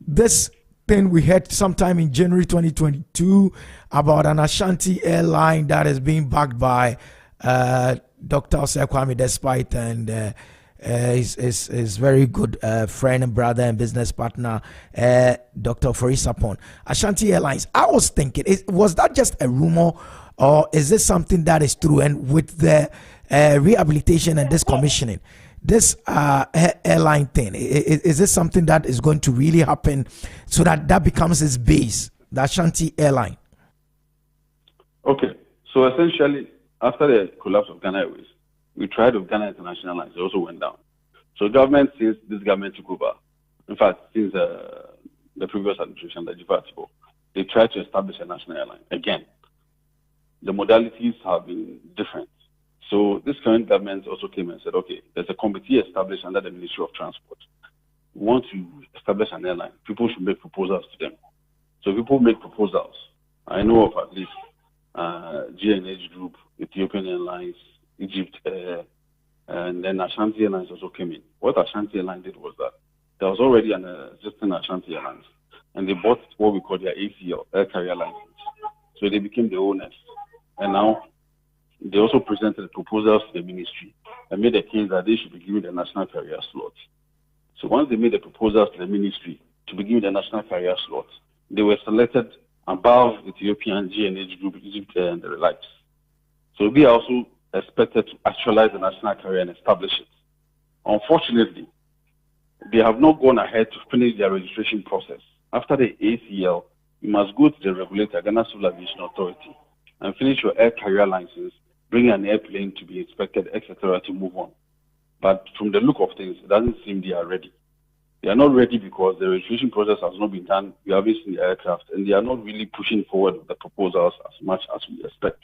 this thing we had sometime in January 2022 about an Ashanti airline that is being backed by Dr. Kwame Despite and his very good friend and brother and business partner, Dr. Forisapon. Ashanti Airlines. I was thinking, was that just a rumor, or is this something that is true? And with the rehabilitation and this commissioning, this airline thing, is this something that is going to really happen so that becomes its base, the Ashanti Airline? Okay, so essentially, after the collapse of Ghana Airways, we tried with Ghana International Lines. It also went down. So government, since this government took over, in fact, since the previous administration, the Jivatiko, they tried to establish a national airline. Again, the modalities have been different. So this current government also came and said, okay, there's a committee established under the Ministry of Transport. We want to establish an airline. People should make proposals to them. So people make proposals. I know of at least G&H Group, Ethiopian Airlines, Egypt Air, and then Ashanti Airlines also came in. What Ashanti Airlines did was that there was already an existing Ashanti Airlines, and they bought what we call their ACL, Air Carrier License. So they became the owners. And now they also presented proposals to the ministry and made a case that they should be given the national carrier slot. So once they made the proposals to the ministry to be given the national carrier slot, they were selected above Ethiopian, G&H Group, Egypt Air, and the likes. So we are also expected to actualize the national carrier and establish it. Unfortunately, they have not gone ahead to finish their registration process. After the ACL, you must go to the regulator, Ghana Civil Aviation Authority, and finish your air carrier license, bring an airplane to be inspected, etc., to move on. But from the look of things, it doesn't seem they are ready. They are not ready because the registration process has not been done. We haven't seen the aircraft, and they are not really pushing forward with the proposals as much as we expect.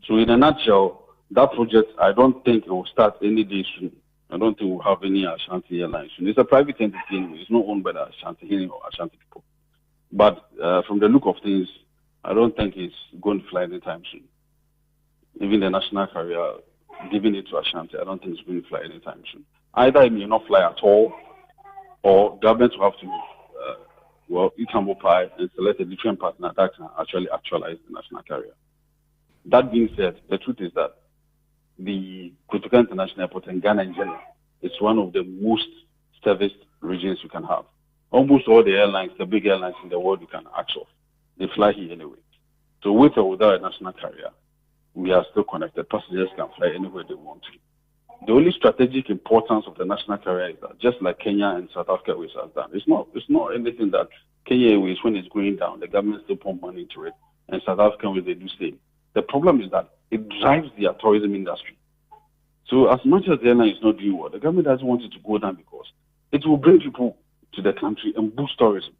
So in a nutshell, that project, I don't think it will start any day soon. I don't think we'll have any Ashanti Airlines soon. It's a private entity anyway. It's not owned by the Ashanti or Ashanti people. But from the look of things, I don't think it's going to fly anytime soon. Even the national carrier, giving it to Ashanti, I don't think it's going to fly anytime soon. Either it may not fly at all, or government will have to, eat humble pie and select a different partner that can actually actualize the national carrier. That being said, the truth is that the Kotoka International Airport in Ghana in general is one of the most serviced regions you can have. Almost all the airlines, the big airlines in the world you can access, they fly here anyway. So with or without a national carrier, we are still connected. Passengers can fly anywhere they want to. The only strategic importance of the national carrier is that just like Kenya and South Africa Airways has done, it's not anything that Kenya Airways, when it's going down, the government still pump money into it, and South Africa Airways, they do same. The problem is that it drives the tourism industry. So as much as the airline is not doing well, the government doesn't want it to go down because it will bring people to the country and boost tourism.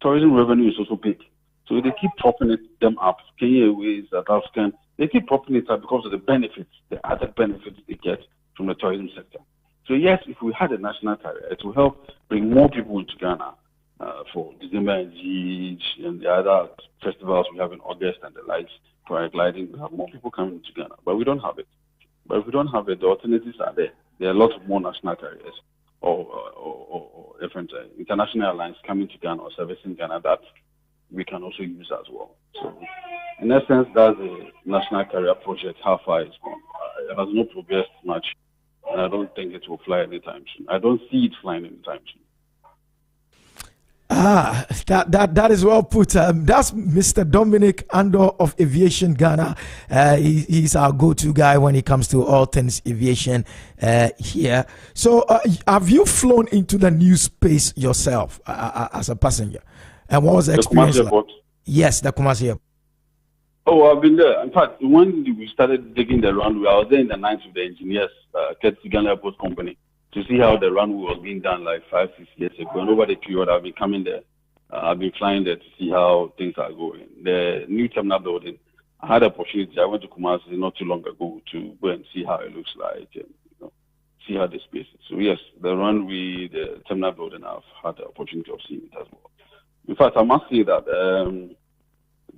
Tourism revenue is also big. So they keep propping them up. Kenya Airways, South African, they keep propping it up because of the benefits, the added benefits they get from the tourism sector. So yes, if we had a national carrier, it will help bring more people into Ghana for December and GH and the other festivals we have in August and the likes, paragliding. We have more people coming into Ghana, but we don't have it. But if we don't have it, the alternatives are there. There are a lot of more national carriers or different international airlines coming to Ghana or servicing Ghana that we can also use as well. So in essence, that's a national carrier project. How far it's gone? It has not progressed much, and I don't think it will fly anytime soon. I don't see it flying anytime soon. That is well put. That's Mr. Dominic Andor of Aviation Ghana. He's our go-to guy when it comes to all things aviation here. So, have you flown into the new space yourself as a passenger? And what was the experience like? Yes, the Kumasi Airport. Oh, I've been there. In fact, when we started digging the runway, I was there in the night with the engineers, Courtesy Ghana Airport Company, to see how the runway was being done like 5-6 years ago. And over the period, I've been coming there. I've been flying there to see how things are going. The new terminal building, I had the opportunity. I went to Kumasi not too long ago to go and see how it looks like and see how the space is. So yes, the runway, the terminal building, I've had the opportunity of seeing it as well. In fact, I must say that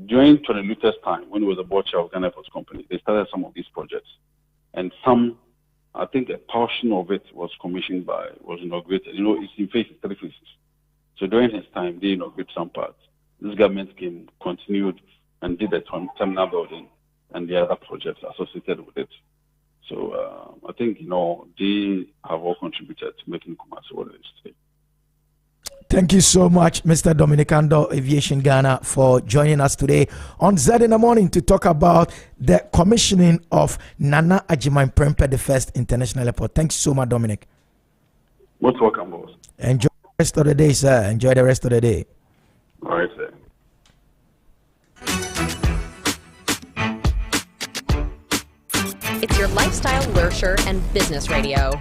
during Tony Luther's time, when he was the board chair of Ghana Airports Company, they started some of these projects. And some, I think a portion of it was inaugurated. It's in phases, 3 phases. So during his time, they inaugurated some parts. This government came, continued, and did the terminal building and the other projects associated with it. So I think, they have all contributed to making Kumasi what it is today. Thank you so much, Mr. Dominic Andor, Aviation Ghana, for joining us today on Zed in the Morning to talk about the commissioning of Nana Agyemang Prempeh the First International Airport. Thanks so much, Dominic. Most welcome, boss. Enjoy the rest of the day, sir. Enjoy the rest of the day. All right, sir. It's your lifestyle, leisure, and business radio.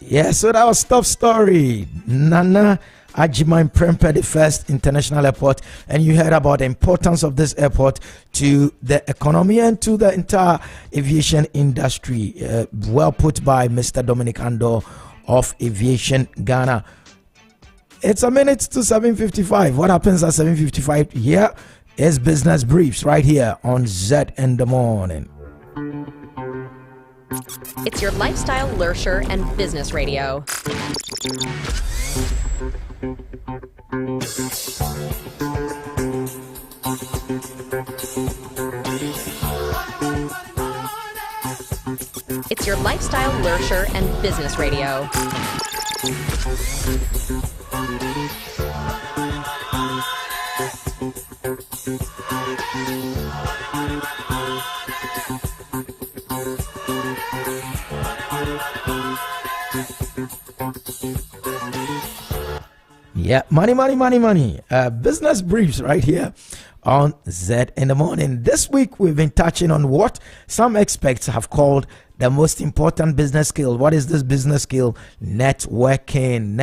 Yeah, so that was top story. Nana Agyemang Prempeh the First International Airport, and you heard about the importance of this airport to the economy and to the entire aviation industry. Well put by Mr. Dominic Andor of Aviation Ghana. It's a minute to 7:55. What happens at 7:55? Here is Business Briefs right here on Zed in the Morning. It's your lifestyle, leisure, and business radio. It's your lifestyle, leisure, and business radio. Yeah, money. Business briefs right here on Zed in the Morning. This week we've been touching on what some experts have called the most important business skill. What is this business skill? Networking.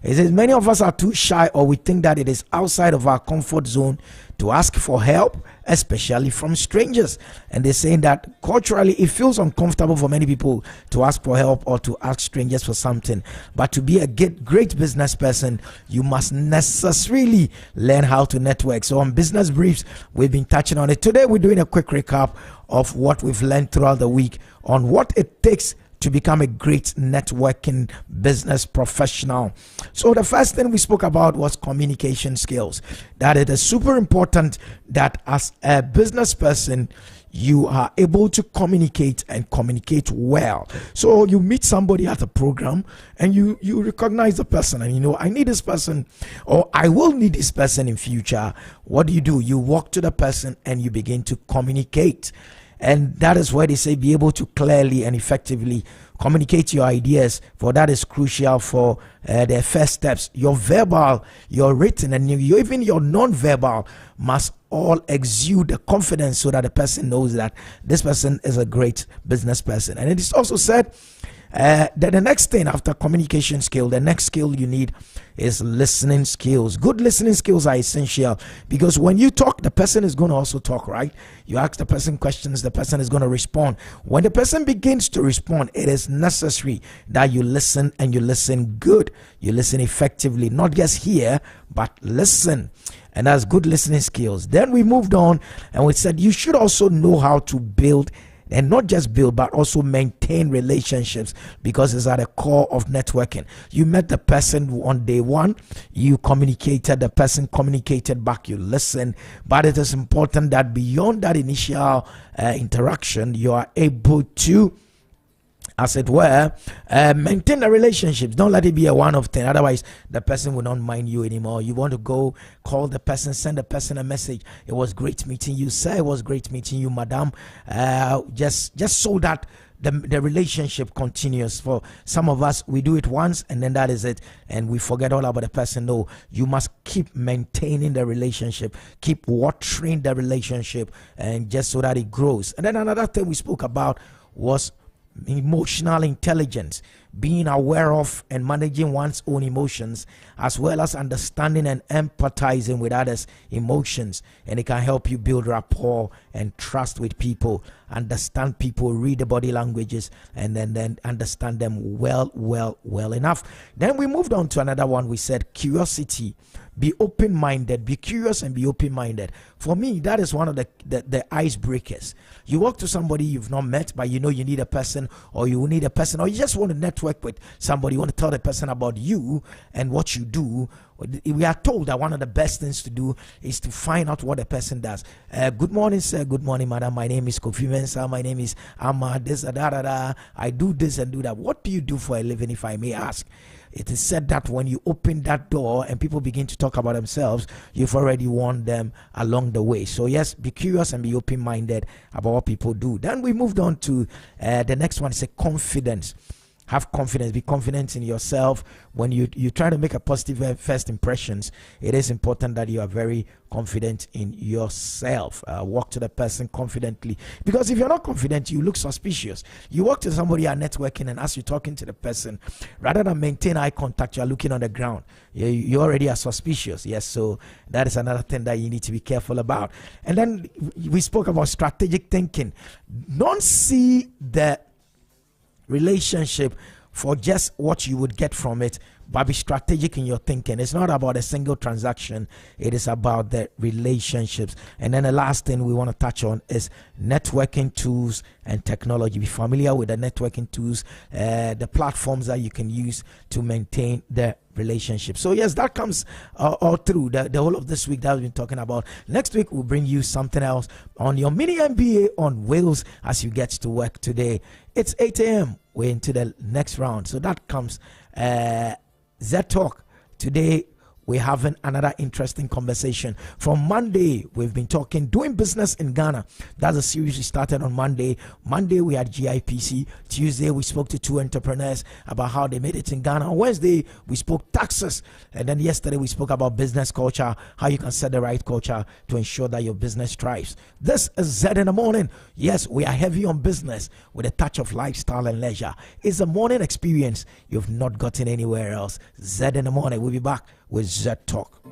It is many of us are too shy, or we think that it is outside of our comfort zone to ask for help, especially from strangers. And they're saying that culturally it feels uncomfortable for many people to ask for help or to ask strangers for something. But to be a great business person, you must necessarily learn how to network. So on Business Briefs, we've been touching on it. Today we're doing a quick recap of what we've learned throughout the week on what it takes to become a great networking business professional. So the first thing we spoke about was communication skills. That it is super important that as a business person, you are able to communicate and communicate well. So you meet somebody at a program and you recognize the person and I need this person, or I will need this person in future. What do? You walk to the person and you begin to communicate. And that is why they say be able to clearly and effectively communicate your ideas, for that is crucial for the first steps. Your verbal, your written, and even your non-verbal must all exude the confidence so that the person knows that this person is a great business person. And it is also said The next thing after communication skill, the next skill you need is listening skills. Good listening skills are essential because when you talk, the person is going to also talk, right? You ask the person questions, the person is going to respond. When the person begins to respond, it is necessary that you listen, and you listen good. You listen effectively, not just hear, but listen. And that's good listening skills. Then we moved on and we said you should also know how to build, and not just build, but also maintain relationships, because it's at the core of networking. You met the person on day one, you communicated, the person communicated back, you listened, but it is important that beyond that initial interaction, you are able to, as it were, maintain the relationships. Don't let it be a one-off thing. Otherwise, the person will not mind you anymore. You want to go call the person, send the person a message. It was great meeting you, sir. It was great meeting you, madam. Just so that the relationship continues. For some of us, we do it once and then that is it, and we forget all about the person. No, you must keep maintaining the relationship, keep watering the relationship, and just so that it grows. And then another thing we spoke about was emotional intelligence, being aware of and managing one's own emotions, as well as understanding and empathizing with others' emotions. And it can help you build rapport and trust with people, understand people, read the body languages, and then understand them well enough. Then we moved on to another one. We said curiosity. Be open-minded, be curious and be open-minded. For me, that is one of the icebreakers. You walk to somebody you've not met, but you know you need a person, or you need a person, or you just want to network with somebody. You want to tell the person about you and what you do. We are told that one of the best things to do is to find out what a person does. Good morning, sir. Good morning, madam. My name is Kofi Mensah. My name is Ahmad. This, da. I do this and do that. What do you do for a living, if I may ask? It is said that when you open that door and people begin to talk about themselves, you've already won them along the way. So yes, be curious and be open-minded about what people do. Then we moved on to the next one. Is a confidence. Have confidence. Be confident in yourself. When you try to make a positive first impressions, it is important that you are very confident in yourself. Walk to the person confidently, because if you're not confident, you look suspicious. You walk to somebody, you are networking, and as you're talking to the person, rather than maintain eye contact, you are looking on the ground. You already are suspicious. Yes, so that is another thing that you need to be careful about. And then we spoke about strategic thinking. Don't see the relationship for just what you would get from it, but be strategic in your thinking. It's not about a single transaction, it is about the relationships. And then the last thing we want to touch on is networking tools and technology. Be familiar with the networking tools, the platforms that you can use to maintain the relationship. So yes, that comes all through the whole of this week that we've been talking about. Next week we'll bring you something else on your mini MBA on wheels as you get to work today. It's 8 a.m. We're into the next round. So that comes Zed Talk. Today we're having another interesting conversation. From Monday, we've been talking doing business in Ghana. That's a series we started on Monday. Monday, we had GIPC. Tuesday, we spoke to two entrepreneurs about how they made it in Ghana. On Wednesday, we spoke taxes. And then yesterday, we spoke about business culture, how you can set the right culture to ensure that your business thrives. This is Zed in the Morning. Yes, we are heavy on business with a touch of lifestyle and leisure. It's a morning experience you've not gotten anywhere else. Zed in the Morning. We'll be back with Zed Talk.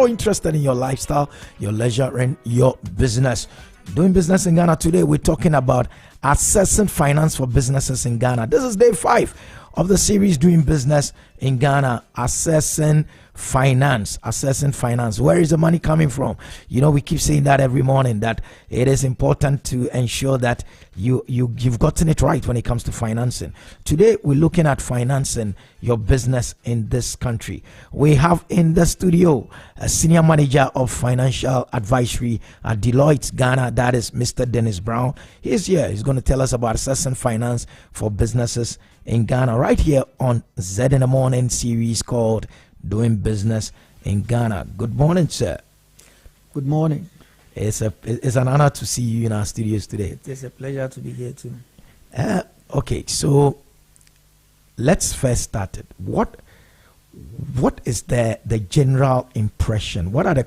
so interested in your lifestyle, your leisure, and your business. Doing business in Ghana today, we're talking about assessing finance for businesses in Ghana. This is day 5 of the series Doing Business in Ghana, assessing finance. Where is the money coming from? You know, we keep saying that every morning, that it is important to ensure that you've gotten it right when it comes to financing. Today we're looking at financing your business in this country. We have in the studio a senior manager of financial advisory at Deloitte Ghana, that is Mr. Dennis Brown. He's here. He's going to tell us about assessing finance for businesses in Ghana, right here on Zed in the Morning series called Doing Business in Ghana. Good morning, sir. Good morning. It's an honor to see you in our studios today. It is a pleasure to be here too. Okay, so let's first start it. What is the general impression? What are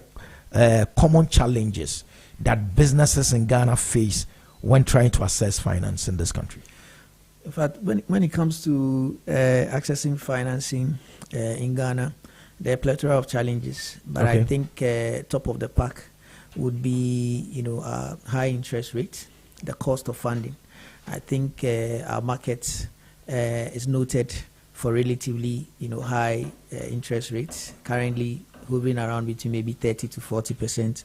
the common challenges that businesses in Ghana face when trying to assess finance in this country? In fact, when it comes to accessing financing in Ghana, there are a plethora of challenges. But Okay. I think top of the pack would be, high interest rates, the cost of funding. I think our market is noted for relatively, high interest rates, currently hovering around between maybe 30 to 40%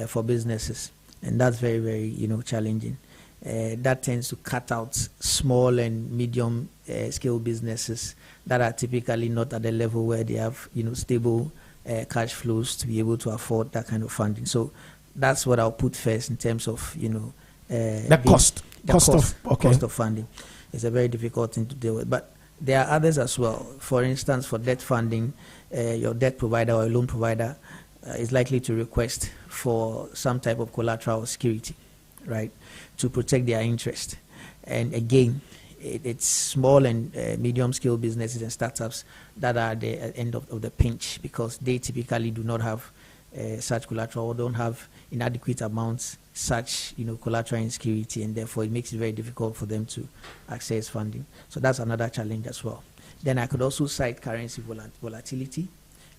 for businesses, and that's very, very, challenging. That tends to cut out small and medium scale businesses that are typically not at the level where they have, stable cash flows to be able to afford that kind of funding. So that's what I'll put first in terms of, The cost of funding. It's a very difficult thing to deal with. But there are others as well. For instance, for debt funding, your debt provider or loan provider is likely to request for some type of collateral security, right, to protect their interest. And again, it's small and medium scale businesses and startups that are at the end of the pinch, because they typically do not have such collateral or don't have inadequate amounts such collateral and security, and therefore it makes it very difficult for them to access funding. So that's another challenge as well. Then I could also cite currency volatility,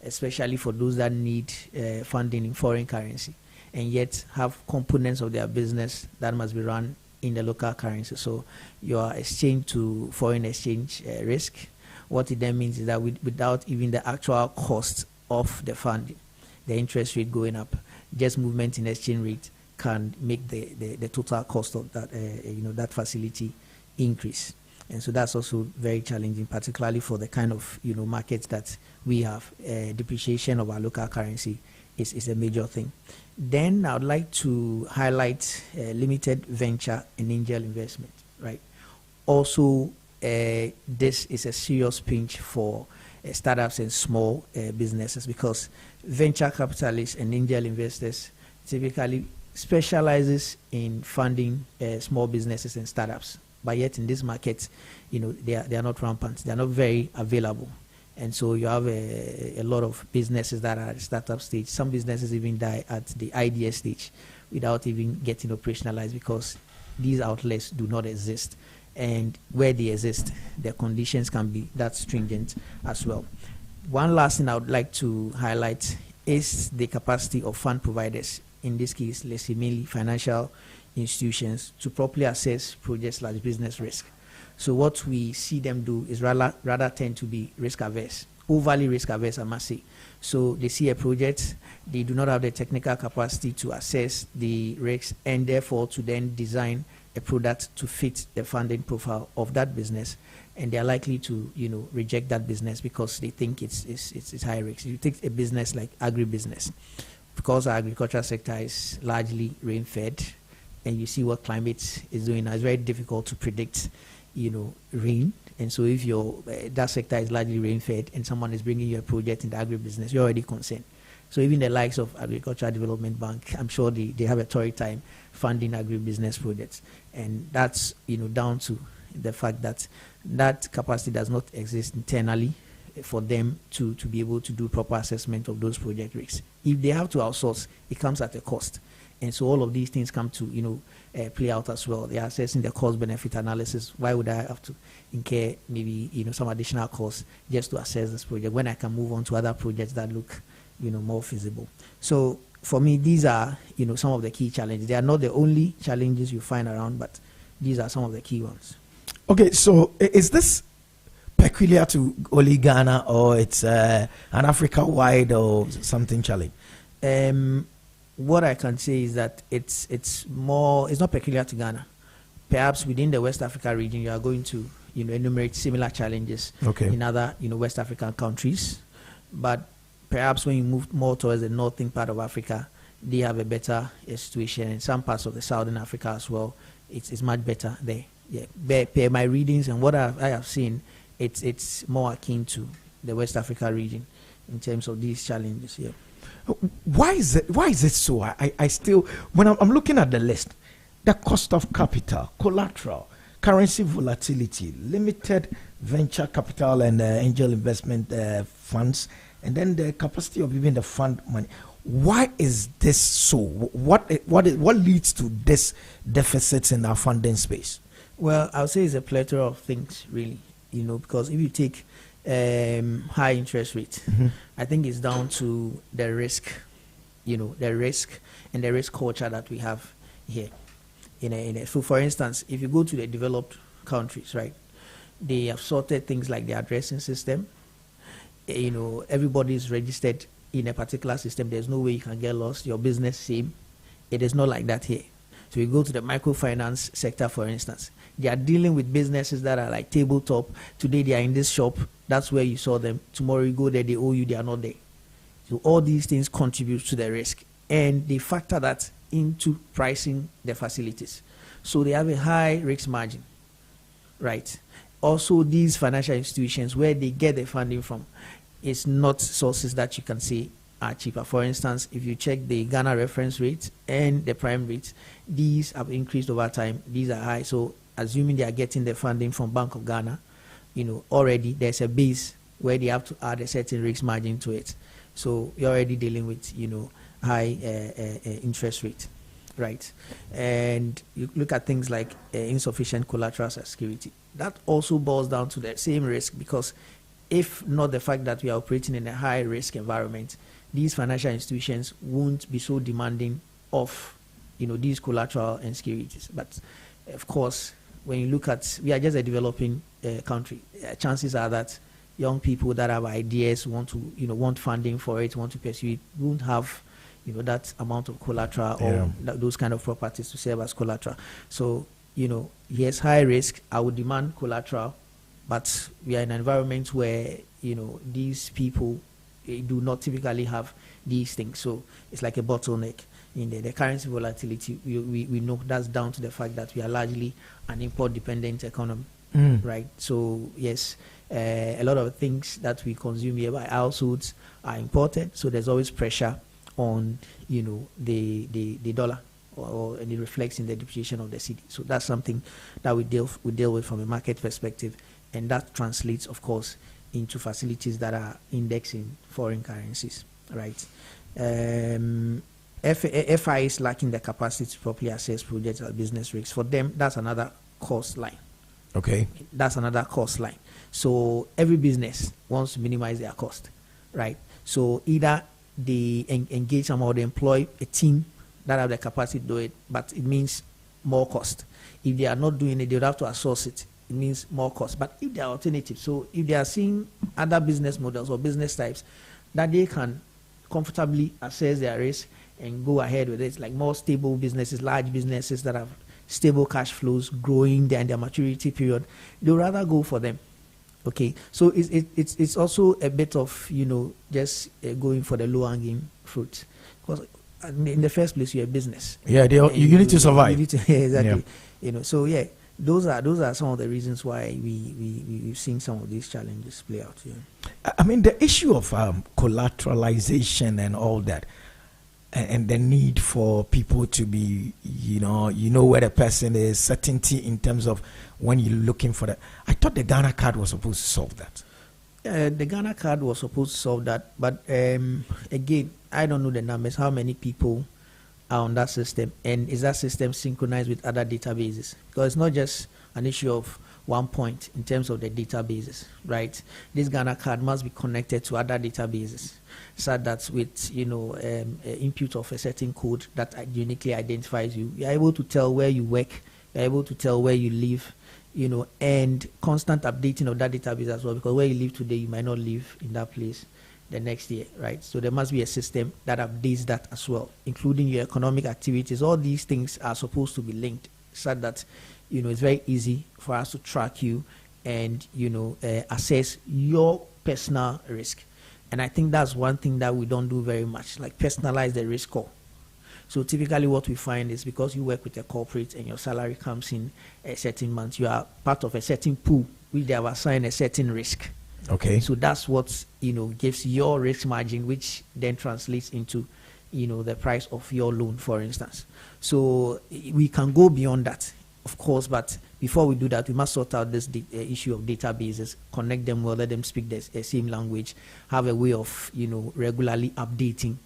especially for those that need funding in foreign currency and yet have components of their business that must be run in the local currency. So your exchange to foreign exchange risk, what it then means is that without even the actual cost of the funding, the interest rate going up, just movement in exchange rate can make the total cost of that that facility increase. And so that's also very challenging, particularly for the kind of markets that we have. Depreciation of our local currency is a major thing. Then I would like to highlight limited venture and angel investment, right? Also, this is a serious pinch for startups and small businesses, because venture capitalists and angel investors typically specializes in funding small businesses and startups. But yet in this market, they are not rampant. They are not very available. And so you have a lot of businesses that are at startup stage. Some businesses even die at the idea stage without even getting operationalized, because these outlets do not exist. And where they exist, their conditions can be that stringent as well. One last thing I would like to highlight is the capacity of fund providers, in this case, let's say mainly financial institutions, to properly assess projects like business risk. So what we see them do is rather tend to be risk averse, overly risk averse, I must say. So they see a project, they do not have the technical capacity to assess the risks, and therefore to then design a product to fit the funding profile of that business, and they are likely to reject that business because they think it's high risk. You take a business like agribusiness, because our agricultural sector is largely rain-fed, and you see what climate is doing now. It's very difficult to predict rain. And so if that sector is largely rain-fed and someone is bringing you a project in the agribusiness, you're already concerned. So even the likes of Agricultural Development Bank, I'm sure they have a torrid time funding agribusiness projects. And that's down to the fact that that capacity does not exist internally for them to be able to do proper assessment of those project risks. If they have to outsource, it comes at a cost. And so all of these things come to play out as well. They are assessing the cost-benefit analysis. Why would I have to incur maybe some additional costs just to assess this project when I can move on to other projects that look more feasible. So for me, these are, some of the key challenges. They are not the only challenges you find around, but these are some of the key ones. Okay, so is this peculiar to only Ghana, or it's an Africa-wide or something challenge? What I can say is that it's not peculiar to Ghana. Perhaps within the West Africa region, you are going to enumerate similar challenges in other West African countries, but perhaps when you move more towards the northern part of Africa, they have a better situation. In some parts of the southern Africa as well, it's much better there. Yeah, per my readings and what I have seen, it's more akin to the West Africa region in terms of these challenges. Yeah. Why is it so? I still, when I'm looking at the list, the cost of capital, collateral, currency volatility, limited venture capital and angel investment funds, and then the capacity of even the fund money. Why is this so? What leads to this deficits in our funding space? Well, I would say it's a plethora of things, really. Because if you take high interest rate, I think it's down to the risk, the risk and the risk culture that we have here. So for instance, if you go to the developed countries, right, they have sorted things like the addressing system. Everybody is registered in a particular system. There's no way you can get lost. Your business same. It is not like that here. So you go to the microfinance sector, for instance. They are dealing with businesses that are like tabletop. Today they are in this shop. That's where you saw them. Tomorrow you go there, they owe you, they are not there. So all these things contribute to the risk. And they factor that into pricing the facilities. So they have a high risk margin, right? Also, these financial institutions, where they get the funding from, it's not sources that you can say are cheaper. For instance, if you check the Ghana reference rate and the prime rates, these have increased over time. These are high. So assuming they are getting the funding from Bank of Ghana, already there's a base where they have to add a certain risk margin to it. So you're already dealing with, high interest rate, right? And you look at things like insufficient collateral security. That also boils down to the same risk, because if not the fact that we are operating in a high risk environment, these financial institutions won't be so demanding of, these collateral and securities. But of course, when you look at, we are just a developing country. Chances are that young people that have ideas want funding for it, want to pursue it, won't have, that amount of collateral or those kind of properties to serve as collateral. So, yes, high risk, I would demand collateral, but we are in an environment where, these people do not typically have these things. So it's like a bottleneck in the currency volatility. We know that's down to the fact that we are largely an import-dependent economy, right? So yes, a lot of things that we consume here by households are imported. So there's always pressure on, the dollar, and it reflects in the depreciation of the city. So that's something that we deal with from a market perspective, and that translates, of course, into facilities that are indexing foreign currencies, right? FI is lacking the capacity to properly assess projects or business risks. For them, that's another cost line. Okay. That's another cost line. So every business wants to minimize their cost, right? So either they engage them or they employ a team that have the capacity to do it, but it means more cost. If they are not doing it, they would have to outsource it. It means more cost. But if there are alternatives, so if they are seeing other business models or business types that they can comfortably assess their risk and go ahead with it, like more stable businesses, large businesses that have stable cash flows, growing their maturity period, they'll rather go for them. Okay, so it's also a bit of, just going for the low-hanging fruit. Because in the first place, you're a business. Yeah, you need to survive. You need to, exactly. Yeah. So yeah, those are some of the reasons why we've seen some of these challenges play out. Yeah. I mean, the issue of collateralization and all that, and the need for people to be, where the person is, certainty in terms of when you're looking for that. I thought the Ghana card was supposed to solve that. The Ghana card was supposed to solve that, but again, I don't know the numbers, how many people are on that system, and is that system synchronized with other databases? Because it's not just an issue of one point in terms of the databases, right? This Ghana card must be connected to other databases, so that with input of a certain code that uniquely identifies you, you're able to tell where you work, you're able to tell where you live, and constant updating of that database as well, because where you live today, you might not live in that place the next year, right? So there must be a system that updates that as well, including your economic activities. All these things are supposed to be linked, so that it's very easy for us to track you and assess your personal risk. And I think that's one thing that we don't do very much, like personalize the risk score. So typically what we find is, because you work with a corporate and your salary comes in a certain month, you are part of a certain pool which they have assigned a certain risk. Okay. So that's what gives your risk margin, which then translates into the price of your loan, for instance. So we can go beyond that, of course, but before we do that, we must sort out this issue of databases, connect them well, let them speak the same language, have a way of regularly updating,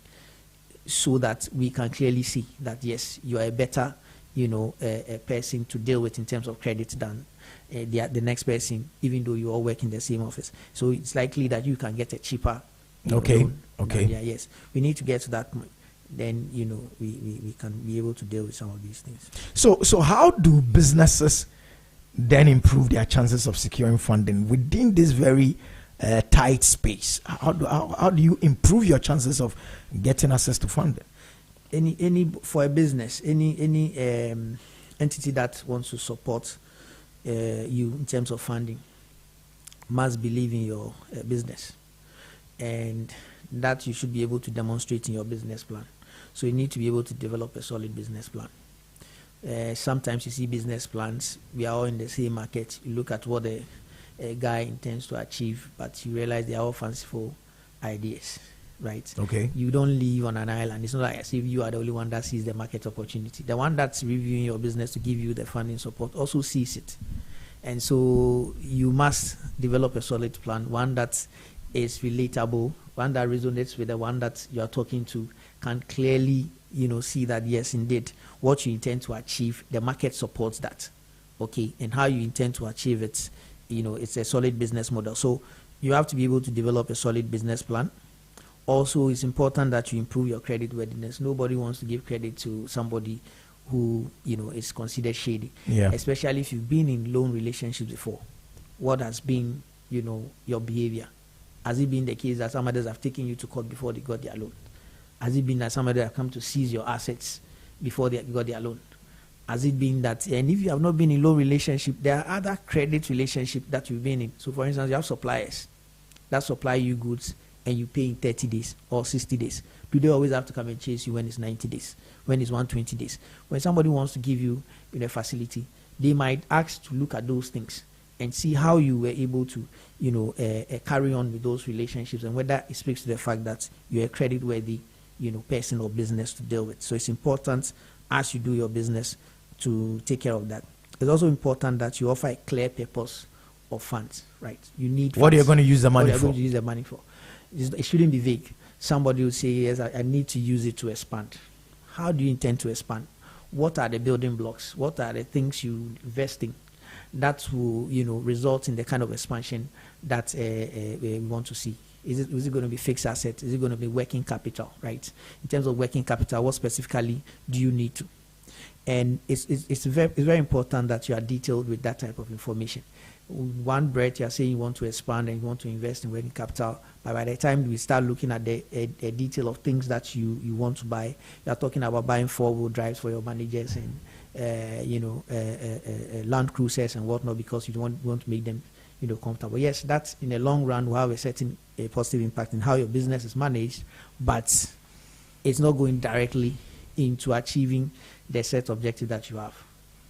so that we can clearly see that yes, you are a better a person to deal with in terms of credit than the next person, even though you all work in the same office. So it's likely that you can get a cheaper loan. Okay. Yeah, yes. We need to get to that point. Then we can be able to deal with some of these things. So how do businesses then improve their chances of securing funding within this very tight space? How do you improve your chances of getting access to funding? For a business, any entity that wants to support you in terms of funding must believe in your business, and that you should be able to demonstrate in your business plan. So you need to be able to develop a solid business plan. Sometimes you see business plans, we are all in the same market. You look at what a guy intends to achieve, but you realize they are all fanciful ideas, right? Okay. You don't live on an island. It's not like as if you are the only one that sees the market opportunity. The one that's reviewing your business to give you the funding support also sees it. And so you must develop a solid plan, one that is relatable, one that resonates with the one that you are talking to, can clearly see that yes, indeed, what you intend to achieve, the market supports that. Okay, and how you intend to achieve it, it's a solid business model. So you have to be able to develop a solid business plan. Also, it's important that you improve your credit worthiness. Nobody wants to give credit to somebody who is considered shady. Yeah. Especially if you've been in loan relationships before. What has been your behavior? Has it been the case that some others have taken you to court before they got their loan? Has it been that somebody have come to seize your assets before they got their loan? Has it been that, and if you have not been in loan relationship, there are other credit relationships that you've been in. So for instance, you have suppliers that supply you goods and you pay in 30 days or 60 days. Do they always have to come and chase you when it's 90 days, when it's 120 days? When somebody wants to give you a facility, they might ask to look at those things and see how you were able to carry on with those relationships, and whether it speaks to the fact that you're a credit-worthy person or business to deal with. So it's important as you do your business to take care of that. It's also important that you offer a clear purpose of funds, right? You need what funds. are you going to use the money What for? are you going to use the money for? It shouldn't be vague. Somebody will say, yes, I need to use it to expand. How do you intend to expand? What are the building blocks? What are the things you invest in that will result in the kind of expansion that we want to see? Is it going to be fixed assets? Is it going to be working capital, right? In terms of working capital, what specifically do you need to? And it's very important that you are detailed with that type of information. One breath, you are saying you want to expand and you want to invest in working capital, but by the time we start looking at the detail of things that you want to buy, you are talking about buying 4-wheel drives for your managers and land cruisers and whatnot, because you want to make them comfortable. Yes, that in the long run will have a certain positive impact in how your business is managed, but it's not going directly into achieving the set objective that you have.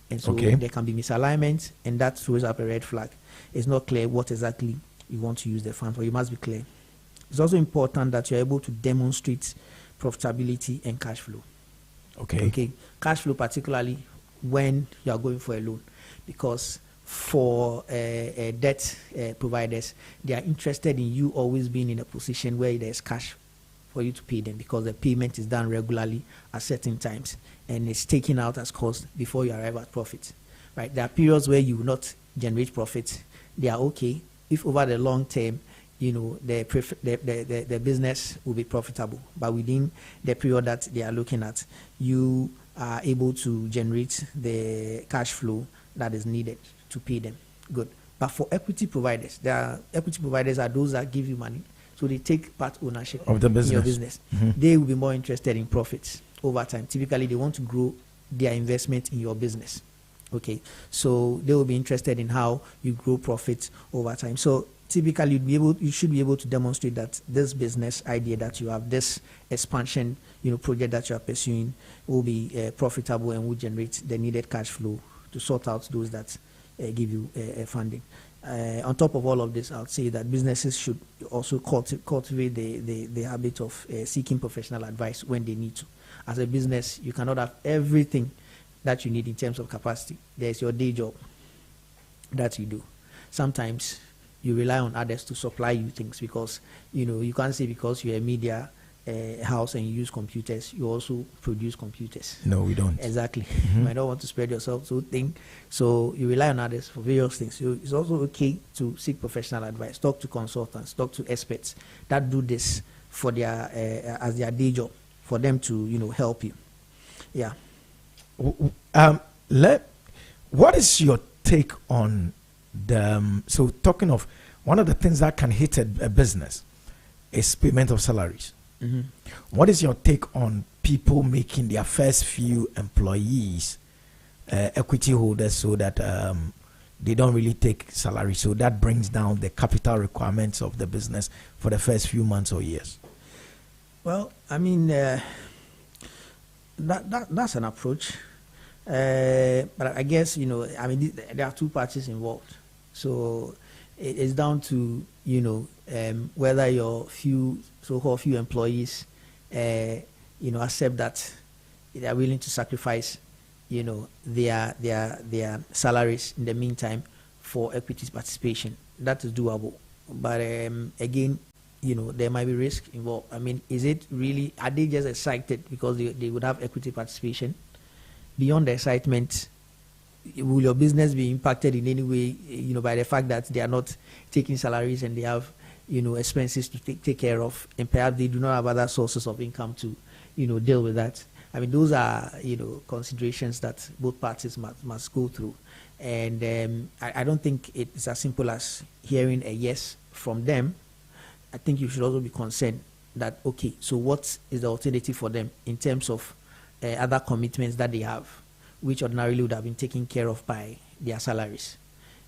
And so there can be misalignment, and that throws up a red flag. It's not clear what exactly you want to use the fund for. You must be clear. It's also important that you're able to demonstrate profitability and cash flow. Okay. Cash flow, particularly when you are going for a loan, because for debt providers, they are interested in you always being in a position where there's cash for you to pay them, because the payment is done regularly at certain times and it's taken out as cost before you arrive at profit. Right? There are periods where you will not generate profits, they are okay. If over the long term, the business will be profitable, but within the period that they are looking at, you are able to generate the cash flow that is needed to pay them. Good. But for equity providers, equity providers are those that give you money, so they take part ownership of the business. In your business. They will be more interested in profits over time. Typically, they want to grow their investment in your business. Okay, so they will be interested in how you grow profits over time. So typically, you should be able to demonstrate that this business idea that you have, this expansion, project that you are pursuing, will be profitable and will generate the needed cash flow to sort out those that give you funding. On top of all of this, I would say that businesses should also cultivate the habit of seeking professional advice when they need to. As a business, you cannot have everything that you need in terms of capacity. There's your day job that you do. Sometimes you rely on others to supply you things because, you can't say because you're a media house and you use computers, you also produce computers. No, we don't. Exactly. You might not want to spread yourself so thin. So you rely on others for various things. So it's also okay to seek professional advice, talk to consultants, talk to experts that do this for their as their day job, for them to help you. Yeah. What is your take on so talking of one of the things that can hit a business is payment of salaries. What is your take on people making their first few employees equity holders so that they don't really take salary, so that brings down the capital requirements of the business for the first few months or years? Well, I mean, that's an approach. But I guess, there are two parties involved. So it's down to, whether your so-called few employees, accept that they are willing to sacrifice, their salaries in the meantime for equity participation. That is doable. But again, there might be risk involved. I mean, are they just excited because they would have equity participation? Beyond the excitement, will your business be impacted in any way, by the fact that they are not taking salaries and they have, expenses to take care of, and perhaps they do not have other sources of income to, deal with that? I mean, those are, considerations that both parties must go through. And I don't think it's as simple as hearing a yes from them. I think you should also be concerned that, okay, so what is the alternative for them in terms of other commitments that they have, which ordinarily would have been taken care of by their salaries?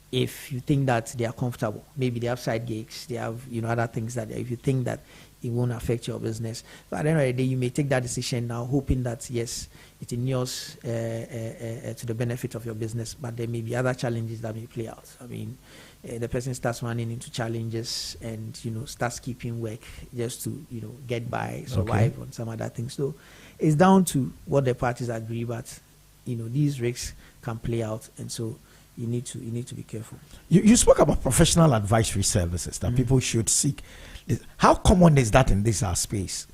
If you think that they are comfortable, maybe they have side gigs, they have other things that if you think that it won't affect your business, but at the end of the day, you may take that decision now, hoping that yes, it inures to the benefit of your business, but there may be other challenges that may play out. I mean, the person starts running into challenges and starts keeping work just to get by, survive on some other things. So it's down to what the parties agree, but these risks can play out, and so you need to be careful. You spoke about professional advisory services that people should seek. How common is that in this space?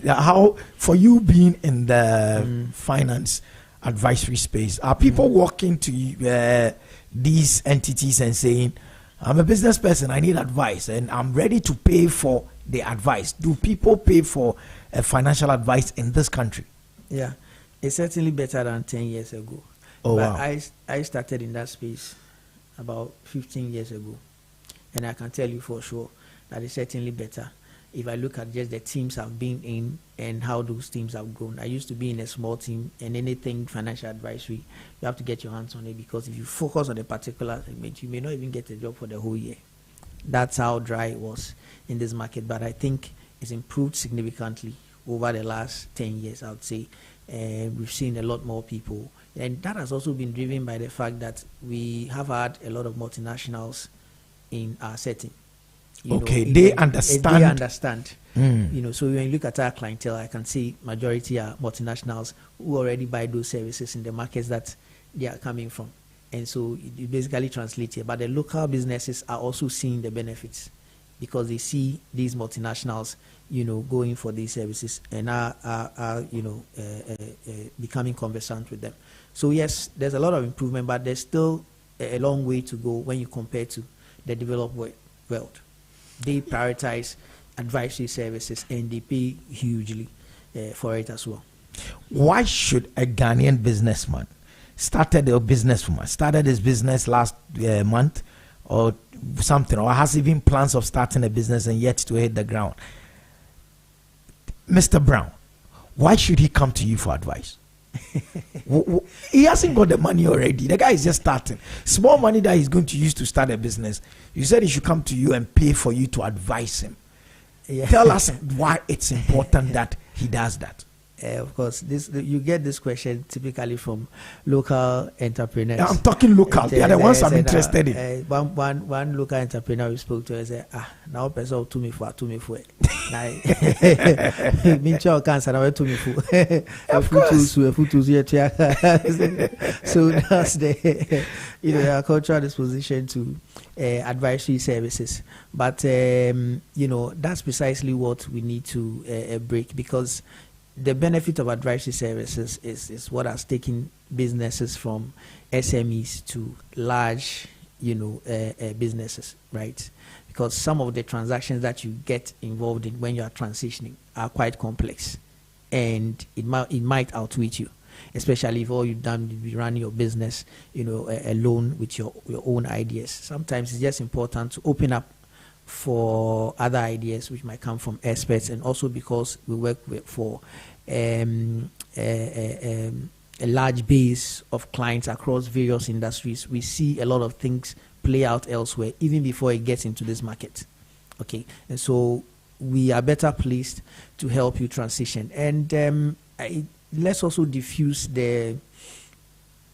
How, for you being in the finance advisory space, are people walking to these entities and saying, I'm a business person, I need advice, and I'm ready to pay for the advice? Do people pay for financial advice in this country? Yeah, it's certainly better than 10 years ago. Oh, but wow. I started in that space about 15 years ago, and I can tell you for sure that it's certainly better. If I look at just the teams I've been in and how those teams have grown, I used to be in a small team, and anything financial advisory, you have to get your hands on it, because if you focus on a particular segment, you may not even get a job for the whole year. That's how dry it was in this market. But I think it's improved significantly over the last 10 years, I would say. We've seen a lot more people. And that has also been driven by the fact that we have had a lot of multinationals in our setting. They understand. They understand. So when you look at our clientele, I can see majority are multinationals who already buy those services in the markets that they are coming from. And so you basically translate here. But the local businesses are also seeing the benefits, because they see these multinationals, going for these services and are becoming conversant with them. So yes, there's a lot of improvement, but there's still a long way to go when you compare to the developed world. They prioritize advisory services and they pay hugely for it as well. Why should a Ghanaian businessman started his business last month or something, or has even plans of starting a business and yet to hit the ground? Mr. Brown, why should he come to you for advice? He hasn't got the money already. The guy is just starting. Small money that he's going to use to start a business. You said he should come to you and pay for you to advise him. Yeah. Tell us why it's important that he does that. Of course, you get this question typically from local entrepreneurs. I'm talking local. They are the ones I'm interested in. One local entrepreneur we spoke to said, now person to me for. Mincho cancer now to me for. So that's the our cultural disposition to advisory services. But that's precisely what we need to break, because the benefit of advisory services is what has taken businesses from SMEs to large, businesses, right? Because some of the transactions that you get involved in when you are transitioning are quite complex, and it might outwit you, especially if all you've done is be running your business, alone with your own ideas. Sometimes it's just important to open up for other ideas which might come from experts, and also because we work for a large base of clients across various industries, we see a lot of things play out elsewhere even before it gets into this market. Okay, and so we are better placed to help you transition. And let's also diffuse the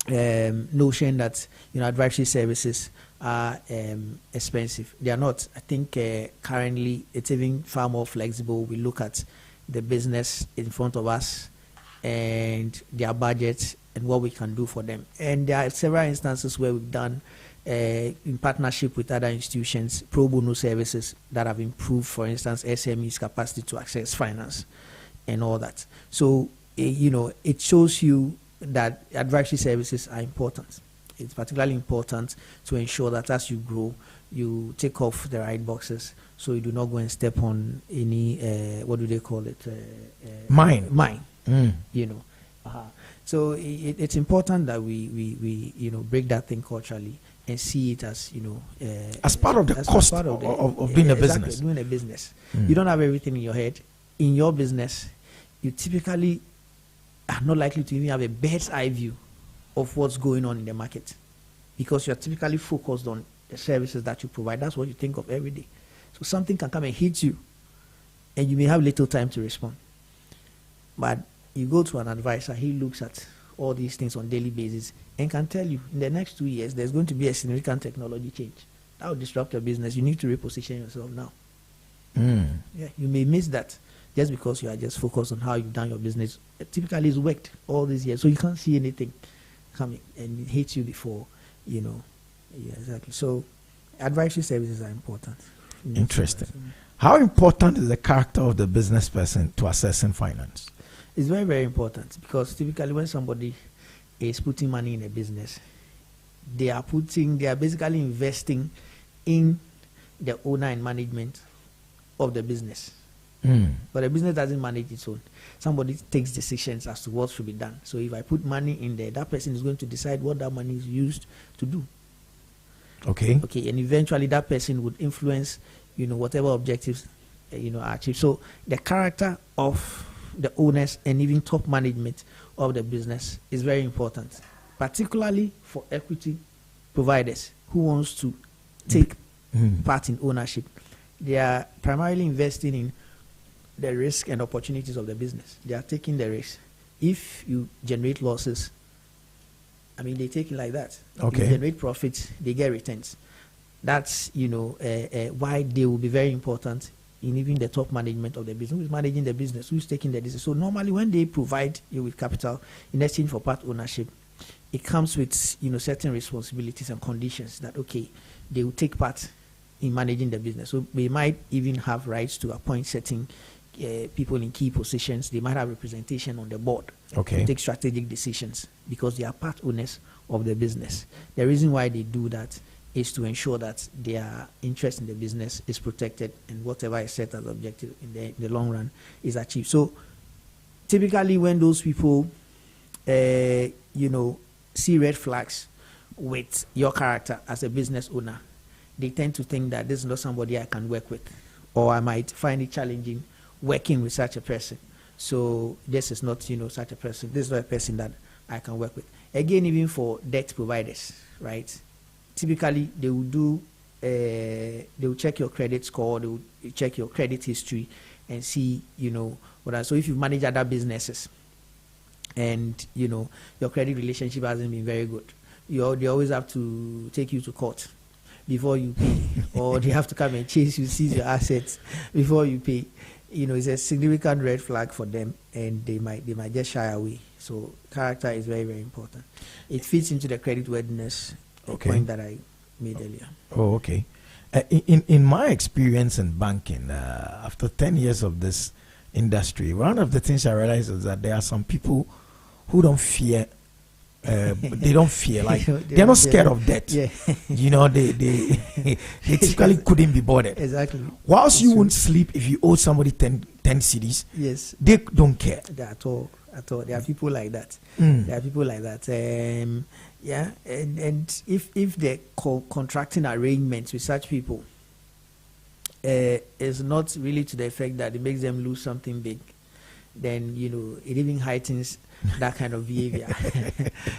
notion that advisory services are expensive. They are not. I think currently it's even far more flexible. We look at the business in front of us and their budget and what we can do for them. And there are several instances where we've done in partnership with other institutions pro bono services that have improved, for instance, SMEs' capacity to access finance and all that. So it shows you that advisory services are important. It's particularly important to ensure that as you grow, you take off the right boxes, so you do not go and step on any what do they call it? Mine. So it's important that we break that thing culturally and see it as as part of the cost of being a business. Doing a business. You don't have everything in your head. In your business, you typically are not likely to even have a bird's eye view of what's going on in the market, because you're typically focused on the services that you provide. That's what you think of every day. So something can come and hit you, and you may have little time to respond. But you go to an advisor, he looks at all these things on a daily basis and can tell you in the next 2 years there's going to be a significant technology change that will disrupt your business. You need to reposition yourself now. Yeah, you may miss that just because you are just focused on how you've done your business. It typically it's worked all these years, so you can't see anything coming, and it hits you before Yeah, exactly. So advisory services are important. Interesting. How important is the character of the business person to assessing finance? It's very, very important, because typically when somebody is putting money in a business, they are basically investing in the owner and management of the business. But the business doesn't manage its own. Somebody takes decisions as to what should be done. So if I put money in there, that person is going to decide what that money is used to do. Okay. And eventually that person would influence, whatever objectives, are achieved. So the character of the owners and even top management of the business is very important, particularly for equity providers who wants to take part in ownership. They are primarily investing in the risk and opportunities of the business. They are taking the risk. If you generate losses, they take it like that. Okay. If you generate profits, they get returns. That's why they will be very important in even the top management of the business. Who's managing the business? Who's taking the decision? So normally when they provide you with capital in exchange for part ownership, it comes with certain responsibilities and conditions that they will take part in managing the business. So they might even have rights to appoint certain people in key positions. They might have representation on the board to take strategic decisions, because they are part owners of the business. The reason why they do that is to ensure that their interest in the business is protected and whatever is set as objective in the long run is achieved. So typically when those people, see red flags with your character as a business owner, they tend to think that this is not somebody I can work with, or I might find it challenging working with such a person. So this is not, such a person. This is not a person that I can work with. Again, even for debt providers, right? Typically, they will check your credit score, they will check your credit history, and see, so if you manage other businesses, and your credit relationship hasn't been very good, they always have to take you to court before you pay, or they have to come and chase you, seize your assets before you pay. It's a significant red flag for them, and they might just shy away. So character is very, very important. It fits into the creditworthiness point that I made earlier. Oh, okay. In my experience in banking, after 10 years of this industry, one of the things I realized is that there are some people who don't fear. They don't fear, like they're not scared of debt. Yeah. They typically couldn't be bothered. Exactly. Whilst you won't sleep if you owe somebody 10 cedis, yes, they don't care at all. There are people like that. There are people like that. And if the contracting arrangements with such people is not really to the effect that it makes them lose something big, then it even heightens that kind of behavior.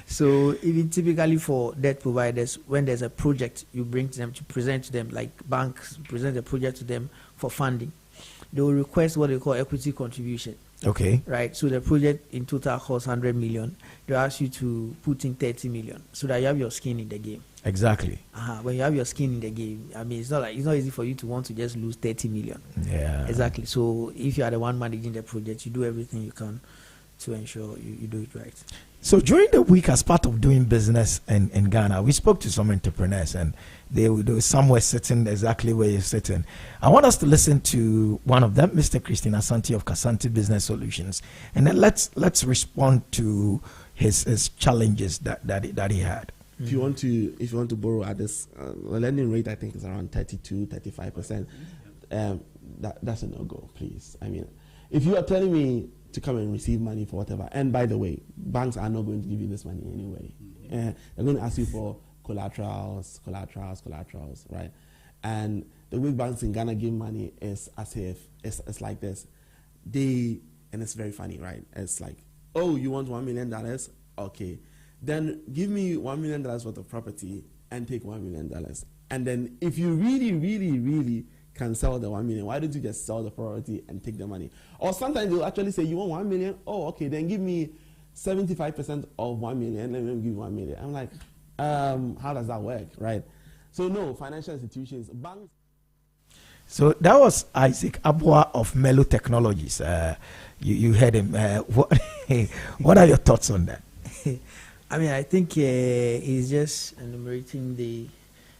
So even typically for debt providers, when there's a project you bring to them to present to them, like banks present a project to them for funding, they will request what they call equity contribution. Okay. Right. So the project in total costs 100 million. They ask you to put in 30 million so that you have your skin in the game. Exactly. When you have your skin in the game, it's not easy for you to want to just lose 30 million. Yeah. Exactly. So if you are the one managing the project, you do everything you can to ensure you do it right. So during the week, as part of doing business in Ghana, we spoke to some entrepreneurs, and they were somewhere sitting exactly where you're sitting. I want us to listen to one of them, Mr. Christine Asante of Kasanti Business Solutions, and then let's respond to his challenges that he had. If you want to borrow at this lending rate, I think is around 32-35%. That's a no-go, please. If you are telling me to come and receive money for whatever, and by the way, banks are not going to give you this money anyway. They're going to ask you for collaterals, right? And the way banks in Ghana give money is as if it's like this. And it's very funny, right? It's like, oh, you want $1 million? Okay. Then give me $1 million worth of property and take $1 million. And then if you really, really, really can sell the 1 million, why don't you just sell the property and take the money? Or sometimes they'll actually say, you want 1 million? Oh, okay, then give me 75% of 1 million, let me give you 1 million. I'm like, how does that work, right? So no, financial institutions, banks. So that was Isaac Abua of Melo Technologies. You heard him. What are your thoughts on that? I think he's just enumerating the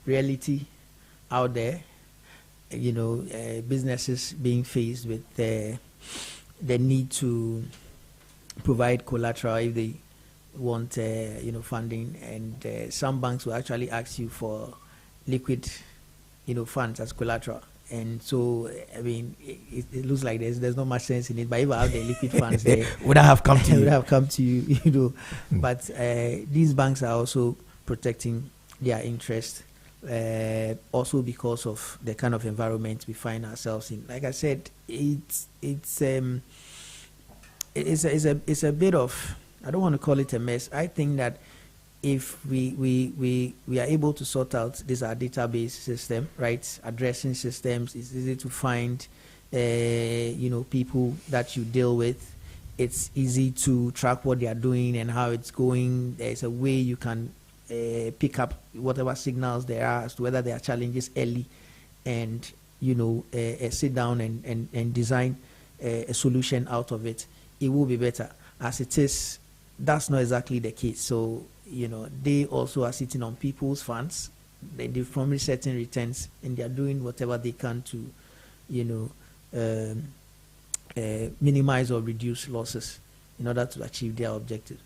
reality out there. Businesses being faced with the need to provide collateral if they want, funding, and some banks will actually ask you for liquid, funds as collateral. And so, it looks like there's not much sense in it. But if I have the liquid funds, there would I have come to you? Would have come to you, But these banks are also protecting their interest. Also because of the kind of environment we find ourselves in. Like I said, it's a bit of, I don't want to call it a mess. I think that if we are able to sort out this our database system, right, addressing systems, it's easy to find people that you deal with. It's easy to track what they are doing and how it's going. There's a way you can pick up whatever signals there are as to whether there are challenges early, and sit down and design a solution out of it. It will be better. As it is, that's not exactly the case. So they also are sitting on people's funds. They promise certain returns, and they are doing whatever they can to minimize or reduce losses in order to achieve their objective.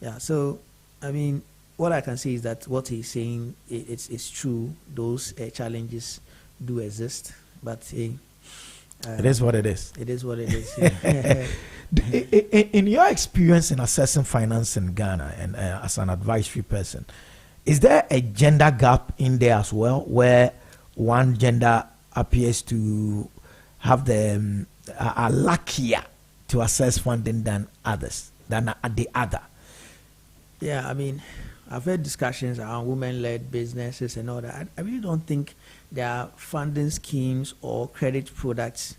Yeah. So what I can say is that what he's saying it's true. Those challenges do exist, but it is what it is. It is what it is. Yeah. In your experience in assessing finance in Ghana and as an advisory person, is there a gender gap in there as well, where one gender appears to have the are luckier to assess funding than others, than the other? Yeah, I mean, I've heard discussions around women-led businesses and all that. I really don't think there are funding schemes or credit products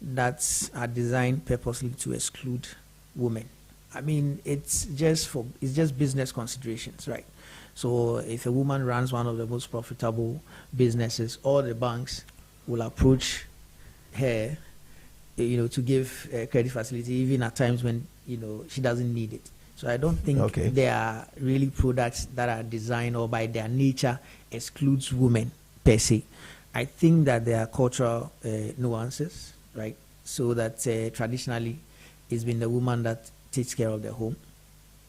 that are designed purposely to exclude women. I mean, it's just business considerations, right? So if a woman runs one of the most profitable businesses, all the banks will approach her, to give a credit facility, even at times when, she doesn't need it. So I don't think there are really products that are designed or by their nature excludes women per se. I think that there are cultural nuances, right? So that traditionally it's been the woman that takes care of the home.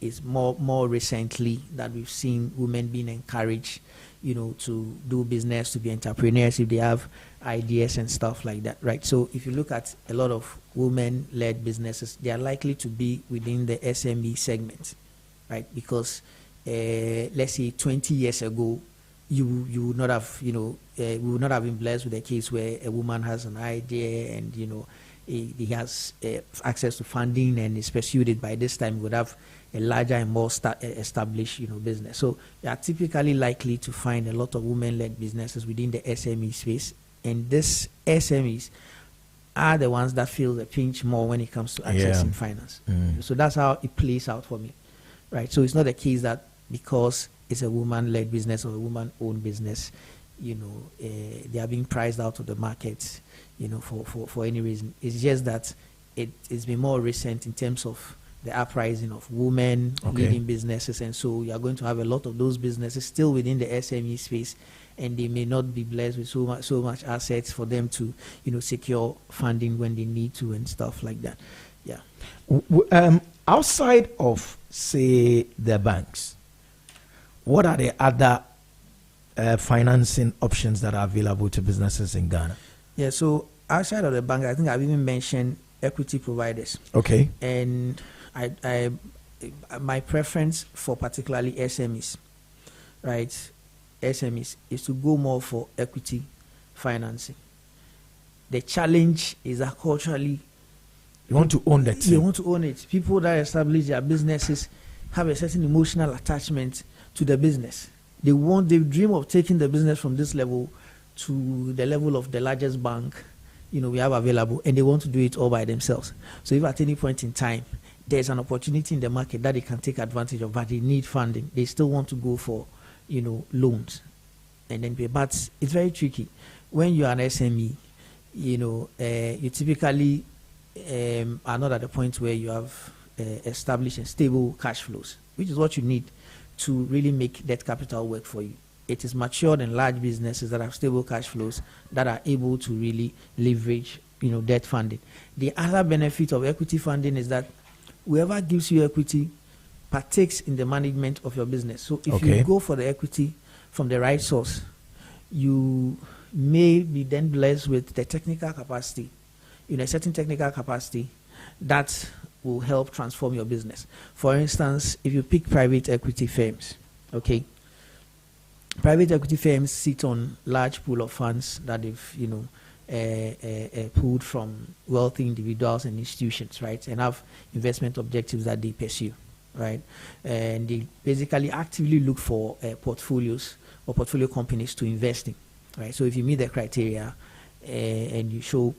It's more recently that we've seen women being encouraged, to do business, to be entrepreneurs if they have ideas and stuff like that, right? So if you look at a lot of women-led businesses, they are likely to be within the SME segment, right? Because let's say 20 years ago, you would not have, we would not have been blessed with a case where a woman has an idea and, he has access to funding and is pursued it. By this time, we would have a larger and more established, business. So you are typically likely to find a lot of women-led businesses within the SME space, and these SMEs are the ones that feel the pinch more when it comes to accessing finance. So that's how it plays out for me, right? So it's not the case that because it's a woman-led business or a woman-owned business, they are being priced out of the market, for any reason. It's just that it's been more recent in terms of the uprising of women leading businesses, and so you are going to have a lot of those businesses still within the SME space, and they may not be blessed with so much assets for them to, secure funding when they need to and stuff like that. Yeah. Outside of, say, the banks, what are the other financing options that are available to businesses in Ghana? Yeah, so outside of the bank, I think I've even mentioned equity providers. Okay. And my preference for particularly SMEs, right? SMEs is to go more for equity financing. The challenge is that culturally, you want to own that. You want to own it. People that establish their businesses have a certain emotional attachment to the business. They dream of taking the business from this level to the level of the largest bank, we have available, and they want to do it all by themselves. So if at any point in time there's an opportunity in the market that they can take advantage of, but they need funding, they still want to go for, loans and then pay. But it's very tricky. When you are an SME, you typically are not at the point where you have established and stable cash flows, which is what you need to really make debt capital work for you. It is matured and large businesses that have stable cash flows that are able to really leverage, debt funding. The other benefit of equity funding is that whoever gives you equity partakes in the management of your business. So if you go for the equity from the right source, you may be then blessed with the technical capacity, a certain technical capacity that will help transform your business. For instance, if you pick private equity firms, private equity firms sit on large pool of funds that they've pulled from wealthy individuals and institutions, right, and have investment objectives that they pursue, right, and they basically actively look for portfolios or portfolio companies to invest in, right. So if you meet the criteria and you show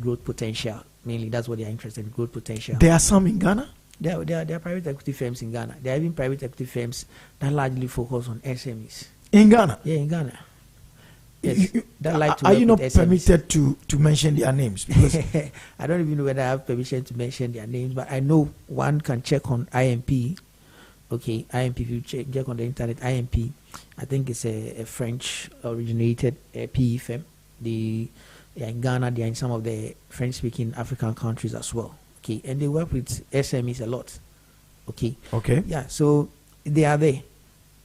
growth potential, mainly that's what they are interested in, growth potential. There are some in Ghana? There are private equity firms in Ghana. There are even private equity firms that largely focus on SMEs. In Ghana? Yeah, in Ghana. Yes. Are you not permitted to mention their names? Because I don't even know whether I have permission to mention their names, but I know one can check on IMP. IMP, if you check on the internet, IMP, I think it's a French-originated PE firm. They are in Ghana, they are in some of the French-speaking African countries as well. And they work with SMEs a lot. Okay. Yeah, so they are there.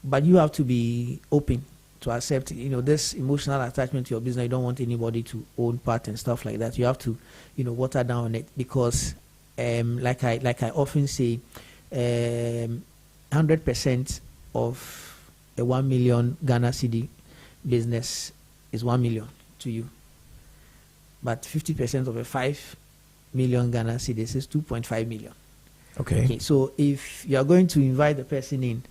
but you have to be open to accept, this emotional attachment to your business. You don't want anybody to own part and stuff like that. You have to, water down it, because, like I often say, 100% of a 1 million Ghana cedi business is 1 million to you, but 50% of a 5 million Ghana cedis is 2.5 million. Okay. So if you are going to invite the person in,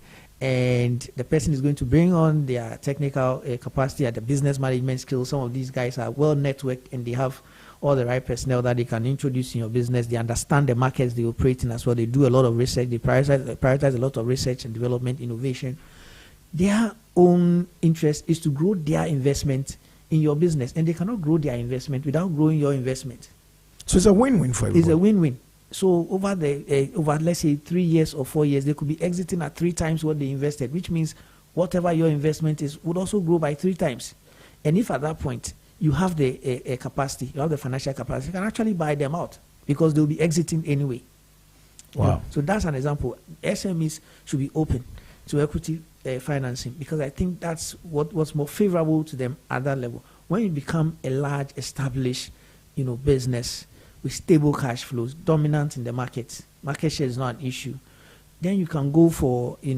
and the person is going to bring on their technical capacity and the business management skills, some of these guys are well networked and they have all the right personnel that they can introduce in your business. They understand the markets they operate in as well. They do a lot of research. They prioritize a lot of research and development, innovation. Their own interest is to grow their investment in your business, and they cannot grow their investment without growing your investment. So it's a win-win for everybody. It's a win-win. So over let's say 3 years or 4 years, they could be exiting at 3 times what they invested, which means whatever your investment is would also grow by 3 times. And if at that point you have the capacity, you have the financial capacity, you can actually buy them out, because they'll be exiting anyway. Wow. So that's an example. SMEs should be open to equity financing, because I think that's what's more favorable to them at that level. When you become a large established, business with stable cash flows, dominant in the market share is not an issue, then you can go for a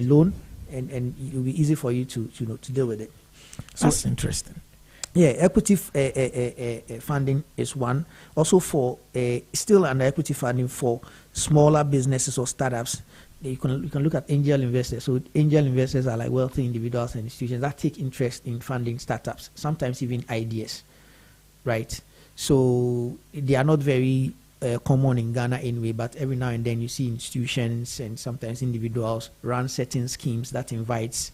loan, and it will be easy for you to deal with it. So that's interesting. Yeah, equity funding is one. Also for still under equity funding for smaller businesses or startups, you can look at angel investors. So angel investors are like wealthy individuals and institutions that take interest in funding startups, sometimes even ideas, right? So they are not very common in Ghana anyway, but every now and then you see institutions and sometimes individuals run certain schemes that invites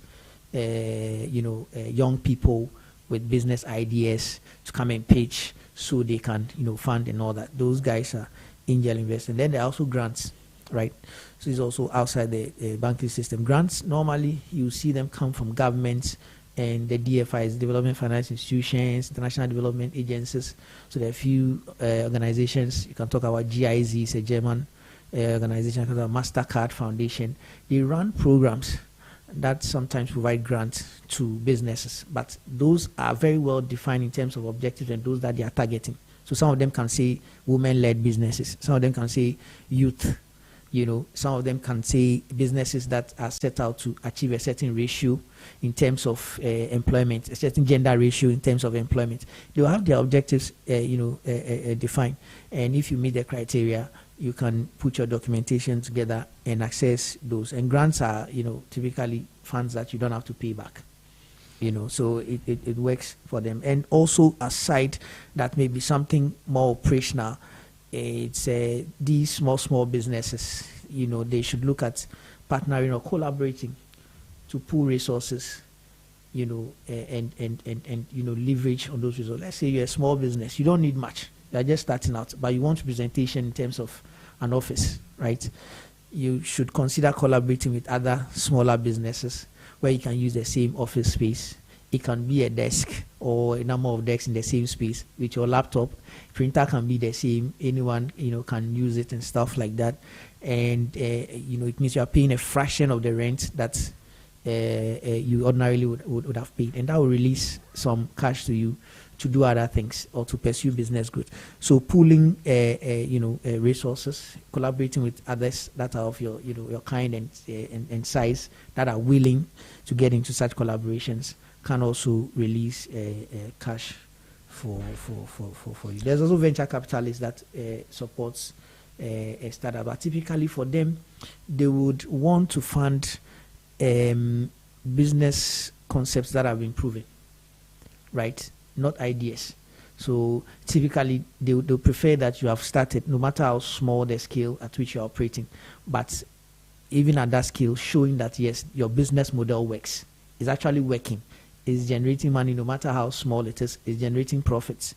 young people with business ideas to come and pitch so they can fund and all that. Those guys are angel investors. And then there are also grants, right? So it's also outside the banking system. Grants, normally you see them come from governments and the DFIs, Development Finance Institutions, international development agencies. So there are a few organizations. You can talk about GIZ, it's a German organization, called MasterCard Foundation. They run programs that sometimes provide grants to businesses, but those are very well defined in terms of objectives and those that they are targeting. So some of them can say women-led businesses, some of them can say youth, some of them can say businesses that are set out to achieve a certain ratio in terms of employment, a certain gender ratio in terms of employment. They will have their objectives defined, and if you meet the criteria, you can put your documentation together and access those. And grants are, typically funds that you don't have to pay back. So it works for them. And also, aside that, may be something more operational. It's these small businesses. They should look at partnering or collaborating to pool resources. And leverage on those resources. Let's say you're a small business. You don't need much. You're just starting out, but you want presentation in terms of an office, right? You should consider collaborating with other smaller businesses where you can use the same office space. It can be a desk or a number of desks in the same space with your laptop. Printer can be the same. Anyone, can use it and stuff like that. And, it means you are paying a fraction of the rent that you ordinarily would have paid. And that will release some cash to you to do other things or to pursue business growth. So pooling, resources, collaborating with others that are of your kind and size that are willing to get into such collaborations can also release cash for you. There's also venture capitalists that supports a startup, but typically for them, they would want to fund business concepts that have been proven, right? Not ideas. So typically they'll prefer that you have started, no matter how small the scale at which you're operating, but even at that scale, showing that yes, your business model works, is actually working, is generating money, no matter how small it is generating profits.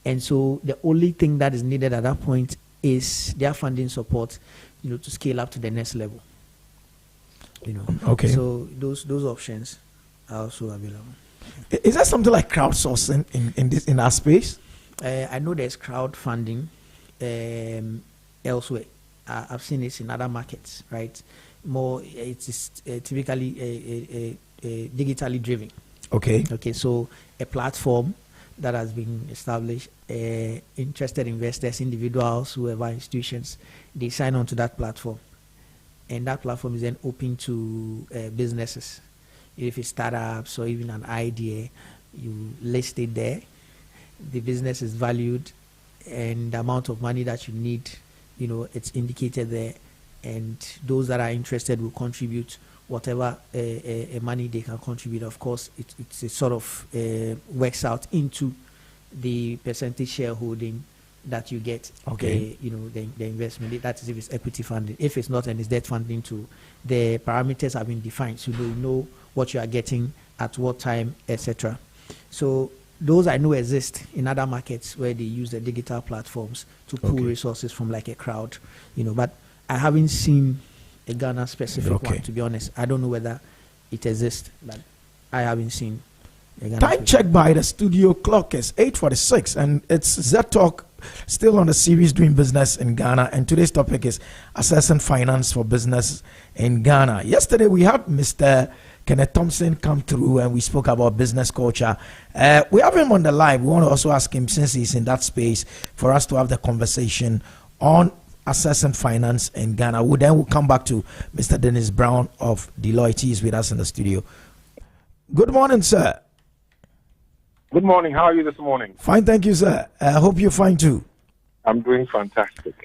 And so the only thing that is needed at that point is their funding support, to scale up to the next level. Okay. So those options are also available. Is that something like crowdsourcing in our space? I know there's crowdfunding elsewhere. I've seen it in other markets, right? More, it is typically a digitally driven. Okay. Okay, so a platform that has been established, interested investors, individuals, whoever, institutions, they sign on to that platform. And that platform is then open to businesses. If it's startups or even an idea, you list it there. The business is valued, and the amount of money that you need, it's indicated there. And those that are interested will contribute whatever money they can contribute. Of course, it's a sort of works out into the percentage shareholding that you get. Okay. The investment. That is if it's equity funding. If it's not, and it's debt funding too, the parameters have been defined, so you know what you are getting at what time, etc. So those I know exist in other markets where they use the digital platforms to pool resources from like a crowd, but I haven't seen a Ghana specific one, to be honest. I don't know whether it exists, but I haven't seen a Ghana Time check by the studio clock is 8:46, and it's Zed Talk, still on the series Doing Business in Ghana, and today's topic is assessing finance for business in Ghana. Yesterday we had Mr. Kenneth Thompson come through and we spoke about business culture. We have him on the line. We want to also ask him, since he's in that space, for us to have the conversation on assessing finance in Ghana. We'll come back to Mr. Dennis Brown of Deloitte. He is with us in the studio. Good morning, sir. Good morning. How are you this morning? Fine, thank you, sir. I hope you're fine too. I'm doing fantastic.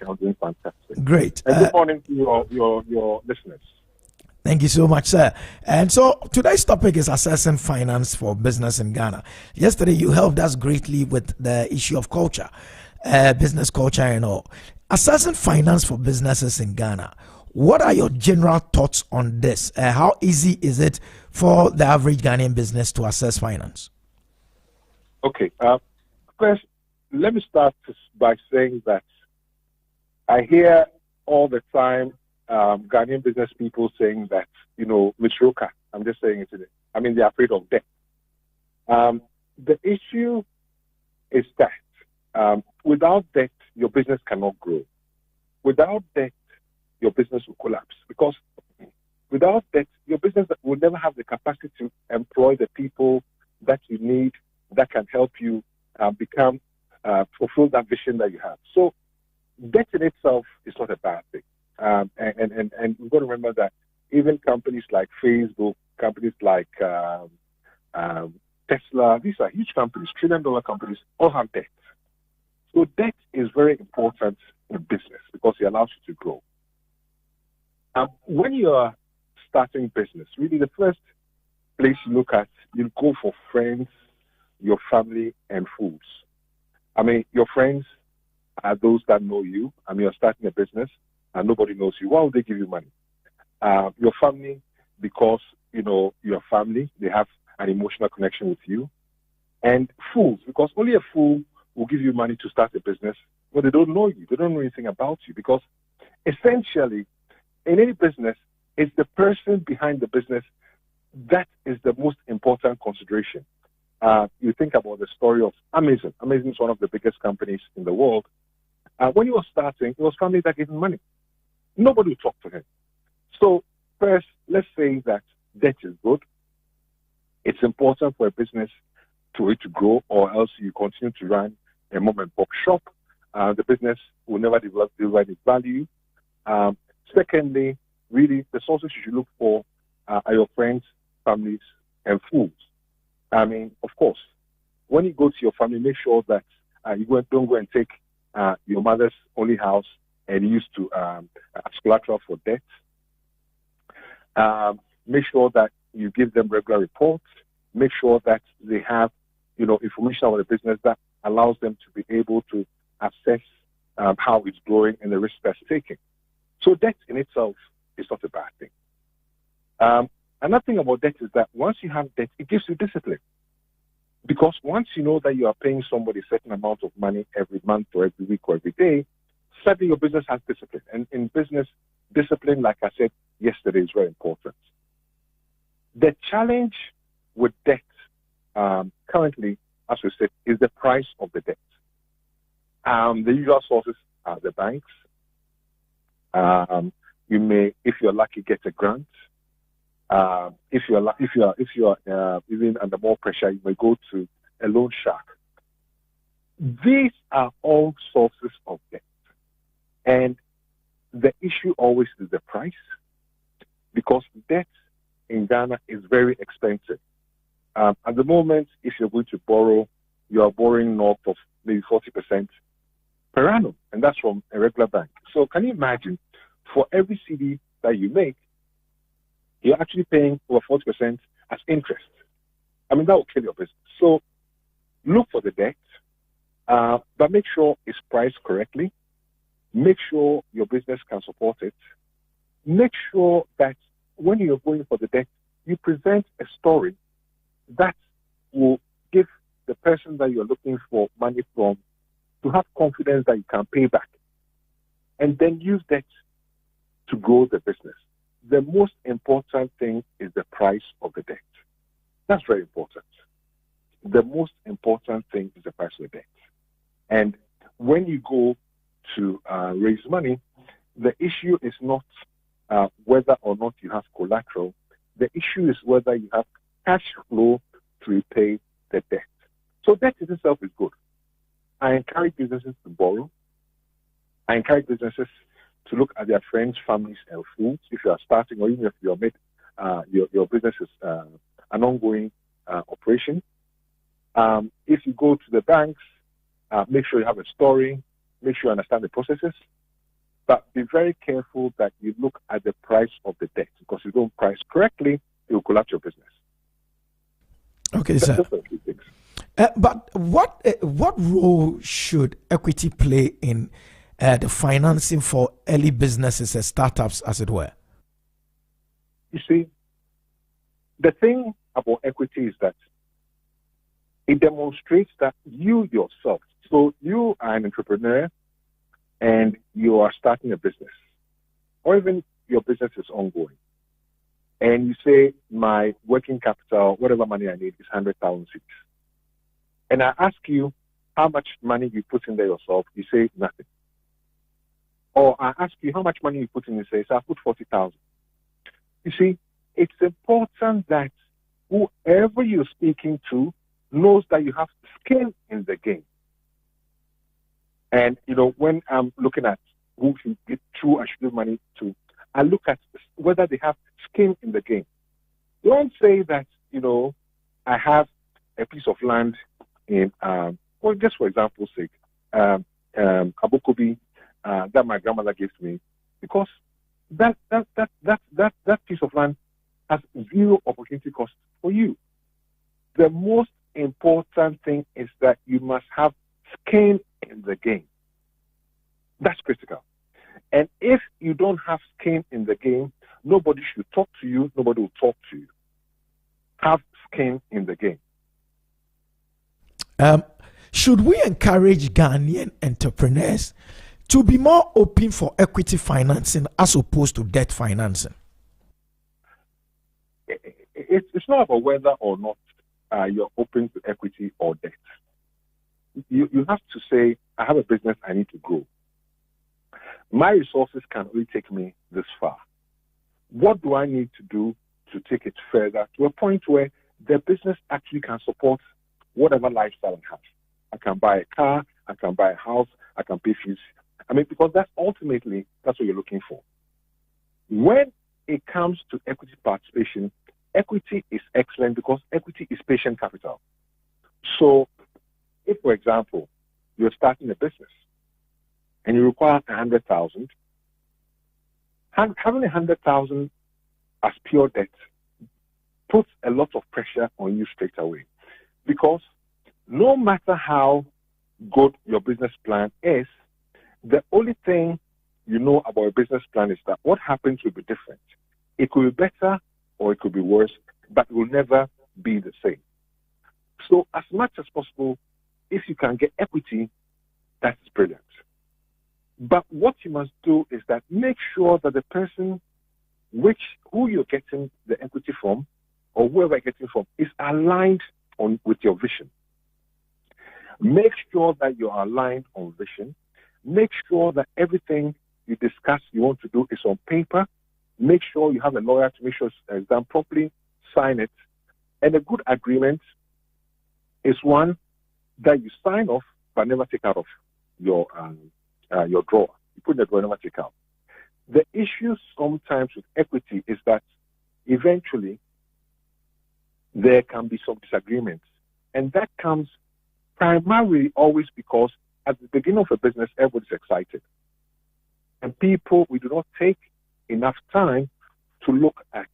Great. And good morning to your listeners. Thank you so much, sir. And so today's topic is assessing finance for business in Ghana. Yesterday, you helped us greatly with the issue of culture, business culture and all. Assessing finance for businesses in Ghana. What are your general thoughts on this? How easy is it for the average Ghanaian business to assess finance? Okay. First, let me start by saying that I hear all the time Ghanaian business people saying that, Mitroka, I'm just saying it today. I mean, they're afraid of debt. The issue is that without debt, your business cannot grow. Without debt, your business will collapse. Because without debt, your business will never have the capacity to employ the people that you need that can help you fulfill that vision that you have. So debt in itself is not a bad thing. And we've got to remember that even companies like Facebook, companies like Tesla, these are huge companies, trillion-dollar companies, all have debt. So debt is very important in business because it allows you to grow. When you are starting business, really the first place you look at, you go for friends, your family, and fools. I mean, your friends are those that know you. I mean, you're starting a business and nobody knows you. Why would they give you money? Your family, because, your family, they have an emotional connection with you. And fools, because only a fool will give you money to start a business, but they don't know you. They don't know anything about you. Because essentially, in any business, it's the person behind the business that is the most important consideration. You think about the story of Amazon. Amazon is one of the biggest companies in the world. When he was starting, it was family that gave him money. Nobody would talk to him. So first, let's say that debt is good. It's important for a business to grow, or else you continue to run a mom-and-pop shop. The business will never deliver its value. Secondly, really, the sources you should look for are your friends, families, and fools. I mean, of course, when you go to your family, make sure that don't go and take your mother's only house and use to as collateral for debt. Make sure that you give them regular reports. Make sure that they have, information about the business that allows them to be able to assess how it's growing and the risk that's taking. So debt in itself is not a bad thing. Another thing about debt is that once you have debt, it gives you discipline. Because once you know that you are paying somebody a certain amount of money every month or every week or every day, suddenly your business has discipline. And in business, discipline, like I said yesterday, is very important. The challenge with debt currently, as we said, is the price of the debt. The usual sources are the banks, You may, if you're lucky, get a grant. If you're even under more pressure, you may go to a loan shark. These are all sources of debt, and the issue always is the price, because debt in Ghana is very expensive. At the moment, if you're going to borrow, you are borrowing north of maybe 40% per annum, and that's from a regular bank. So can you imagine, for every CD that you make, you're actually paying over 40% as interest? I mean, that will kill your business. So look for the debt, but make sure it's priced correctly. Make sure your business can support it. Make sure that when you're going for the debt, you present a story that will give the person that you're looking for money from to have confidence that you can pay back. And then use that to grow the business. The most important thing is the price of the debt. That's very important. The most important thing is the price of the debt. And when you go to raise money, the issue is not whether or not you have collateral. The issue is whether you have cash flow to repay the debt. So debt in itself is good. I encourage businesses to borrow. I encourage businesses to look at their friends, families, and fools. If you are starting, or even if you are made, your business is an ongoing operation. If you go to the banks, make sure you have a story. Make sure you understand the processes. But be very careful that you look at the price of the debt, because if you don't price correctly, it will collapse your business. Okay, sir. But what role should equity play in the financing for early businesses and startups, as it were? You see, the thing about equity is that it demonstrates that you yourself, so you are an entrepreneur and you are starting a business, or even your business is ongoing, and you say, my working capital, whatever money I need, is 100,000 cedis. And I ask you how much money you put in there yourself, you say nothing. Or I ask you how much money you put in, you say, so I put 40,000. You see, it's important that whoever you're speaking to knows that you have skin in the game. And, when I'm looking at who should get true and should give money to, I look at whether they have skin in the game. Don't say that, I have a piece of land in, just for example's sake, Abokobi, that my grandmother gave to me, because that piece of land has zero opportunity cost for you. The most important thing is that you must have skin in the game. That's critical. And if you don't have skin in the game, nobody should talk to you, nobody will talk to you. Have skin in the game. Should we encourage Ghanaian entrepreneurs to be more open for equity financing as opposed to debt financing? It's not about whether or not you're open to equity or debt. You have to say, I have a business, I need to grow. My resources can only take me this far. What do I need to do to take it further to a point where the business actually can support whatever lifestyle I have? I can buy a car, I can buy a house, I can pay fees. Because that's what you're looking for. When it comes to equity participation, equity is excellent because equity is patient capital. So, if, for example, you're starting a business and you require 100,000, having 100,000 as pure debt puts a lot of pressure on you straight away, because no matter how good your business plan is, the only thing you know about a business plan is that what happens will be different. It could be better or it could be worse, but it will never be the same. So as much as possible, if you can get equity, that's brilliant. But what you must do is that make sure that the person who you're getting the equity from, or whoever you're getting from, is aligned with your vision. Make sure that you're aligned on vision. Make sure that everything you discuss you want to do is on paper. Make sure you have a lawyer to make sure it's done properly, sign it. And a good agreement is one that you sign off but never take out of your drawer. You put in the drawer, never take out. The issue sometimes with equity is that eventually there can be some disagreements. And that comes primarily always because at the beginning of a business, everybody's excited. And people, we do not take enough time to look at,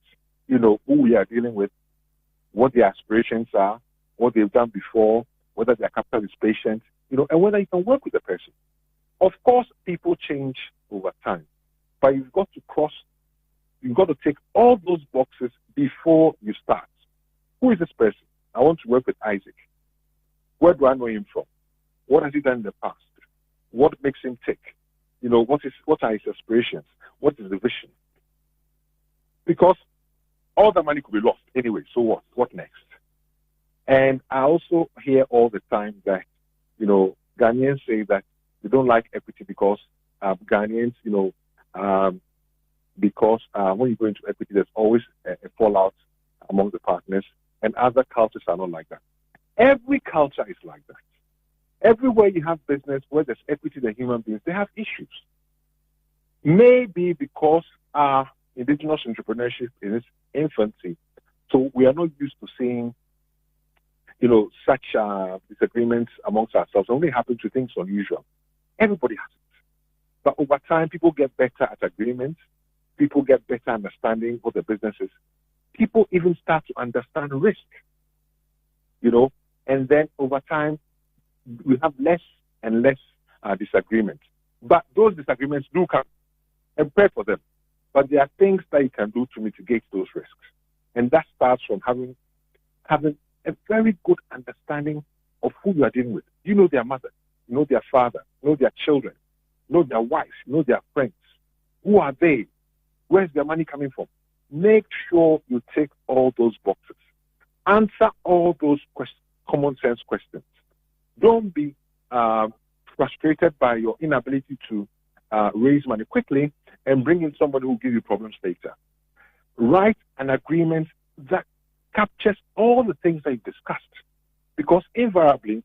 who we are dealing with, what their aspirations are, what they've done before, whether their capital is patient, and whether you can work with the person. Of course, people change over time, but you've got to take all those boxes before you start. Who is this person? I want to work with Isaac. Where do I know him from? What has he done in the past? What makes him tick? What are his aspirations? What is the vision? Because all the money could be lost anyway, so what? What next? And I also hear all the time that, Ghanaians say that they don't like equity because Ghanaians, because when you go into equity, there's always a fallout among the partners, and other cultures are not like that. Every culture is like that. Everywhere you have business where there's equity in human beings, they have issues. Maybe because our indigenous entrepreneurship is in its infancy, so we are not used to seeing, such disagreements amongst ourselves. It only happens to things unusual. Everybody has it. But over time, people get better at agreements. People get better understanding what the business is. People even start to understand risk, and then over time, we have less and less disagreements. But those disagreements do come, and pray for them. But there are things that you can do to mitigate those risks. And that starts from having a very good understanding of who you are dealing with. You know their mother, you know their father, you know their children, you know their wives, you know their friends. Who are they? Where's their money coming from? Make sure you take all those boxes. Answer all those common sense questions. Don't be frustrated by your inability to raise money quickly and bring in somebody who will give you problems later. Write an agreement that captures all the things that you discussed. Because invariably,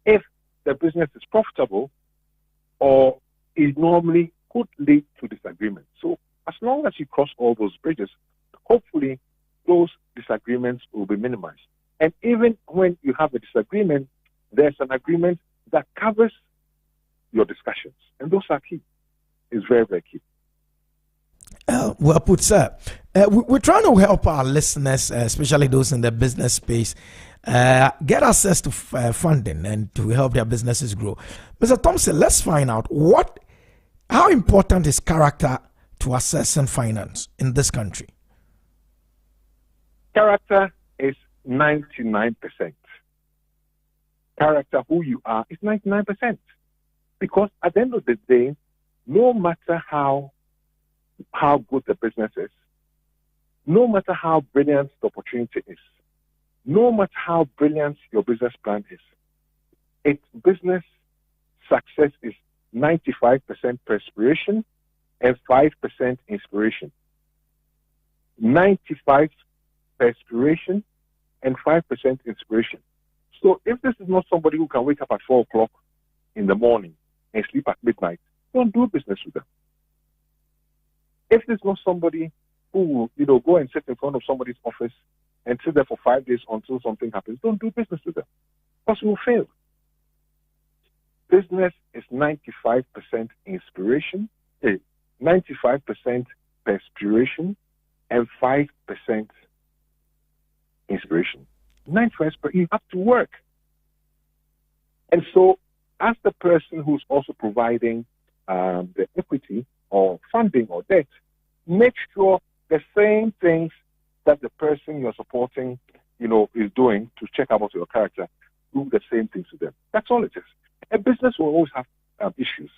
if the business is profitable, or it normally could lead to disagreement. So as long as you cross all those bridges, hopefully those disagreements will be minimized. And even when you have a disagreement, there's an agreement that covers your discussions. And those are key. It's very, very key. Well put, sir. We're trying to help our listeners, especially those in the business space, get access to funding and to help their businesses grow. Mr. Thompson, let's find out how important is character to assessing finance in this country? Character is 99%. Character, who you are, is 99%. Because at the end of the day, no matter how good the business is, no matter how brilliant the opportunity is, no matter how brilliant your business plan is, its business success is 95% perspiration and 5% inspiration. 95 perspiration and 5% inspiration. So if this is not somebody who can wake up at 4 o'clock in the morning and sleep at midnight, don't do business with them. If there's not somebody who will, go and sit in front of somebody's office and sit there for 5 days until something happens, don't do business with them, because you will fail. Business is 95% inspiration, 95% perspiration, and 5% inspiration. 95%, you have to work. And so, as the person who's also providing the equity or funding or debt, make sure the same things that the person you're supporting, is doing to check out your character, do the same things to them. That's all it is. A business will always have issues.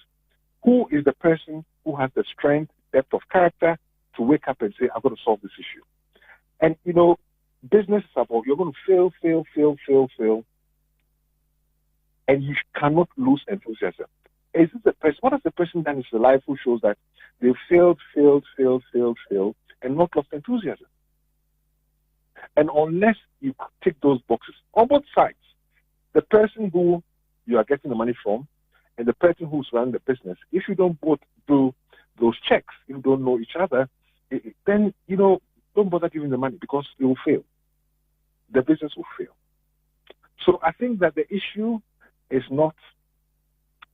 Who is the person who has the strength, depth of character to wake up and say, I've got to solve this issue? And, business is about, you're going to fail, and you cannot lose enthusiasm. Is this the person? What has the person done in their life who shows that they failed, and not lost enthusiasm? And unless you tick those boxes on both sides, the person who you are getting the money from and the person who's running the business, if you don't both do those checks, if you don't know each other, then, don't bother giving the money because it will fail. The business will fail. So I think that the issue is not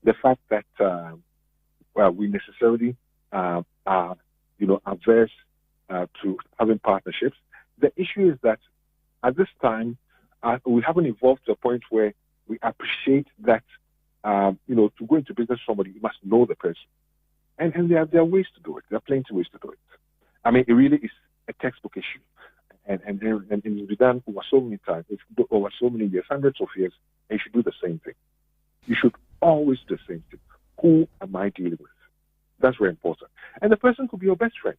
the fact that we necessarily are, averse to having partnerships. The issue is that at this time, we haven't evolved to a point where we appreciate that, to go into business with somebody, you must know the person. And there are ways to do it. There are plenty of ways to do it. I mean, it really is a textbook issue. And it's been done over so many times, over so many years, hundreds of years, and you should do the same thing. You should always do the same thing. Who am I dealing with? That's very important. And the person could be your best friend,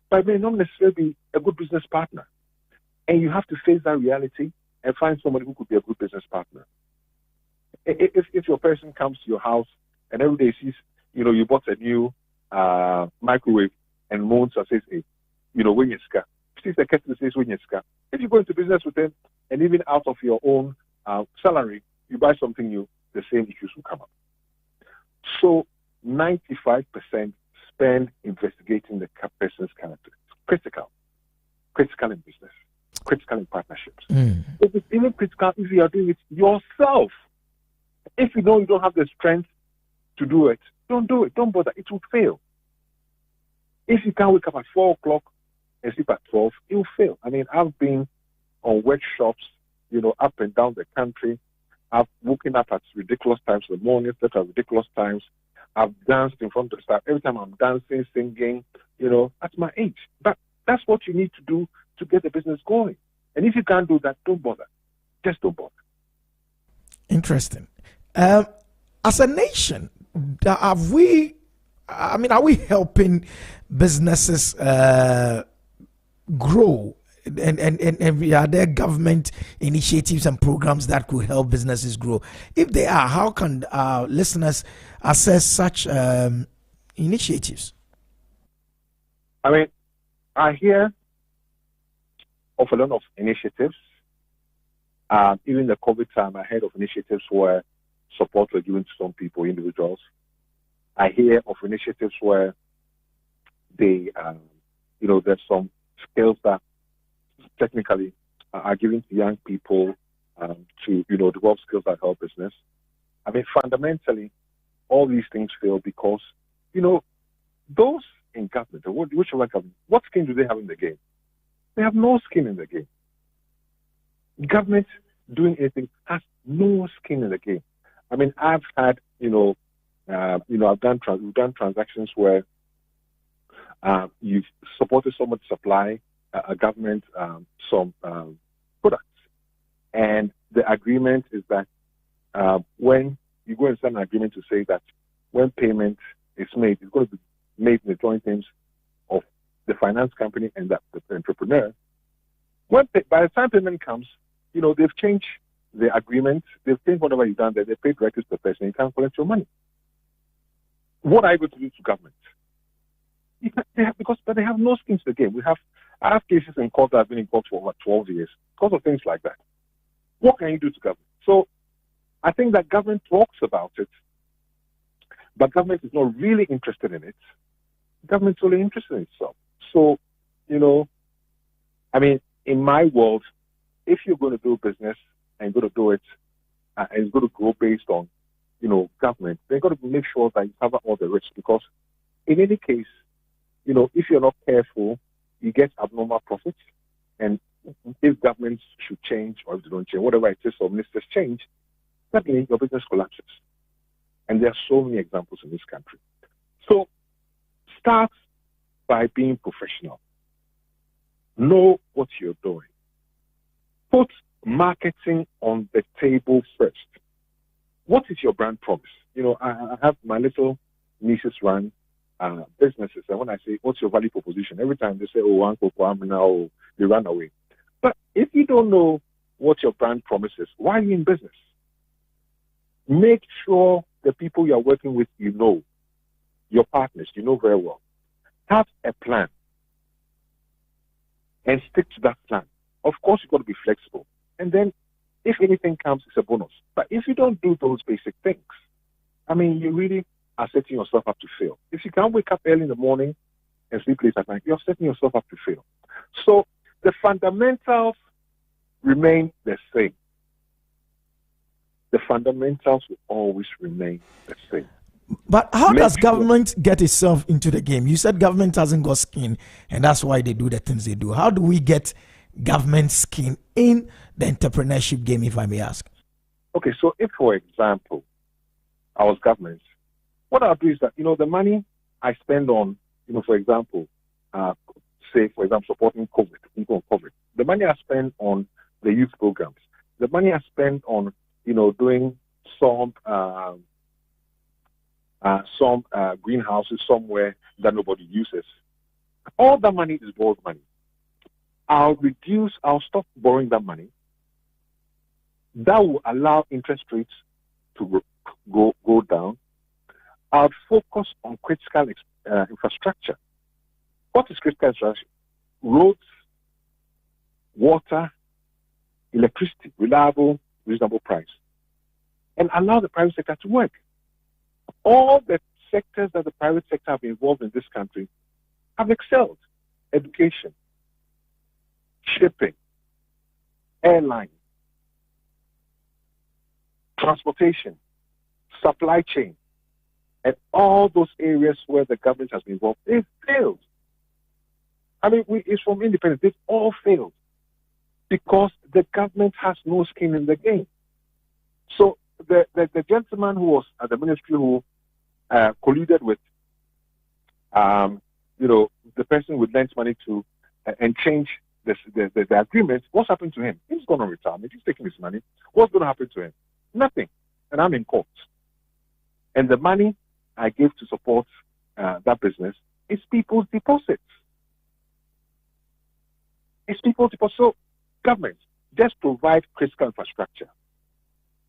but may not necessarily be a good business partner. And you have to face that reality and find somebody who could be a good business partner. If your person comes to your house and every day sees, you bought a new microwave and moans and says, hey, when you ska. If you go into business with them and even out of your own salary, you buy something new, the same issues will come up. So 95% spend investigating the person's character. Critical in business, critical in partnerships. It is even critical if you are doing it yourself. If you know you don't have the strength to do it, don't do it. Don't bother. It will fail. If you can't wake up at 4 o'clock and sleep at 12, it will fail. I mean, I've been on workshops, up and down the country. I've woken up at ridiculous times in the morning, slept at ridiculous times. I've danced in front of the staff. Every time I'm dancing, singing, at my age. But that's what you need to do to get the business going. And if you can't do that, don't bother. Just don't bother. Interesting. As a nation, are we helping businesses grow? And are there government initiatives and programs that could help businesses grow? If they are, how can our listeners assess such initiatives? I mean, I hear of a lot of initiatives. Even the COVID time, I heard of initiatives where support were given to some people, individuals. I hear of initiatives where they, there's some skills that technically are given to young people to, develop skills that help business. I mean, fundamentally, all these things fail because, those in government, whichever government, what skin do they have in the game? They have no skin in the game. Government doing anything has no skin in the game. I mean, I've had, we've done transactions where you've supported someone to supply a government some products, and the agreement is that when you go and sign an agreement to say that when payment is made, it's going to be made in the joint names of the finance company and the entrepreneur. By the time payment comes, they've changed the agreement, they've changed whatever you've done there, they paid directly to the person, you can't collect your money. What are you going to do to government? But they have no skin to the game. I have cases in court that have been in court for over 12 years because of things like that. What can you do to government? So I think that government talks about it, but government is not really interested in it. Government's only interested in itself. So, I mean, in my world, if you're going to do business and you're going to do it and it's going to grow based on, government, they've got to make sure that you cover all the risks because in any case, if you're not careful, you get abnormal profits. And if governments should change or if they don't change, whatever it is, or ministers change, that means your business collapses. And there are so many examples in this country. So start by being professional. Know what you're doing. Put marketing on the table first. What is your brand promise? I have my little nieces run businesses, and when I say, what's your value proposition? Every time they say, Uncle Kwame, they run away. But if you don't know what your brand promise is, why are you in business? Make sure the people you are working with, your partners, very well. Have a plan and stick to that plan. Of course, you've got to be flexible. And then, if anything comes, it's a bonus. But if you don't do those basic things, you really are setting yourself up to fail. If you can't wake up early in the morning and sleep late at night, you're setting yourself up to fail. So the fundamentals remain the same. The fundamentals will always remain the same. But how does government get itself into the game? You said government hasn't got skin, and that's why they do the things they do. How do we get government skin in the entrepreneurship game, if I may ask? Okay, so if, for example, I was government, what I'll do is that, the money I spend on, for example, supporting COVID, people on COVID, the money I spend on the youth programs, the money I spend on, doing some greenhouses somewhere that nobody uses. All that money is borrowed money. I'll stop borrowing that money. That will allow interest rates to go down. I'll focus on critical infrastructure. What is critical infrastructure? Roads, water, electricity, reliable, reasonable price. And allow the private sector to work. All the sectors that the private sector have been involved in this country have excelled. Education, shipping, airline, transportation, supply chain, and all those areas where the government has been involved, they've failed. It's from independence. They've all failed because the government has no skin in the game. So the gentleman who was at the ministry who colluded with, the person who lent money to and change the agreement, what's happened to him? He's gone on retirement. He's taking his money. What's going to happen to him? Nothing. And I'm in court. And the money I gave to support that business is people's deposits. It's people's deposits. So government, just provide critical infrastructure.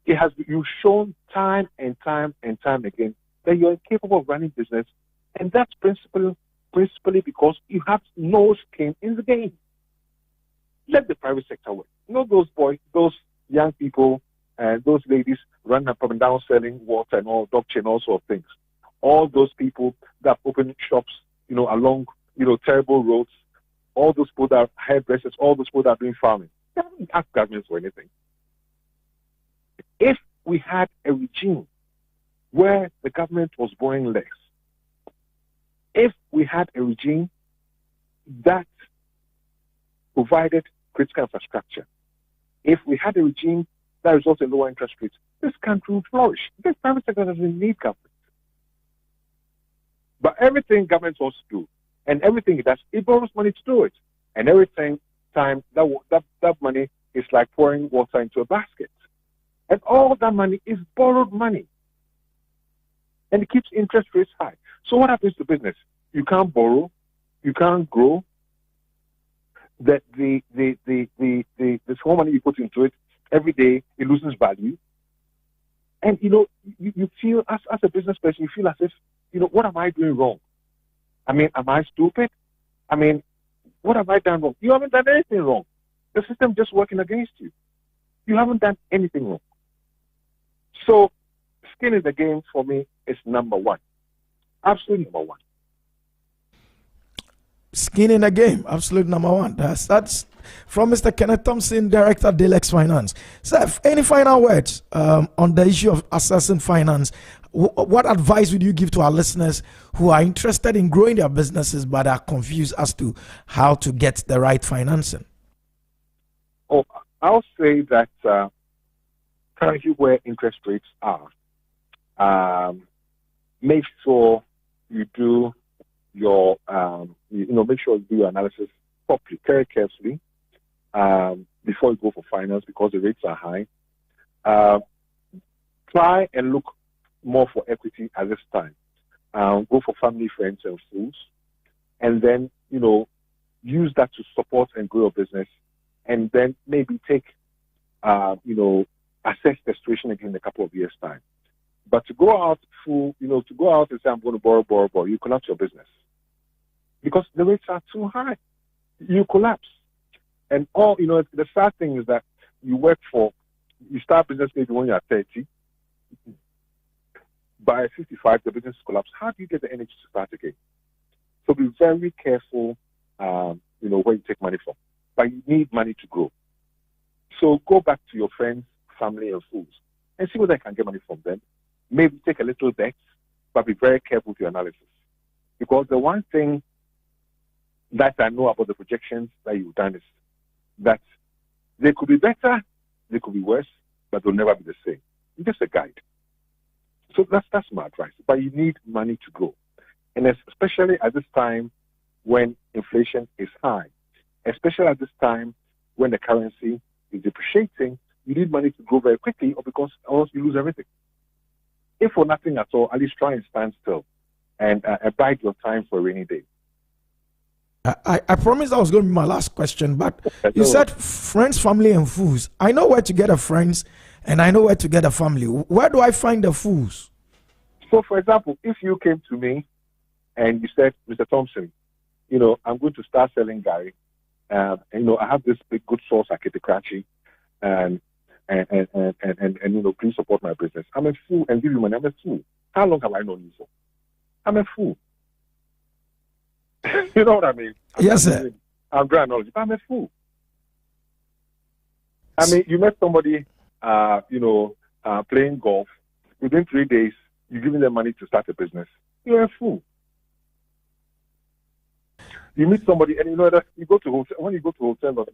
You've shown time and time and time again that you're incapable of running business, and that's principally because you have no skin in the game. Let the private sector work. Those boys, those young people, and those ladies running up and down selling water and all, doctor and all sorts of things. All those people that open shops, along, terrible roads. All those people that are hairdressers, all those people that are doing farming. They haven't asked governments for anything. If we had a regime where the government was borrowing less, if we had a regime that provided critical infrastructure, if we had a regime that resulted in lower interest rates, this country would flourish. This private sector doesn't need government. But everything government wants to do, and everything it does, it borrows money to do it. And every time that money is like pouring water into a basket. And all that money is borrowed money. And it keeps interest rates high. So what happens to business? You can't borrow, you can't grow. The small money you put into it, every day it loses value. And you feel as a business person, you feel as if, what am I doing wrong? Am I stupid? What have I done wrong? You haven't done anything wrong. The system just working against you. You haven't done anything wrong. So, skin in the game for me is number one. Absolutely number one. Skin in the game, absolute number one. That's from Mr. Kenneth Thompson, Director, Delex Finance. Seth, any final words on the issue of assessing finance? What advice would you give to our listeners who are interested in growing their businesses but are confused as to how to get the right financing? Oh, I'll say that currently where interest rates are, make sure you do your, make sure you do your analysis properly, very carefully, before you go for finance because the rates are high. Try and look more for equity at this time. Go for family, friends, and fools, and then use that to support and grow your business, and then maybe take assess the situation again in a couple of years' time. But to go out to go out and say, I'm going to borrow, you collapse your business. Because the rates are too high. You collapse. And the sad thing is that you start business maybe when you're 30. By 55, the business collapse. How do you get the energy to start again? So be very careful, where you take money from. But you need money to grow. So go back to your friends, family, and fools and see whether you can get money from them. Maybe take a little bet, but be very careful with your analysis. Because the one thing that I know about the projections that you've done is that they could be better, they could be worse, but they'll never be the same. It's just a guide. So that's my advice. But you need money to grow. And especially at this time when inflation is high, especially at this time when the currency is depreciating, you need money to grow very quickly, or because else you lose everything. If for nothing at all, at least try and stand still and abide your time for a rainy day. I promised that was going to be my last question, but you said friends, family, and fools. I know where to get the friends, and I know where to get the family. Where do I find the fools? So, for example, if you came to me and you said, Mr. Thompson, I'm going to start selling Gary. I have this big good source at Kitikrachi, and please support my business. I'm a fool and give you money. I'm a fool. How long have I known you for? I'm a fool. You know what I mean? Yes, sir. I'm drawing knowledge, but I'm a fool. I mean, you met somebody, playing golf. Within 3 days, you're giving them money to start a business. You're a fool. You meet somebody, and that you go to hotel. When you go to hotel,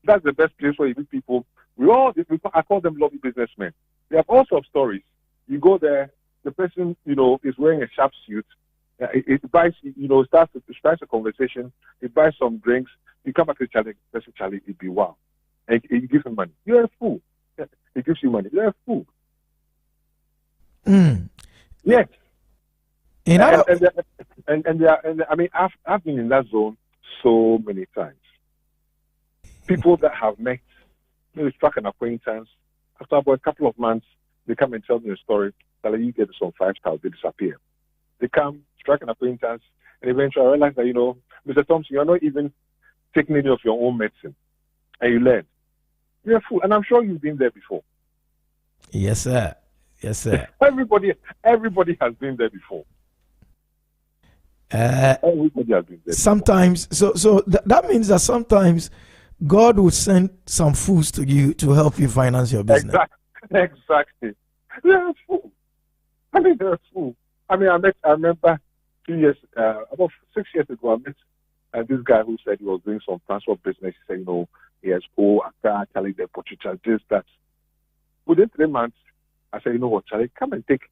that's the best place where you meet people. I call them lobby businessmen. They have all sorts of stories. You go there, the person, is wearing a sharp suit. It buys, starts a conversation. It buys some drinks. You come back to Charlie, it'd be wow. And you give him money. You're a fool. He gives you money. You're a fool. Yes. I've been in that zone so many times. People that have met, maybe struck an acquaintance. After about a couple of months, they come and tell me a story. Tell you get some 5,000, they disappear. They come, strike an acquaintance, and eventually I realize that, Mr. Thompson, you're not even taking any of your own medicine. And you learn. You're a fool. And I'm sure you've been there before. Yes, sir. Yes, sir. Everybody has been there before. Everybody has been there. Sometimes, that means that sometimes God will send some fools to you to help you finance your business. Exactly. They're a fool. They're a fool. I remember 2 years, about 6 years ago, I met this guy who said he was doing some transport business. He said, he has Accra, Charlie, the Portugal, this, that. Within 3 months, I said, what, Charlie, come and take,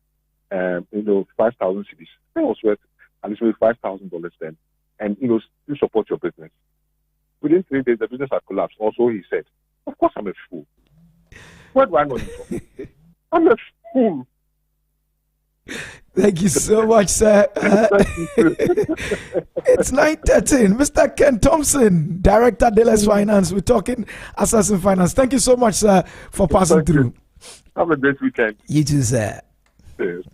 5,000 cedis. That was worth at least maybe $5,000 then. And, you support your business. Within 3 days, the business had collapsed. Also, he said, of course I'm a fool. Where do I know you from? I'm a fool. Thank you so much, sir. It's 9:13. Mr. Ken Thompson, Director, Dealers Finance. We're talking Assassin Finance. Thank you so much, sir, for passing through. Have a great weekend. You too, sir. Cheers.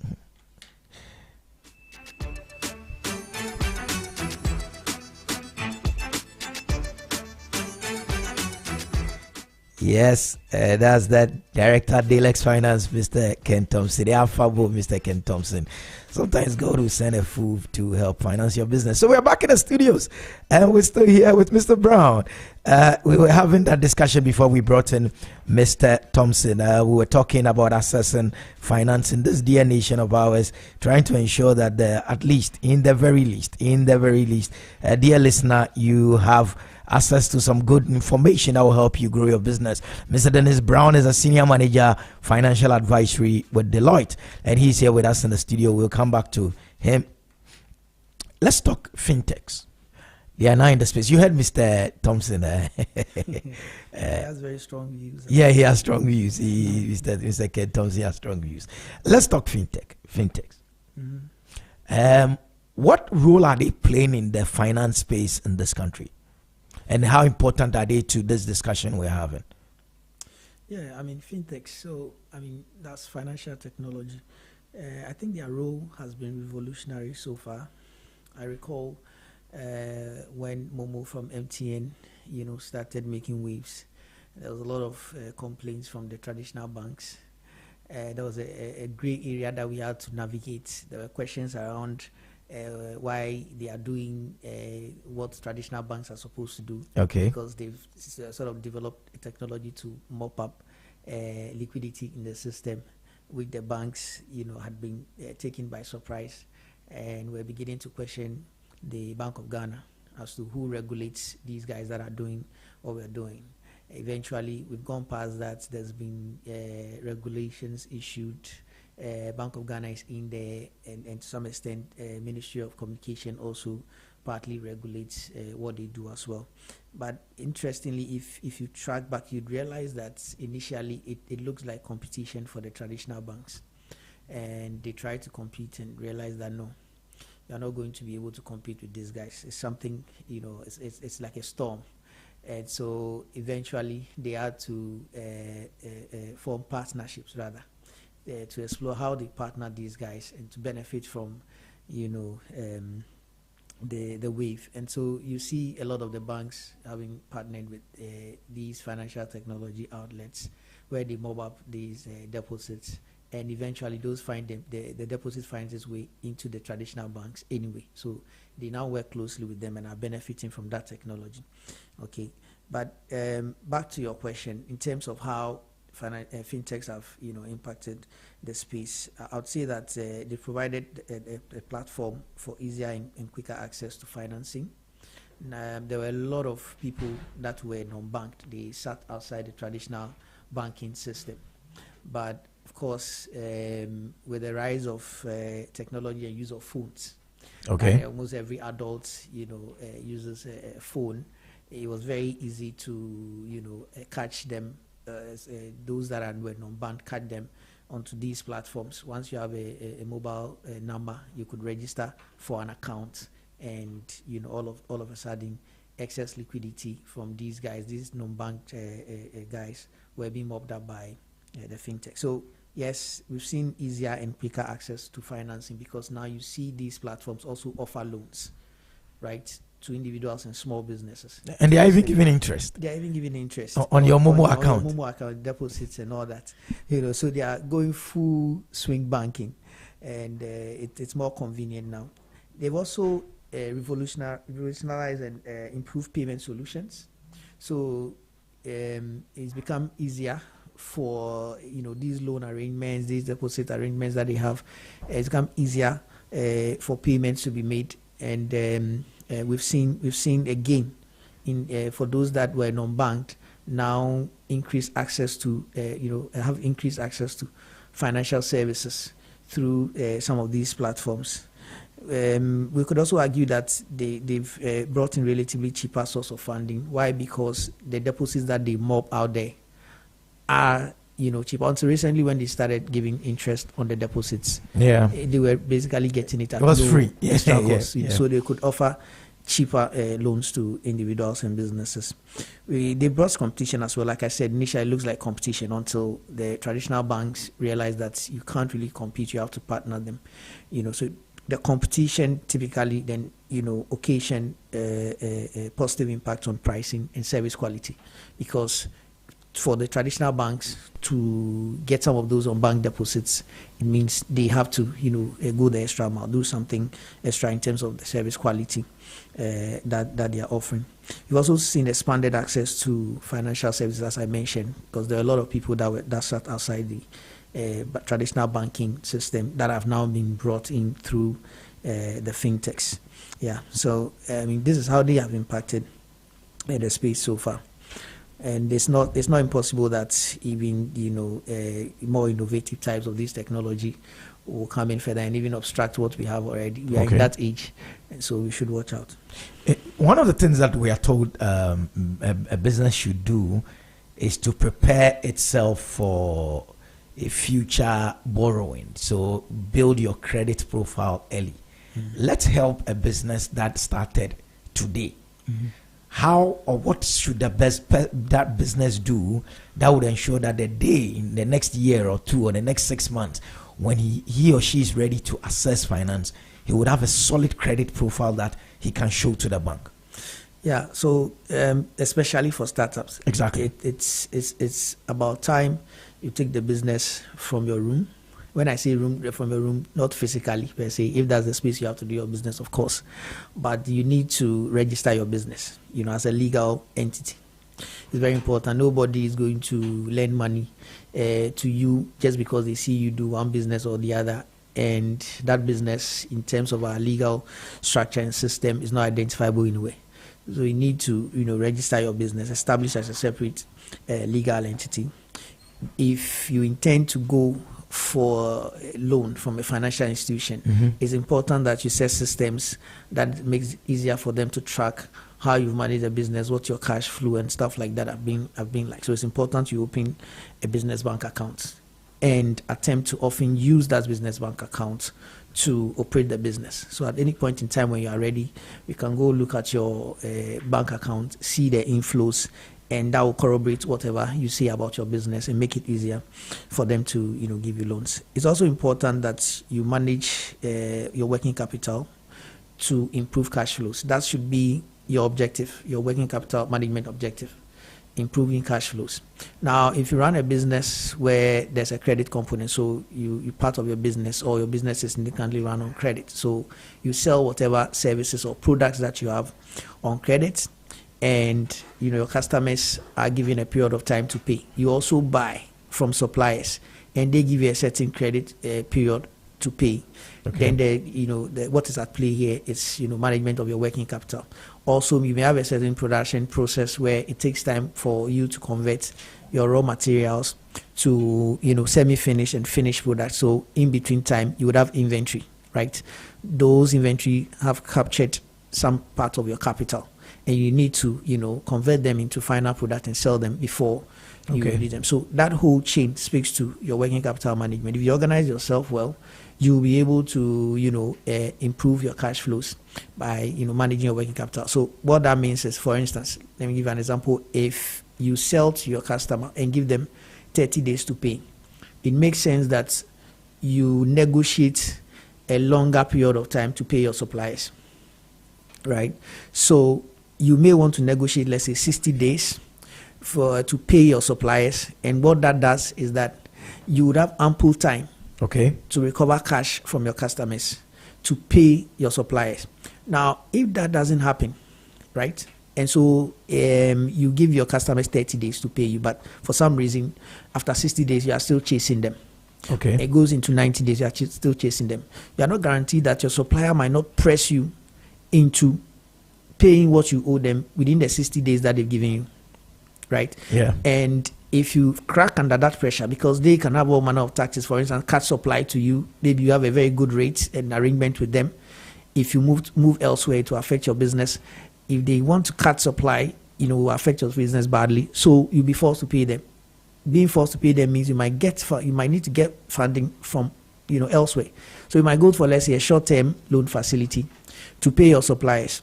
Yes, that's that Director Dealex Finance, Mr. Ken Thompson. The affable Mr. Ken Thompson. Sometimes God will send a fool to help finance your business. So we're back in the studios, and we're still here with Mr. Brown. We were having that discussion before we brought in Mr. Thompson. We were talking about assessing finance in this dear nation of ours, trying to ensure that at least, in the very least, dear listener, you have access to some good information that will help you grow your business. Mr. Dennis Brown is a senior manager, financial advisory with Deloitte, and he's here with us in the studio. We'll come back to him. Let's talk fintechs. They are now in the space. You heard Mr. Thompson. He has very strong views. Yeah, he has strong views. Mr. Ken Thompson has strong views. Let's talk fintechs. Mm-hmm. What role are they playing in the finance space in this country? And how important are they to this discussion we're having? Yeah, fintech. So, that's financial technology. I think their role has been revolutionary so far. I recall when Momo from MTN, started making waves. There was a lot of complaints from the traditional banks. There was a gray area that we had to navigate. There were questions around why they are doing what traditional banks are supposed to do. Okay. Because they've sort of developed a technology to mop up liquidity in the system, which the banks, had been taken by surprise, and we're beginning to question the Bank of Ghana as to who regulates these guys that are doing what we're doing. Eventually, we've gone past that. There's been regulations issued. Bank of Ghana is in there, and to some extent, Ministry of Communication also partly regulates what they do as well. But interestingly, if you track back, you'd realize that initially it looks like competition for the traditional banks, and they try to compete and realize that no, you're not going to be able to compete with these guys. It's something, it's like a storm. And so eventually they had to form partnerships rather to explore how they partner these guys and to benefit from, the wave. And so you see a lot of the banks having partnered with these financial technology outlets where they mob up these deposits, and eventually those the deposit finds its way into the traditional banks anyway. So they now work closely with them and are benefiting from that technology. Okay, but back to your question in terms of how fintechs have impacted the space. I would say that they provided a platform for easier and quicker access to financing. There were a lot of people that were non-banked. They sat outside the traditional banking system, but of course, with the rise of technology and use of phones, almost every adult uses a phone. It was very easy to catch them. Those that were non-banked, catch them onto these platforms. Once you have a mobile number, you could register for an account, and all of a sudden, excess liquidity from these guys, these non-banked guys, were being mopped up by the fintech. So yes, we've seen easier and quicker access to financing because now you see these platforms also offer loans, right, to individuals and small businesses. And they are even giving interest. They are even giving interest on your Momo account. On your Momo account, deposits and all that. So they are going full swing banking, and it's more convenient now. They've also revolutionized and improved payment solutions. So it's become easier for these loan arrangements, these deposit arrangements that they have. It's become easier for payments to be made, and we've seen a gain in for those that were non-banked now increased access to have increased access to financial services through some of these platforms. We could also argue that they've brought in relatively cheaper source of funding. Why? Because the deposits that they mob out there are cheaper. Until recently, when they started giving interest on the deposits, they were basically getting it at free extra cost. So they could offer cheaper loans to individuals and businesses. They brought competition as well. Like I said, initially it looks like competition until the traditional banks realize that you can't really compete. You have to partner them. So the competition typically then occasion a positive impact on pricing and service quality, because for the traditional banks to get some of those on bank deposits, it means they have to go the extra mile, do something extra in terms of the service quality that they are offering. You've also seen expanded access to financial services, as I mentioned, because there are a lot of people that sat outside the traditional banking system that have now been brought in through the fintechs. So this is how they have impacted the space so far. And it's not impossible that even more innovative types of this technology will come in further and even obstruct what we have already. We are in that age, and so we should watch out. One of the things that we are told a business should do is to prepare itself for a future borrowing. So build your credit profile early. Let's help a business that started today. How or what should that business do that would ensure that the day in the next year or two or the next 6 months, when he or she is ready to assess finance, he would have a solid credit profile that he can show to the bank. Yeah, so especially for startups, exactly, it's about time you take the business from your room. When I say room, from your room, not physically per se, if that's the space you have to do your business, of course, but you need to register your business, as a legal entity. It's very important. Nobody is going to lend money to you just because they see you do one business or the other, and that business, in terms of our legal structure and system, is not identifiable in a way. So you need to, register your business, establish as a separate legal entity. If you intend to go for a loan from a financial institution, it's important that you set systems that makes it easier for them to track how you've managed the business, what your cash flow and stuff like that have been like. So it's important you open a business bank account and attempt to often use that business bank account to operate the business. So at any point in time when you are ready, you can go look at your bank account, see the inflows, and that will corroborate whatever you say about your business and make it easier for them to, give you loans. It's also important that you manage your working capital to improve cash flows. That should be your objective, your working capital management objective, improving cash flows. Now, if you run a business where there's a credit component, so you part of your business or your business is significantly run on credit, so you sell whatever services or products that you have on credit, and your customers are given a period of time to pay. You also buy from suppliers, and they give you a certain credit period to pay. Okay. Then what is at play here is management of your working capital. Also, you may have a certain production process where it takes time for you to convert your raw materials to semi-finished and finished products. So in between time, you would have inventory, right? Those inventory have captured some part of your capital, and you need to convert them into final product and sell them before you release them. So that whole chain speaks to your working capital management. If you organize yourself well, you'll be able to improve your cash flows by managing your working capital. So what that means is, for instance, let me give you an example. If you sell to your customer and give them 30 days to pay, it makes sense that you negotiate a longer period of time to pay your suppliers, right? So you may want to negotiate, let's say, 60 days to pay your suppliers, and what that does is that you would have ample time to recover cash from your customers to pay your suppliers. Now, if that doesn't happen, right, and so you give your customers 30 days to pay you, but for some reason, after 60 days, you are still chasing them. It goes into 90 days, you are still chasing them. You are not guaranteed that your supplier might not press you into paying what you owe them within the 60 days that they've given you, right? Yeah. And if you crack under that pressure, because they can have all manner of tactics, for instance, cut supply to you, maybe you have a very good rate and arrangement with them. If you move elsewhere to affect your business, if they want to cut supply, will affect your business badly. So you'll be forced to pay them. Being forced to pay them means you might need to get funding from elsewhere. So you might go for, let's say, a short-term loan facility to pay your suppliers.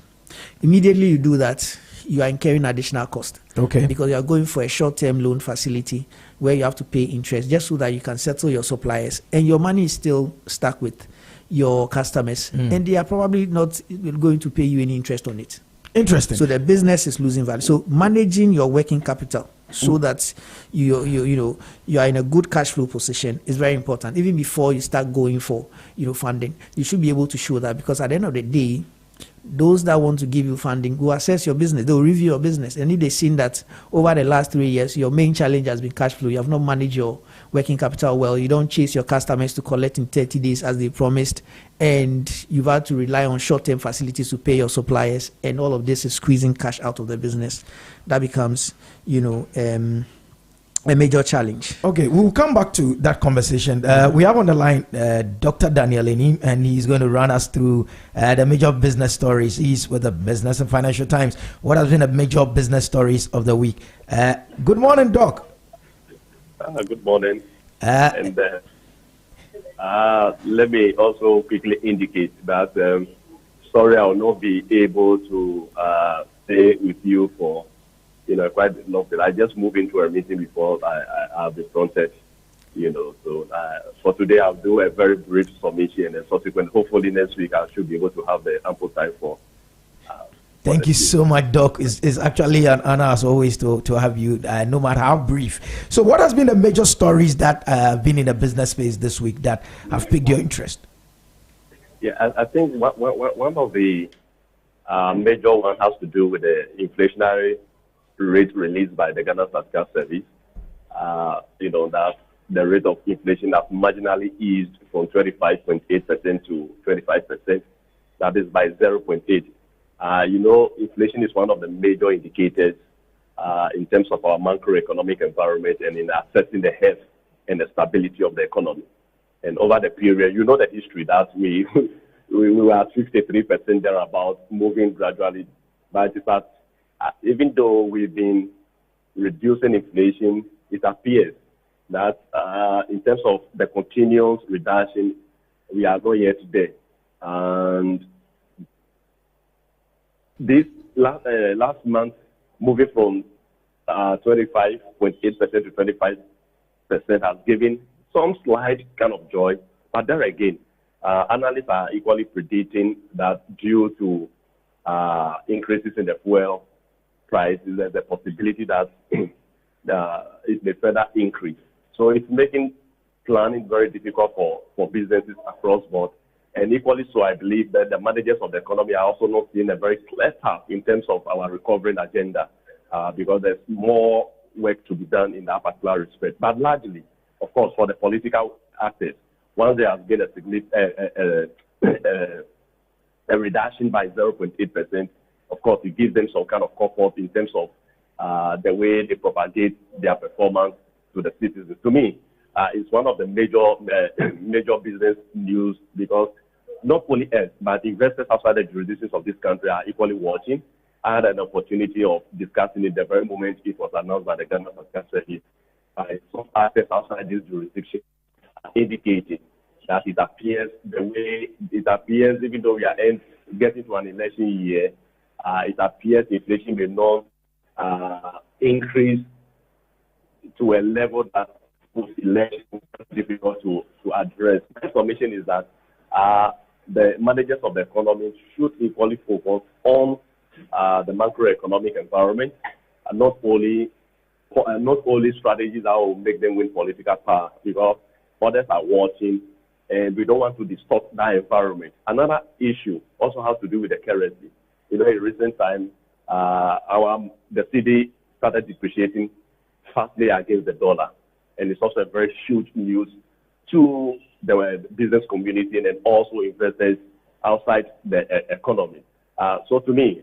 Immediately you do that, you are incurring additional cost. Because you are going for a short-term loan facility where you have to pay interest just so that you can settle your suppliers, and your money is still stuck with your customers, and they are probably not going to pay you any interest on it. Interesting. So the business is losing value. So managing your working capital so that you are in a good cash flow position is very important. Even before you start going for funding, you should be able to show that, because at the end of the day, those that want to give you funding will assess your business. They will review your business, and if they've seen that over the last 3 years your main challenge has been cash flow, you have not managed your working capital well, you don't chase your customers to collect in 30 days as they promised, and you've had to rely on short-term facilities to pay your suppliers, and all of this is squeezing cash out of the business, that becomes a major challenge. Okay, we'll come back to that conversation. We have on the line Dr. Daniel Enim, and he's going to run us through the major business stories. He's with the Business and Financial Times. What has been the major business stories of the week? Good morning, Doc. Good morning. And let me also quickly indicate that sorry, I will not be able to stay with you for quite enough. I just moved into a meeting before I'll be fronted. So for today, I'll do a very brief summation, and subsequent, hopefully next week, I should be able to have the ample time for. Thank you so much, Doc. It's actually an honor as always to have you, no matter how brief. So what has been the major stories that have been in the business space this week that have piqued your interest? Yeah, I think one of the major ones has to do with the inflationary rate released by the Ghana Statistical Service. That the rate of inflation has marginally eased from 25.8% to 25%. That is by 0.8. Inflation is one of the major indicators in terms of our macroeconomic environment and in assessing the health and the stability of the economy. And over the period, the history that we were at 53% thereabout, moving gradually. But even though we've been reducing inflation, it appears that in terms of the continuous reduction, we are not yet there. And this last month, moving from 25.8% to 25% has given some slight kind of joy. But there again, analysts are equally predicting that due to increases in the fuel prices, there's a possibility that it may further increase. So it's making planning very difficult for businesses across board. And equally so, I believe that the managers of the economy are also not seeing a very clear path in terms of our recovering agenda, because there's more work to be done in that particular respect. But largely, of course, for the political actors, once they have gained a significant a reduction by 0.8%, of course, it gives them some kind of comfort in terms of the way they propagate their performance to the citizens. To me, it's one of the major business news, because not only us, but investors outside the jurisdictions of this country are equally watching. I had an opportunity of discussing it the very moment it was announced by the Ghana Statistical Service. Some actors outside this jurisdiction are indicating that it appears the way it appears, even though we are getting to an election year, it appears inflation may not increase to a level that post-election is difficult to address. My information is that the managers of the economy should equally focus on the macroeconomic environment, and not only strategies that will make them win political power, because others are watching, and we don't want to distort that environment. Another issue also has to do with the currency. In recent times, the cedi started depreciating fastly against the dollar, and it's also a very huge news to the business community and also investors outside the economy. So to me,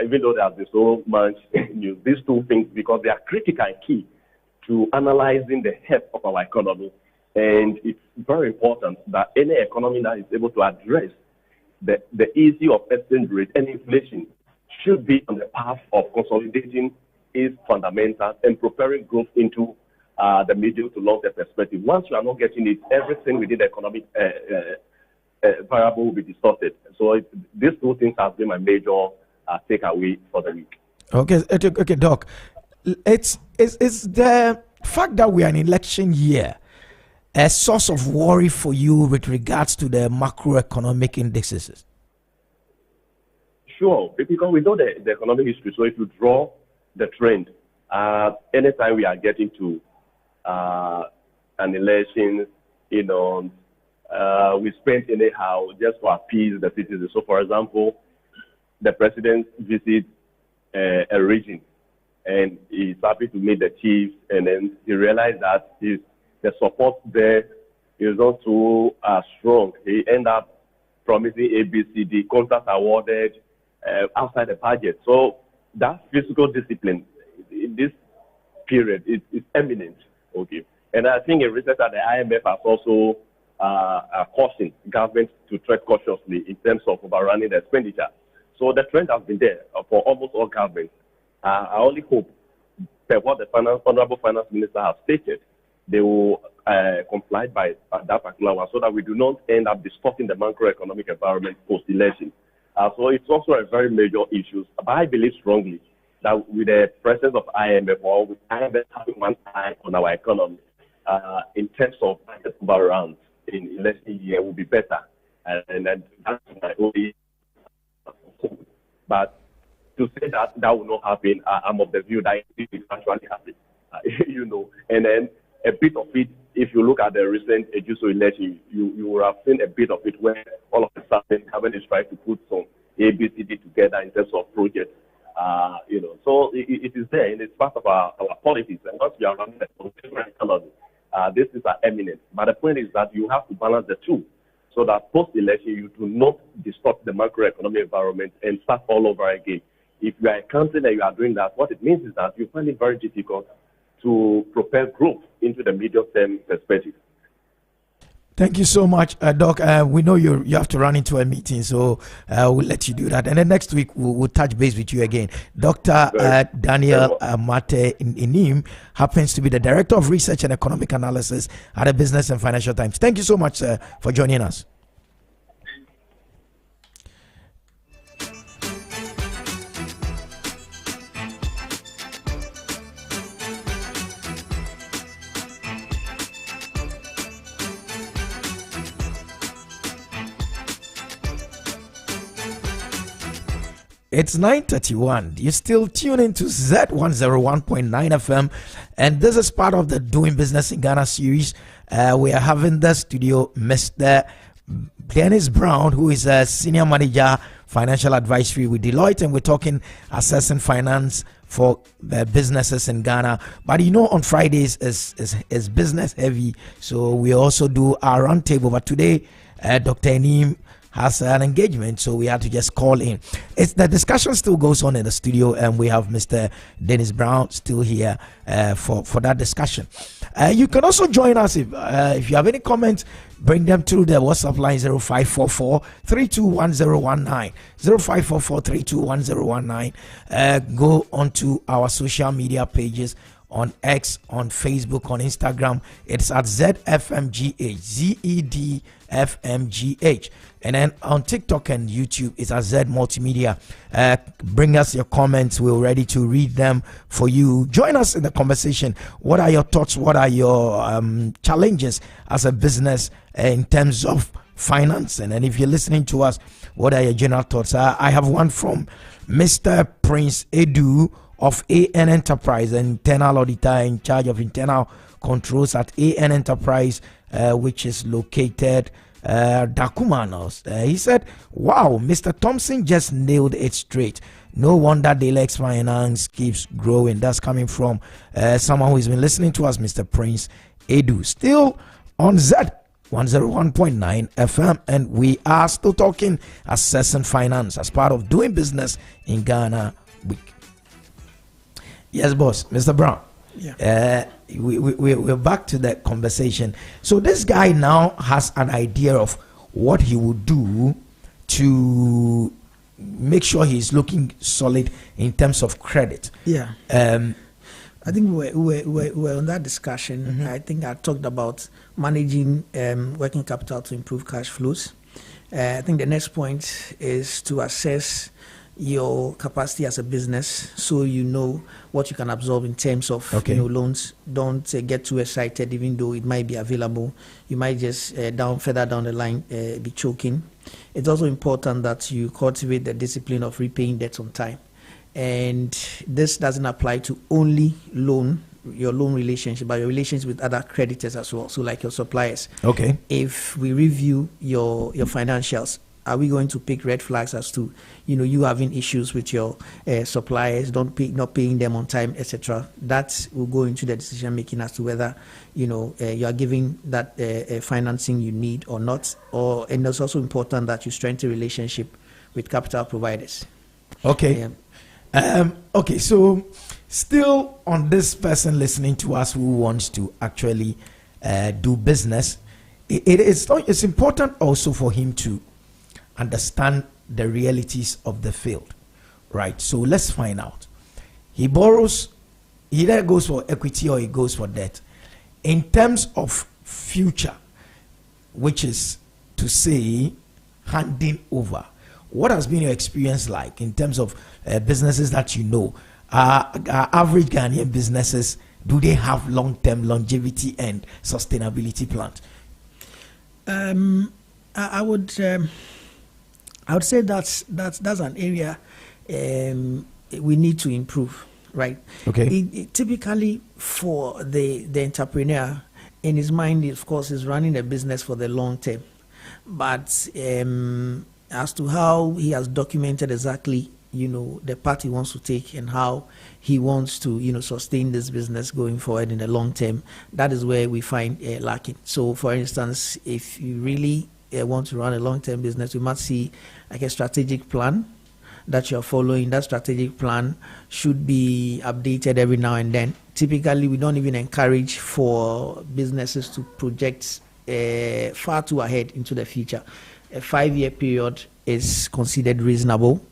even though there has been so much news, these two things, because they are critical and key to analyzing the health of our economy, and it's very important that any economy that is able to address the issue of exchange rate and inflation should be on the path of consolidating its fundamentals and preparing growth into the medium to long-term perspective. Once you are not getting it, everything within the economic variable will be distorted. So these two things have been my major takeaway for the week. Okay, Doc. It's the fact that we are in election year a source of worry for you with regards to the macroeconomic indices? Sure, because we know the economic history. So if you draw the trend, anytime we are getting to an election, we spend anyhow just to appease the citizens. So, for example, the president visits a region, and he's happy to meet the chiefs, and then he realized that the support there is not so strong. He ended up promising ABCD contracts awarded outside the budget. So that fiscal discipline in this period is eminent. Okay, and I think in recent that the IMF has also cautioned government to tread cautiously in terms of overrunning the expenditure. So the trend has been there for almost all governments. I only hope that what the Honorable Finance Minister has stated, they will comply by that particular one, so that we do not end up distorting the macroeconomic environment post-election. So it's also a very major issue. But I believe strongly that with the presence of IMF, or with IMF having one eye on our economy, in terms of market overruns in election year will be better. And that's my only hope. But to say that that will not happen, I'm of the view that it will actually happen. And then a bit of it, if you look at the recent Ejuso election, you will have seen a bit of it where all of a sudden government is trying to put some ABCD together in terms of projects. So it is there, and it's part of our politics. And once we are running the political economy, this is eminent. But the point is that you have to balance the two, so that post-election you do not distort the macroeconomic environment and start all over again. If you are a country that you are doing that, what it means is that you find it very difficult to propel growth into the medium-term perspective. Thank you so much, Doc. We know you have to run into a meeting, so we'll let you do that. And then next week, we'll touch base with you again. Dr. Daniel Mate Inim happens to be the Director of Research and Economic Analysis at the Business and Financial Times. Thank you so much, sir, for joining us. It's 9:31. You're still tuning to Zed 101.9 FM, and this is part of the Doing Business in Ghana series. We are having the studio Mr. Dennis Brown, who is a Senior Manager, Financial Advisory with Deloitte, and we're talking assessing finance for the businesses in Ghana. But on Fridays is business heavy, so we also do our roundtable. But today, Dr. Enim has an engagement, so we had to just call in. The discussion still goes on in the studio, and we have Mr. Dennis Brown still here for that discussion. You can also join us if you have any comments. Bring them through the WhatsApp line 0544-321019. 0544-321019. Go onto our social media pages on X, on Facebook, on Instagram. It's at ZFMGH, ZEDFMGH. And then on TikTok and YouTube, it's at Z Multimedia. Bring us your comments. We're ready to read them for you. Join us in the conversation. What are your thoughts? What are your challenges as a business in terms of financing? And if you're listening to us, what are your general thoughts? I have one from Mr. Prince Edu of AN Enterprise, an internal auditor in charge of internal controls at AN Enterprise, which is located Dakumanos. He said, wow, Mr. Thompson just nailed it straight. No wonder Delex Finance keeps growing. That's coming from someone who's been listening to us, Mr. Prince Edu. Still on Z 101.9 FM, and we are still talking assessing finance as part of Doing Business in Ghana week. Yes, boss, Mr. Brown. Yeah. We're back to that conversation. So this guy now has an idea of what he would do to make sure he's looking solid in terms of credit. Yeah. I think we're on that discussion. Mm-hmm. I think I talked about managing working capital to improve cash flows. I think the next point is to assess your capacity as a business, so you know what you can absorb in terms of loans. Don't get too excited, even though it might be available. You might just further down the line be choking. It's also important that you cultivate the discipline of repaying debts on time, and this doesn't apply to only your loan relationship, but your relations with other creditors as well, so like your suppliers. Okay. If we review your financials, are we going to pick red flags as to you having issues with your suppliers, not paying them on time, etc.? That will go into the decision making as to whether you are giving that financing you need or not. And it's also important that you strengthen relationship with capital providers. Okay. Okay. So still on this person listening to us who wants to actually do business, it's important also for him to understand the realities of the field, right? So let's find out. He borrows, he either goes for equity or he goes for debt. In terms of future, which is to say handing over, what has been your experience like in terms of businesses that average Ghanaian businesses do they have long-term longevity and sustainability plans? I would say that's an area we need to improve, right? Okay. Typically, for the entrepreneur, in his mind, of course, is running a business for the long term, but as to how he has documented exactly, the path he wants to take and how he wants to, sustain this business going forward in the long term, that is where we find lacking. So, for instance, if you really want to run a long-term business, you must see like a strategic plan that you're following. That strategic plan should be updated every now and then. Typically, we don't even encourage for businesses to project far too ahead into the future. A 5-year period is considered reasonable.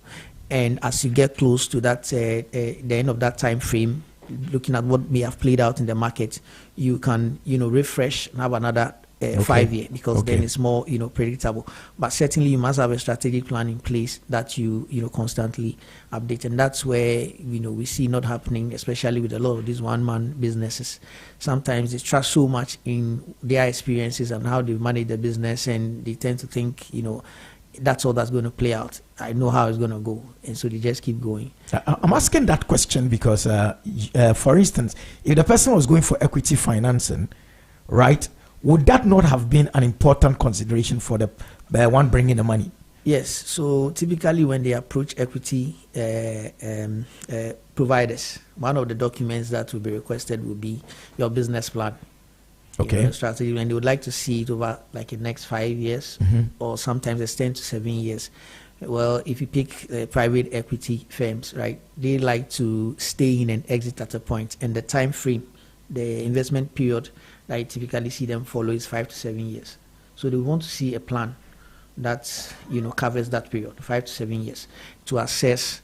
And as you get close to that, the end of that time frame, looking at what may have played out in the market, you can, refresh and have another 5-year, because then it's more, predictable. But certainly you must have a strategic plan in place that you constantly update. And that's where, we see not happening, especially with a lot of these one-man businesses. Sometimes they trust so much in their experiences and how they manage the business, and they tend to think, that's all that's going to play out. I know how it's going to go. And so they just keep going. I'm asking that question because, for instance, if the person was going for equity financing, right, would that not have been an important consideration for the one bringing the money? Yes. So typically when they approach equity providers, one of the documents that will be requested will be your business plan. Okay. Strategy, and they would like to see it over like the next 5 years, or sometimes it's 10 to 7 years. Well, if you pick private equity firms, right, they like to stay in and exit at a point, and the time frame, the investment period that I typically see them follow is 5 to 7 years. So they want to see a plan that covers that period, 5 to 7 years, to assess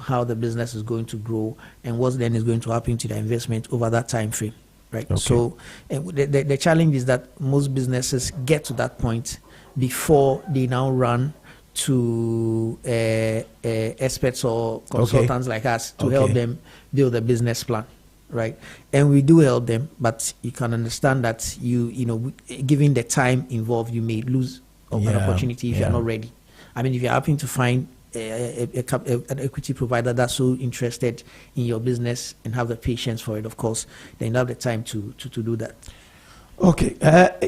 how the business is going to grow and what then is going to happen to the investment over that time frame. Right. Okay. So the challenge is that most businesses get to that point before they now run to experts or consultants like us to help them build a business plan. Right. And we do help them, but you can understand that given the time involved, you may lose an opportunity if you're not ready. I mean, if you're hoping to find an equity provider that's so interested in your business and have the patience for it, of course, then you have the time to do that. Okay.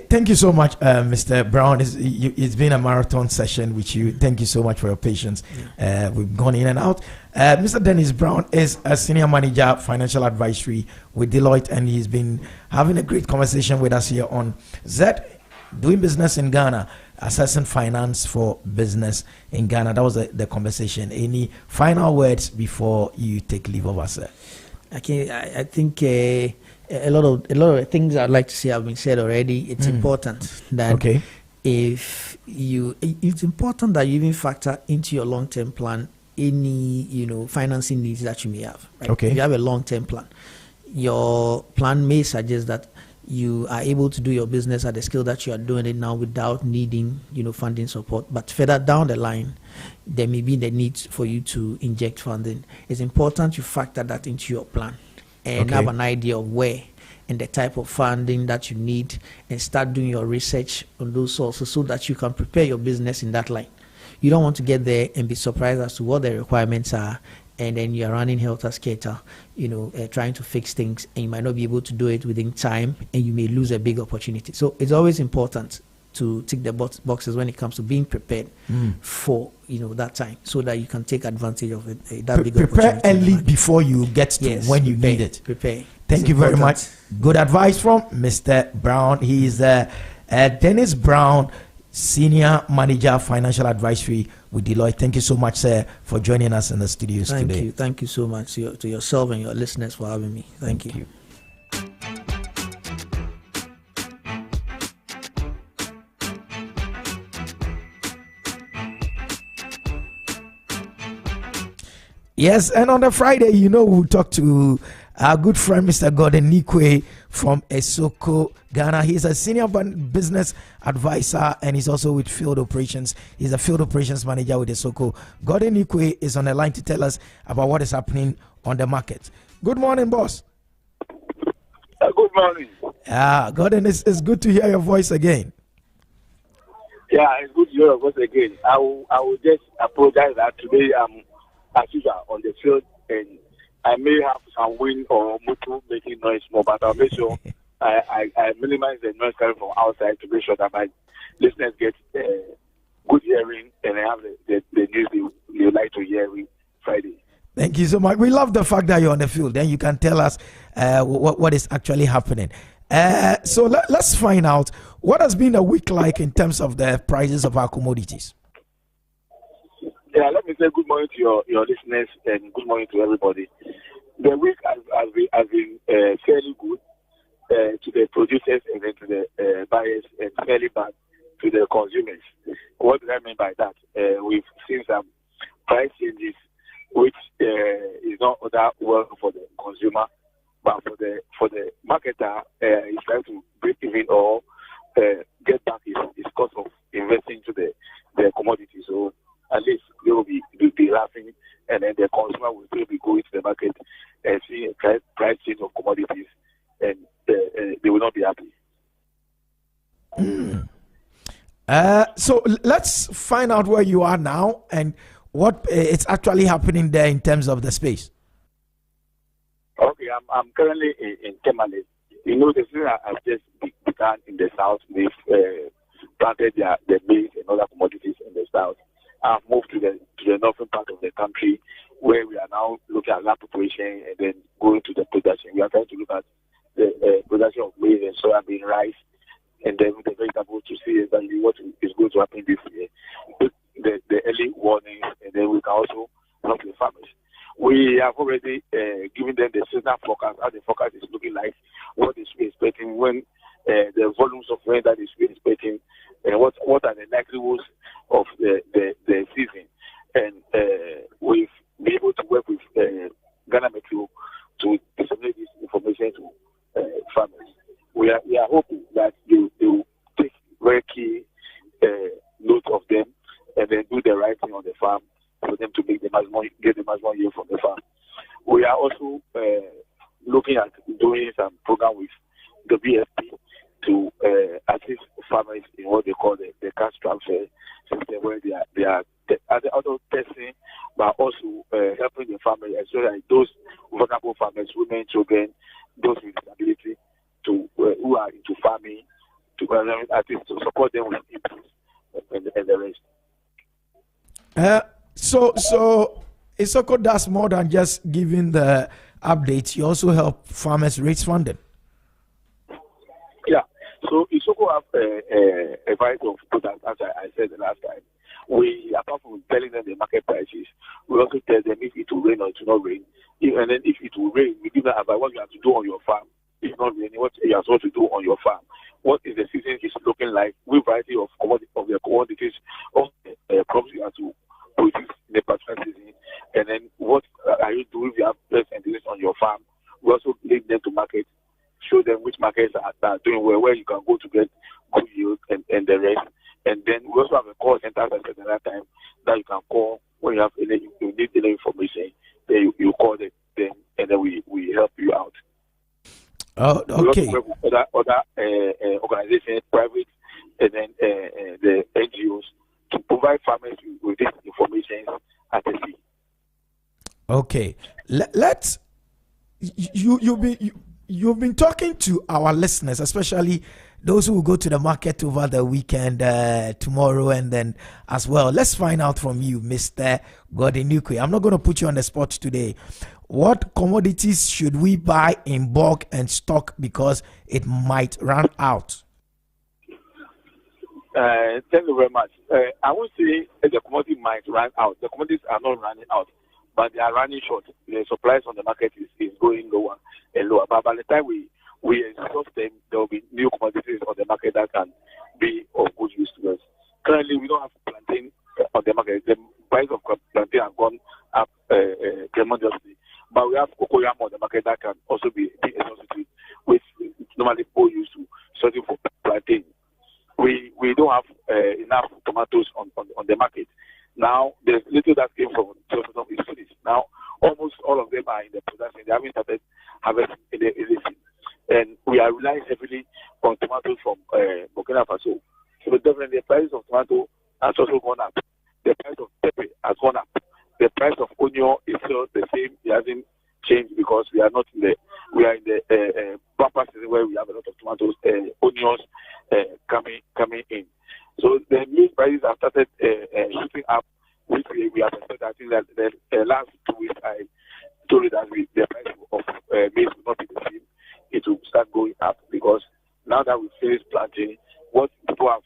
Thank you so much, Mr. Brown. It's been a marathon session with you. Thank you so much for your patience. We've gone in and out. Mr. Dennis Brown is a senior manager, financial advisory with Deloitte, and he's been having a great conversation with us here on Zed, doing business in Ghana, assessing finance for business in Ghana. That was the conversation. Any final words before you take leave of us, sir? Okay, I think a lot of things I'd like to say have been said already. It's important that it's important that you even factor into your long-term plan any financing needs that you may have. Right? Okay. If you have a long-term plan, your plan may suggest that you are able to do your business at the scale that you are doing it now without needing, funding support. But further down the line, there may be the need for you to inject funding. It's important you factor that into your plan and have an idea of where and the type of funding that you need, and start doing your research on those sources so that you can prepare your business in that line. You don't want to get there and be surprised as to what the requirements are, and then you're running helter-skelter, trying to fix things, and you might not be able to do it within time, and you may lose a big opportunity. So it's always important to tick the boxes when it comes to being prepared for that time, so that you can take advantage of it. That big prepare opportunity early before you get to when you need it. Prepare. Thank you very much. Good advice from Mr. Brown. He is Dennis Brown, Senior Manager, Financial Advisory with Deloitte. Thank you so much, sir, for joining us in the studios today. Thank you so much to yourself and your listeners for having me. Thank you. Yes, and on the Friday, we'll talk to our good friend, Mr. Gordon Nikwe from Esoko, Ghana. He's a senior business advisor, and he's also with field operations. He's a field operations manager with Esoko. Gordon Nikwe is on the line to tell us about what is happening on the market. Good morning, boss. Good morning. Gordon, it's good to hear your voice again. Yeah, it's good to hear your voice again. I will just apologize that today I'm, as usual, on the field, and I may have some wind or motor making noise more, but I'll make sure I minimize the noise coming from outside to make sure that my listeners get good hearing and I have the news they like to hear every Friday. Thank you so much. We love the fact that you're on the field. Then you can tell us what is actually happening. So let's find out what has been a week like in terms of the prices of our commodities. Yeah, let me say good morning to your listeners and good morning to everybody. The week has been fairly good to the producers and then to the buyers, and fairly bad to the consumers. What do I mean by that? We've seen some price changes, which is not that well for the consumer, but for the marketer, he's trying to break even or get back his cost of investing into the commodity. So at least they will be laughing, and then the consumer will still be going to the market and seeing a price change of commodities, and they will not be happy. So let's find out where you are now and what it's actually happening there in terms of the space. Okay, I'm currently in Kemale. You know, the season has just begun in the south. They've planted their maize and other commodities in the south. I've moved to the northern part of the country, where we are now looking at land preparation and then going to the production. We are trying to look at the production of maize and soybean, rice, and then the vegetables to see exactly what is going to happen this year. The early warnings, and then we can also help the farmers. We have already given them the seasonal forecast, how the forecast is looking like, what is we expecting, when the volumes of rain that is we expecting, and what are the likelihoods of the season. And we've been able to work with Ghana Metro to disseminate this information to farmers. We are hoping that they will take very key note of them and then do the right thing on the farm for them to make get the maximum yield from the farm. We are also looking at doing some program with the BFP to assist farmers in what they call the cash transfer system, where they are also testing, but also helping the farmers, especially those vulnerable farmers, women, children, those with disability, who are into farming, to support them with inputs and the rest. So Isoko does more than just giving the updates. You also help farmers raise funding. Yeah. So Isoko have a variety of products, as I said the last time. We, apart from telling them the market prices, we also tell them if it will rain or it will not rain. And then if it will rain, we give them advice what you have to do on your farm. If not raining, what you are supposed to do on your farm. What is the season is looking like? With variety of the commodities of the crops you have to produce in the particular season. And then what are you doing if you have pest and disease on your farm? We also lead them to market, show them which markets are doing well, where you can go to get good yield and the rest. And then we also have a call center, as I said at that time, that you can call when you need any information. Then you call them, and then we help you out. Oh, okay. We also work with other organizations, private, and then the NGOs to provide farmers with this information at the sea. Okay, let's. You've been talking to our listeners, especially those who will go to the market over the weekend, tomorrow, and then as well. Let's find out from you, Mr. Godinukwe. I'm not going to put you on the spot today. What commodities should we buy in bulk and stock because it might run out? Thank you very much. I would say the commodity might run out. The commodities are not running out, but they are running short. The supplies on the market is going lower and lower. But by the time we exhaust them, there will be new commodities on the market that can be of good use to us. Currently, we don't have plantain on the market. The price of plantain has gone up tremendously. But we have cocoyam on the market that can also be a substitute, which normally people used to searching for plantain. We don't have enough tomatoes on the market. Now, there's little that came from Jefferson is finished. Now, almost all of them are in the production. They haven't started harvesting anything. and we are relying heavily on tomatoes from Burkina Faso. So definitely the price of tomato has also gone up. The price of pepper has gone up. The price of onion is still the same. It hasn't changed because we are in the bumper season where we have a lot of tomatoes, onions coming in. So the meat prices have started shooting up, which we have expected. I think that the last 2 weeks I told you that the price of maize will not be the same. It will start going up because now that we finished planting, what people have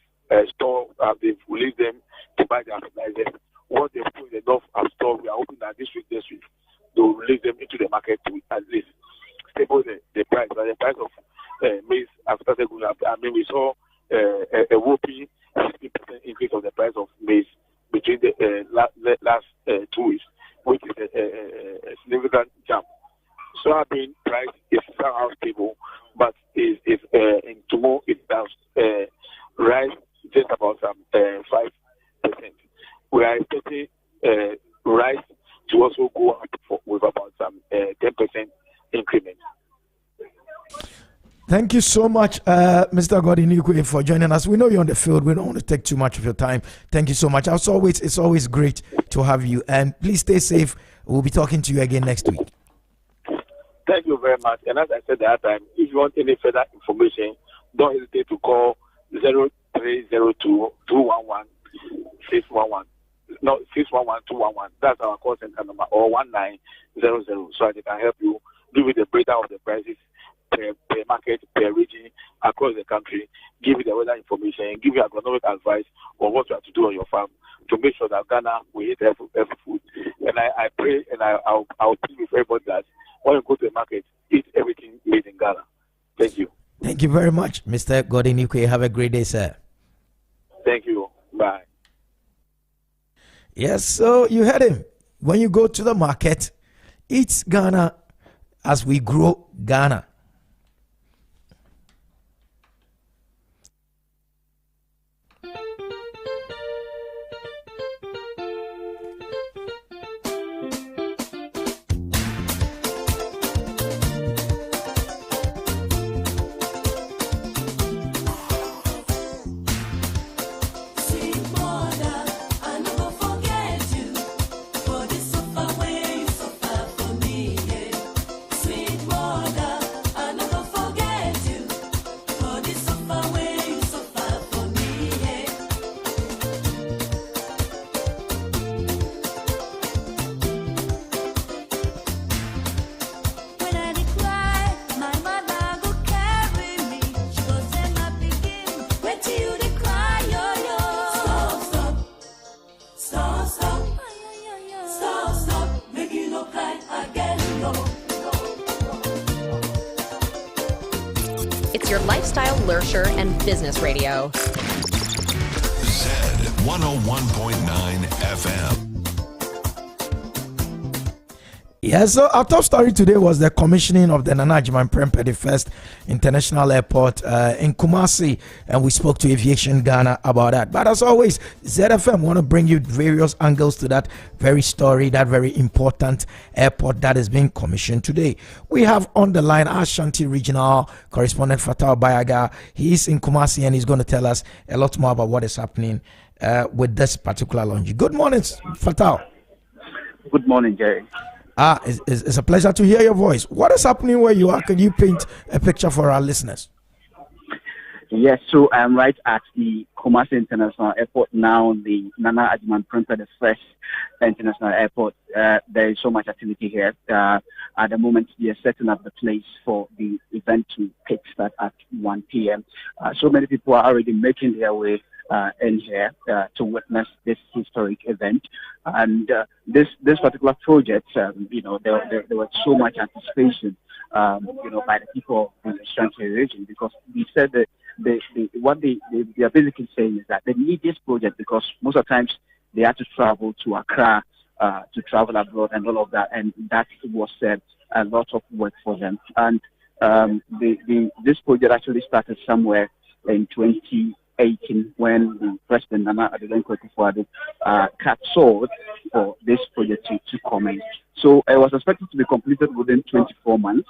stored, they've released them to buy their fertilizers. What they've put in the north have stored, we are hoping that this week, they will release them into the market to at least stable the price. But the price of maize has started going up. I mean, we saw a whopping 60% increase of the price of maize between the last 2 weeks, which is a significant jump. Soybean price is somehow stable, but in tomorrow it does rise just about 5%. We are expecting rice to also go up with about 10% increment. Thank you so much, Mr. Godinukwe, for joining us. We know you're on the field. We don't want to take too much of your time. Thank you so much. As always, it's always great to have you. And please stay safe. We'll be talking to you again next week. Thank you very much. And as I said that time, if you want any further information, don't hesitate to call 0302 211 611. No, 611-211. That's our call center number, or 1900, so they can help you give you the breakdown of the prices per market, per region across the country, give you the weather information, give you agronomic advice on what you have to do on your farm to make sure that Ghana will eat every food. And I pray and I'll plead with everybody that when you go to the market, eat everything made in Ghana. Thank you. Thank you very much, Mr. Godinukwe. Have a great day, sir. Thank you. Bye. Yes, so you heard him. When you go to the market, eat Ghana as we grow Ghana. It's your lifestyle, leisure, and business radio. Zed 101.9 FM. Yeah, so our top story today was the commissioning of the Nana Agyemang Prempeh the First International Airport in Kumasi, and we spoke to Aviation Ghana about that. But as always, ZFM want to bring you various angles to that very story, that very important airport that is being commissioned today. We have on the line Ashanti Regional Correspondent Fatal Bayaga. He is in Kumasi and he's going to tell us a lot more about what is happening with this particular launch. Good morning, Fatal. Good morning, Jerry. It's a pleasure to hear your voice. What is happening where you are? Can you paint a picture for our listeners? Yes, so I'm right at the Kumasi International Airport now, the Nana Agyemang Prempeh the First International Airport. There is so much activity here. At the moment, they are setting up the place for the event to kickstart at 1 p.m. So many people are already making their way in here to witness this historic event. And this particular project, there was so much anticipation, by the people in the Ashanti region, because we said that what they are basically saying is that they need this project because most of the times they have to travel to Accra to travel abroad and all of that, and that was a lot of work for them. And this project actually started somewhere in 2018 when the President Nana Addo cut short for this project to commence. So it was expected to be completed within 24 months.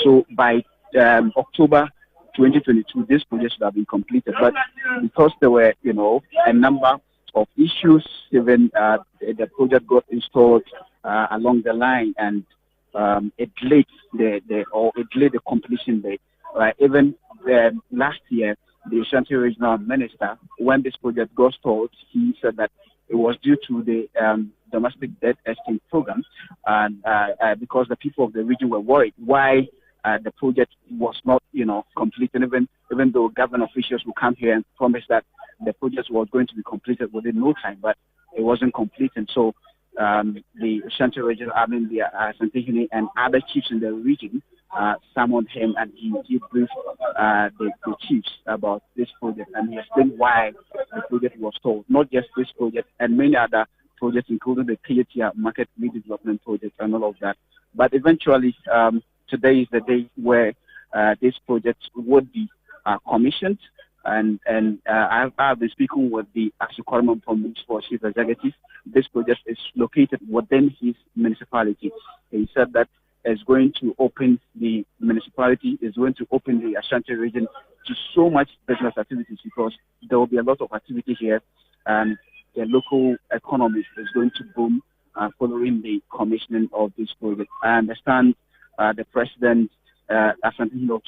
So by October 2022, this project should have been completed. But because there were, a number of issues, even the project got installed along the line, and it delayed the completion date. Even last year, the Ashanti Regional Minister, when this project got stalled, he said that it was due to the domestic debt exchange program, and because the people of the region were worried why the project was not, completed, even though government officials would come here and promise that the project was going to be completed within no time, but it wasn't completed. So the Ashanti region, the Asantehene and other chiefs in the region summoned him, and he briefed the chiefs about this project, and he explained why the project was stalled. Not just this project, and many other projects, including the KATR market redevelopment project and all of that. But eventually, today is the day where this project would be commissioned, and I've been speaking with the Asukwarman Municipal Chief Executive. This project is located within his municipality. He said that is going to open the municipality, is going to open the Ashanti region to so much business activities, because there will be a lot of activity here, and the local economy is going to boom following the commissioning of this project. I understand the president, Asante Hilo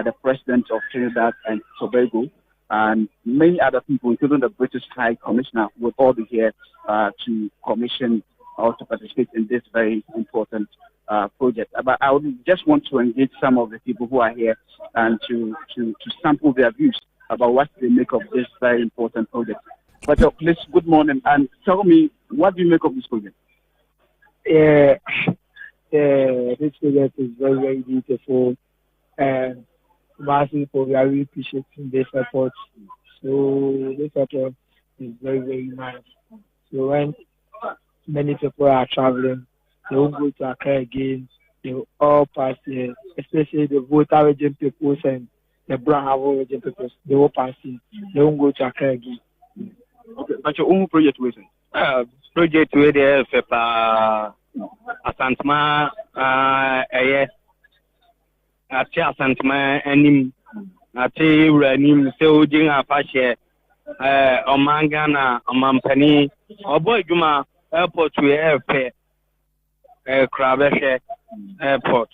the president of Trinidad and Tobago, and many other people, including the British High Commissioner, would all be here to commission or to participate in this very important project. But I would just want to engage some of the people who are here and to sample their views about what they make of this very important project. But please, good morning, and tell me, what do you make of this project? This project is very, very beautiful, and massive people, we are really appreciating this effort. So this effort is very, very nice. So when many people are traveling, they won't go to Accra again. They will all pass here, especially the Volta region people and the Brown Harbor region people. They will pass here. They won't go to Accra again. Okay, but your own project was project where they have Asantma, yes, Ati Asantma, and Ati Uranim, so Jing Apache, Omangana, Omampani, or Boy Juma Airport to airpay, Crabeshe Airport,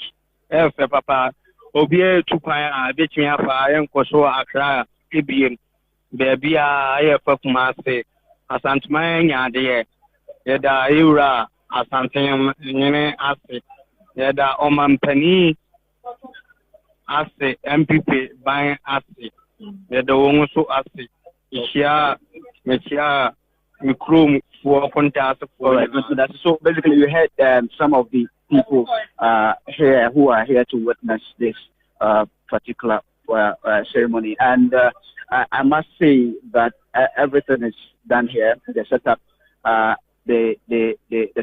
Airfare Papa, Obie to Paya, Bitching Afa, and Koso Accra, Ibian, Baby, I have Mase, Asantma, Yadia, Yada Ura. Asante nyene ase yada omampani ase MPP ban ase yada won so ase chia mikrom for contact for so basically you had some of the people here who are here to witness this particular ceremony, and I must say that everything is done here. The setup the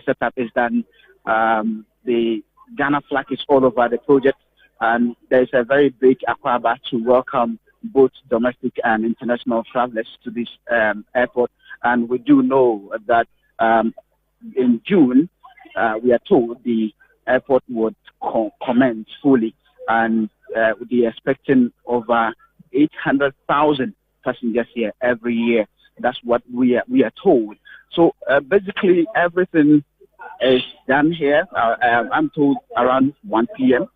setup is done. The Ghana flag is all over the project, and there's a very big akwaba to welcome both domestic and international travelers to this airport. And we do know that in June, we are told the airport would commence fully, and we'll be expecting over 800,000 passengers here every year. That's what we are told. So basically everything is done here. I'm told around 1 p.m.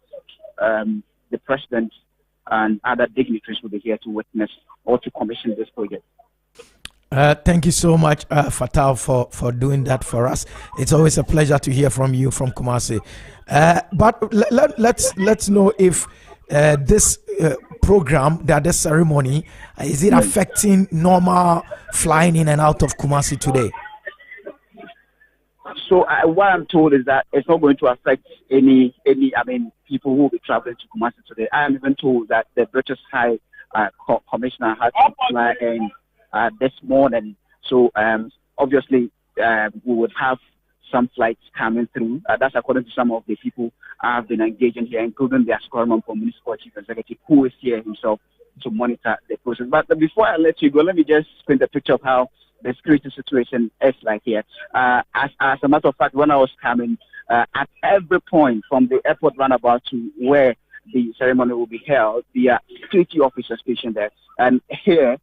The president and other dignitaries will be here to witness or to commission this project. Thank you so much, Fatal, for doing that for us. It's always a pleasure to hear from you from Kumasi. But let's know if this program, this ceremony, is it affecting normal flying in and out of Kumasi today? So what I'm told is that it's not going to affect any people who will be traveling to Kumasi today. I am even told that the British High Commissioner has to fly in this morning. So obviously we would have some flights coming through. That's according to some of the people I've been engaging here, including the Asukwarman Municipal Chief Executive, who is here himself to monitor the process. But before I let you go, let me just paint a picture of how the security situation is like here. As a matter of fact, when I was coming, at every point from the airport roundabout to where the ceremony will be held, there are security officers stationed there. And here,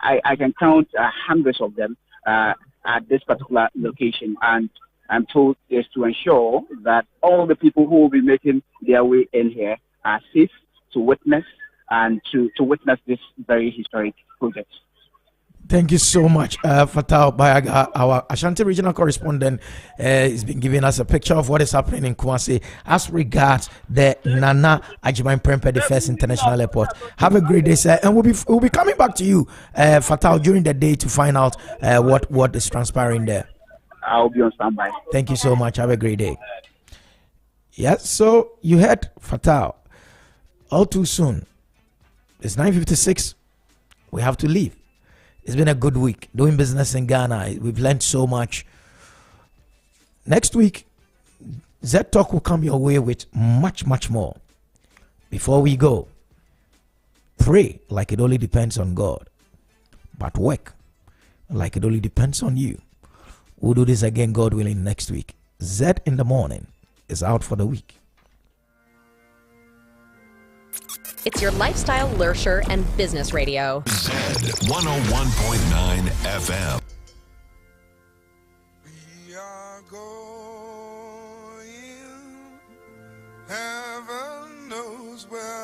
I can count hundreds of them at this particular location. And I'm told is to ensure that all the people who will be making their way in here are safe to witness and to witness this very historic project. Thank you so much, Fatal Bayaga, our Ashanti regional correspondent. Has been giving us a picture of what is happening in Kumasi as regards the Nana Ajiman Prempeh, the first international airport. Have a great day, sir, and we'll be coming back to you, Fatal, during the day to find out what is transpiring there. I'll be on standby. Thank you so much. Have a great day. Yes, so you heard Fatal. All too soon. It's 9:56. We have to leave. It's been a good week doing business in Ghana. We've learned so much. Next week, Zed Talk will come your way with much, much more. Before we go, pray like it only depends on God, but work like it only depends on you. We'll do this again, God willing, next week. Zed in the Morning is out for the week. It's your lifestyle, leisure, and business radio. Zed 101.9 FM. We are going, heaven knows where.